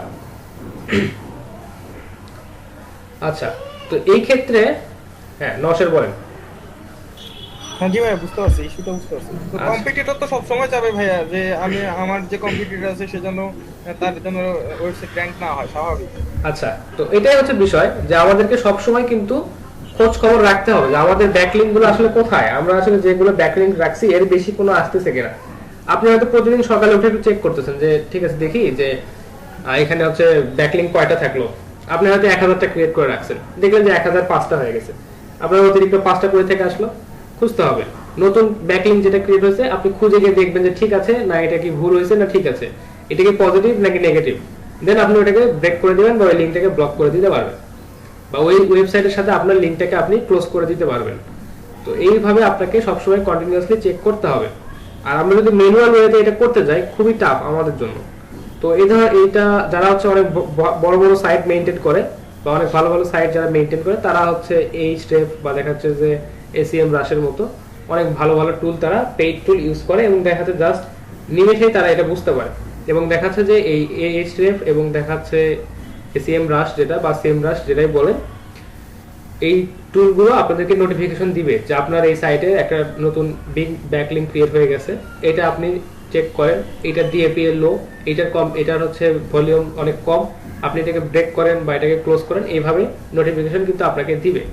আচ্ছা, তো এই ক্ষেত্রে হ্যাঁ নওশের বলেন। হ্যাঁ জি ভাইয়া, বুঝতে পারছি, ইস্যুটা বুঝতে পারছি। তো কম্পিটিটর তো সবসময় চাবে ভাইয়া যে আমি আমার যে কম্পিটিটর আছে সেজন্য তার জন্য ওয়েবসাইট র্যাঙ্ক না হয়, স্বাভাবিক। আচ্ছা, তো এটাই হচ্ছে বিষয় যে আমাদেরকে সবসময় কিন্তু খোঁজ খবর রাখতে হবে যে আমাদের ব্যাকলিংক গুলো আসলে কোথায়, আমরা আসলে যেগুলো ব্যাকলিংক রাখছি এর বেশি কোনো আসতেছে কিনা। আপনি হয়তো প্রতিদিন সকালে উঠে একটু চেক করতেছেন যে ঠিক আছে দেখি যে এখানে হচ্ছে ব্যাকলিংক কয়টা থাকলো, আপনি হয়তো 1000টা ক্রিয়েট করে রাখছেন, দেখলেন যে 1005টা হয়ে গেছে, আপনার অতিরিক্ত 5টা করে থেকে আসলো, খুঁজতে হবে নতুন ব্যাকলিংক যেটা ক্রিয়েট হয়েছে, আপনি খুঁজে গিয়ে দেখবেন যে ঠিক আছে না এটা কি ভুল হয়েছে না ঠিক আছে, এটা কি পজিটিভ নাকি নেগেটিভ, দেন আপনি ওটাকে ব্রেক করে দিবেন বা ওই লিঙ্কটাকে ব্লক করে দিতে পারবেন, বা ওই ওয়েবসাইটের সাথে আপনার লিঙ্কটাকে আপনি ক্লোজ করে দিতে পারবেন। তো এইভাবে আপনাকে সবসময় কন্টিনিউয়াসলি চেক করতে হবে। আর আমরা যদি ম্যানুয়াল ওয়েতে এটা করতে যাই খুবই টাফ আমাদের জন্য। তো এইটা যারা হচ্ছে অনেক বড় বড় সাইট মেইনটেইন করে বা অনেক ভালো ভালো সাইট যারা মেইনটেইন করে তারা হচ্ছে এই স্টেপ বা দেখা যাচ্ছে যে এসিএম রাশের মতো অনেক ভালো ভালো টুল, তারা পেইড টুল ইউজ করে এবং দেখা যাচ্ছে জাস্ট নিমেষেই তারা এটা বুঝতে পারে এবং দেখা যাচ্ছে যে এই এইচটিএফ এবং দেখা যাচ্ছে এসিএম রাশ যেটা বা সিএম রাশ যেটাই বলে, এই টুলগুলো আপনাদেরকে নোটিফিকেশন দিবে যে আপনার এই সাইটে একটা নতুন বিগ ব্যাকলিংক ক্রিয়েট হয়ে গেছে, এটা আপনি চেক করেন, এটার ডিএপিএল লো, এটার কম, এটার হচ্ছে ভলিউম অনেক কম, আপনি এটাকে ব্রেক করেন বা এটাকে ক্লোজ করেন, এইভাবে নোটিফিকেশন কিন্তু আপনাকে দিবে।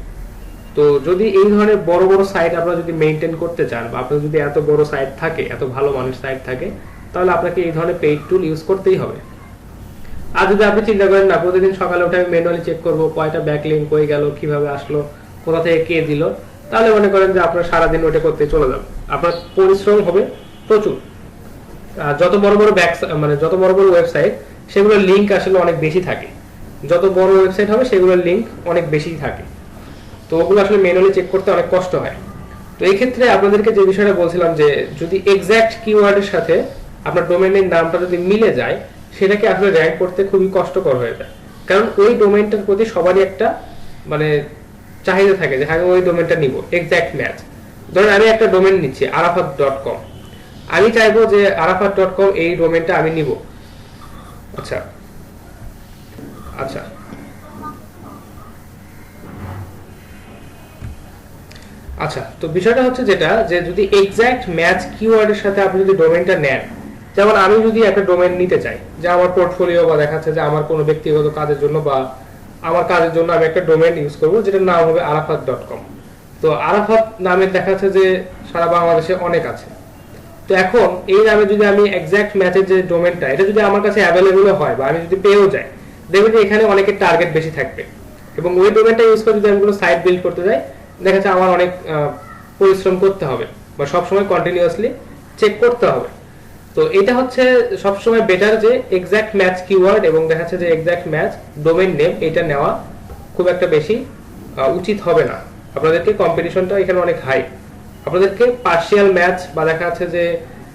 তো যদি এই ধরনের বড় বড় সাইট আপনারা যদি মেইনটেইন করতে চান বা আপনার যদি এত বড় সাইট থাকে, এত ভালো মানের সাইট থাকে, তাহলে আপনাকে এই ধরনের পেইড টুল ইউজ করতেই হবে। আর যদি আপনি চিন্তা করেন না প্রতিদিন সকালে উঠে আমি ম্যানুয়ালি চেক করবো কয়টা ব্যাকলিংক হয়ে গেল, কিভাবে আসলো, কোথা থেকে কে দিল, তাহলে মনে করেন যে আপনার সারাদিন ওটা করতে চলে যাবে, আপনার পরিশ্রম হবে প্রচুর। যত বড় বড় যত বড় বড় ওয়েবসাইট সেগুলোর লিঙ্ক আসলে অনেক বেশি থাকে, যত বড় ওয়েবসাইট হবে সেগুলোর লিঙ্ক অনেক বেশি থাকে, তো ওগুলো আসলে ম্যানুয়ালি চেক করতে অনেক কষ্ট হয়। তো এই ক্ষেত্রে আপনাদেরকে যে বিষয়টা বলছিলাম যে যদি এক্সাক্ট কিওয়ার্ডের সাথে আপনার ডোমেইনের নামটা যদি মিলে যায়, সেটাকে আসলে র‍্যাঙ্ক করতে খুবই কষ্টকর হয়ে যায়, কারণ ওই ডোমেইনটার প্রতি সবারই একটা চাহিদা থাকে যে আমি ওই ডোমেইনটা নিব, এক্সাক্ট ম্যাচ। ধরুন আমি একটা ডোমেইন নিচ্ছি arafat.com, আমি চাইবো যে arafat.com এই ডোমেইনটা আমি নিব। আচ্ছা আচ্ছা আচ্ছা তো বিষয়টা হচ্ছে যেটা যে যদি এক্সাক্ট ম্যাচ কিওয়ার্ডের সাথে আপনি যদি ডোমেইনটা নেন, যেমন আমি যদি একটা ডোমেইন নিতে চাই যে আমার পোর্টফোলিও বা দেখাচ্ছে যে আমার কোনো ব্যক্তিগত কাজের জন্য বা আমার কাজের জন্য আমি একটা ডোমেইন ইউজ করব যেটার নাম হবে arafat.com। তো আরাফাত নামের দেখাচ্ছে যে সারা বাংলাদেশে অনেক আছে। তো এখন এই নামে যদি আমি এক্সাক্ট ম্যাচের যে ডোমেইনটা এটা যদি আমার কাছে অ্যাভেলেবল হয় বা আমি যদি পেয়েও যাই, দেখবেন যে এখানে অনেকের টার্গেট বেশি থাকবে এবং ওই ডোমেইনটা ইউজ করে যদি আমি কোনো সাইট বিল্ড করতে যাই, দেখা যাচ্ছে আমার অনেক পরিশ্রম করতে হবে বা সবসময় কন্টিনিউয়াসলি চেক করতে হবে। তো এটা হচ্ছে সবসময় বেটার যে এক্সাক্ট ম্যাচ কিওয়ার্ড এবং দেখা যাচ্ছে যে এক্সাক্ট ম্যাচ ডোমেইন নেম এটা নেওয়া খুব একটা বেশি উচিত হবে না। আপনাদেরকে কম্পিটিশনটা এখানে অনেক হাই, আপনাদেরকে পার্শিয়াল ম্যাচ বা দেখা যাচ্ছে যে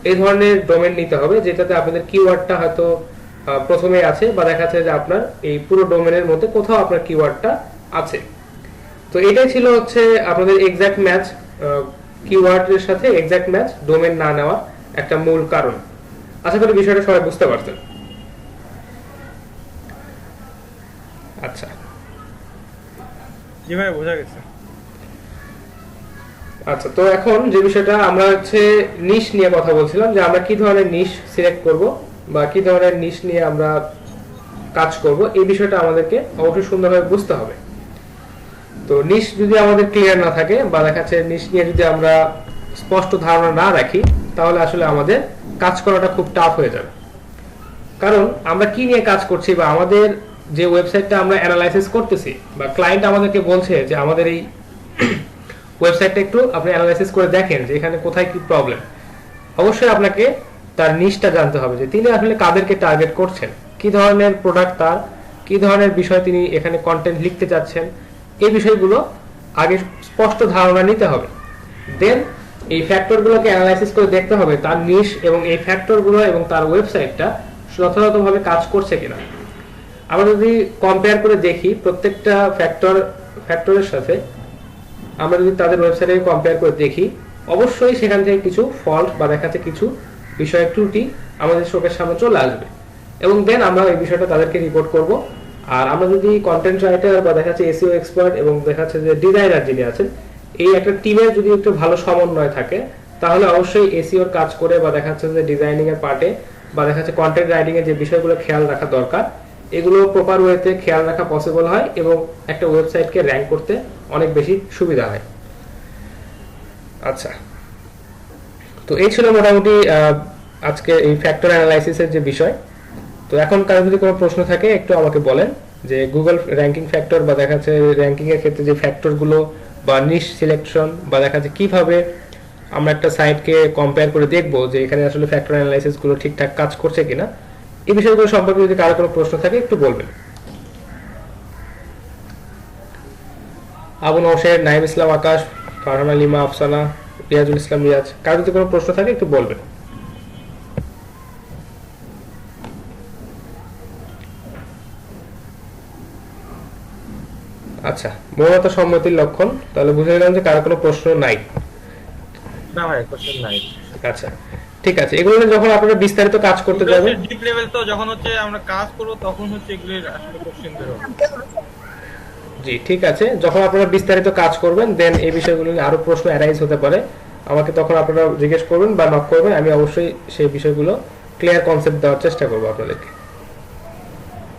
এই ধরনের ডোমেইন নিতে হবে যেটাতে আপনাদের কিওয়ার্ডটা হয়তো প্রথমে আছে বা দেখা যাচ্ছে যে আপনার এই পুরো ডোমেইনের মধ্যে কোথাও আপনার কিওয়ার্ডটা আছে। তো এটাই ছিল হচ্ছে আপনাদের এক্সাক্ট ম্যাচ কিওয়ার্ডের সাথে এক্সাক্ট ম্যাচ ডোমেইন না নেওয়া একটা মূল কারণ। আশা করি বিষয়টা সবাই বুঝতে পারছেন। আচ্ছা জি ভাই বোঝা গেছে। আচ্ছা তো এখন যে বিষয়টা আমরা হচ্ছে নিশ নিয়ে কথা বলছিলাম যে আমরা কি ধরনের নিশ সিলেক্ট করব বা কি ধরনের নিশ নিয়ে আমরা কাজ করব, এই বিষয়টা আমাদেরকে অবশ্যই সুন্দরভাবে বুঝতে হবে। তো নিশ যদি আমাদের ক্লিয়ার না থাকে বা দেখা যাচ্ছে নিশ নিয়ে যদি আমরা স্পষ্ট ধারণা না রাখি, তাহলে আসলে আমাদের কাজ করাটা খুব টাফ হয়ে যাবে। কারণ আমরা কি নিয়ে কাজ করছি বা আমাদের যে ওয়েবসাইটটা আমরা অ্যানালাইসিস করতেছি বা ক্লায়েন্ট আমাদেরকে বলছে যে আমাদের এই ওয়েবসাইটটা একটু আপনি অ্যানালাইসিস করে দেখেন যে এখানে কোথায় কি প্রবলেম, অবশ্যই আপনাকে তার নিশটা জানতে হবে যে তিনি আসলে কাদেরকে টার্গেট করছেন, কি ধরনের প্রোডাক্ট তার, কি ধরনের বিষয় তিনি এখানে কন্টেন্ট লিখতে চাচ্ছেন, এই বিষয়গুলো আগে স্পষ্ট ধারণা নিতে হবে। দেন এই ফ্যাক্টরগুলোকে অ্যানালাইসিস করে দেখতে হবে তার নিশ এবং এই ফ্যাক্টরগুলো এবং তার ওয়েবসাইটটা যথাযথভাবে কাজ করছে কিনা। আমরা যদি কম্পেয়ার করে দেখি প্রত্যেকটা ফ্যাক্টরের সাথে আমরা যদি তাদের ওয়েবসাইটে কম্পেয়ার করে দেখি, অবশ্যই সেখান থেকে কিছু ফল্ট বা দেখাচ্ছে কিছু বিষয়ের ত্রুটি আমাদের চোখের সামনে চলে আসবে এবং দেন আমরা এই বিষয়টা তাদেরকে রিপোর্ট করব। আর আমরা যদি কন্টেন্ট রাইটার বা দেখাচ্ছে এসইও এক্সপার্ট এবং দেখাচ্ছে যে ডিজাইনার যিনি আছেন, এই একটা টিমের যদি একটু ভালো সমন্বয় থাকে, তাহলে অবশ্যই এসইওর কাজ করে বা দেখাচ্ছে যে ডিজাইনিং এর পার্টে বা দেখাচ্ছে কন্টেন্ট রাইটিং এর যে বিষয়গুলো খেয়াল রাখা দরকার, এগুলো প্রপার ওয়েতে খেয়াল রাখা পসিবল হয় এবং একটা ওয়েবসাইটকে র‍্যাঙ্ক করতে অনেক বেশি সুবিধা হয়। আচ্ছা তো এই ছিল মোটামুটি আজকে এই ফ্যাক্টর অ্যানালাইসিসের যে বিষয়। তো এখন কারো যদি কোনো প্রশ্ন থাকে একটু আমাকে বলেন যে গুগল র্যাঙ্কিং ফ্যাক্টর বা দেখা যাচ্ছে র্যাঙ্কিং এর ক্ষেত্রে যে ফ্যাক্টরগুলো বা নিশ সিলেকশন বা দেখা যাচ্ছে কিভাবে আমরা একটা সাইটকে কম্পেয়ার করে দেখবো যে এখানে আসলে ফ্যাক্টর অ্যানালাইসিস গুলো ঠিকঠাক কাজ করছে কিনা, এই বিষয়গুলো সম্পর্কে যদি কারো কোনো প্রশ্ন থাকে একটু বলবেন। আবু নওশের, নাইম ইসলাম আকাশ, ফারহানা লিমা, আফসানা, রিয়াজুল ইসলাম রিয়াজ, কারো যদি কোনো প্রশ্ন থাকে একটু বলবেন। আচ্ছা, মৌনতা সম্মতির লক্ষণ, তাহলে বুঝে গেলাম যে কারো কোনো প্রশ্ন নাই। না ভাই কোশ্চেন নাই। আচ্ছা ঠিক আছে, এগুলো নিয়ে যখন আপনারা বিস্তারিত কাজ করতে যাবেন, ডিপ লেভেল তো যখন হচ্ছে আমরা কাজ করব তখন হচ্ছে এগুলোর আসলে কোশ্চেন বের হবে। জি ঠিক আছে, যখন আপনারা বিস্তারিত কাজ করবেন দেন এই বিষয়গুলো নিয়ে আরো প্রশ্ন অ্যারাইজ হতে পারে, আমাকে তখন আপনারা জিজ্ঞেস করবেন বা নক করবেন, আমি অবশ্যই সেই বিষয়গুলো ক্লিয়ার কনসেপ্ট দেওয়ার চেষ্টা করবো আপনাদেরকে।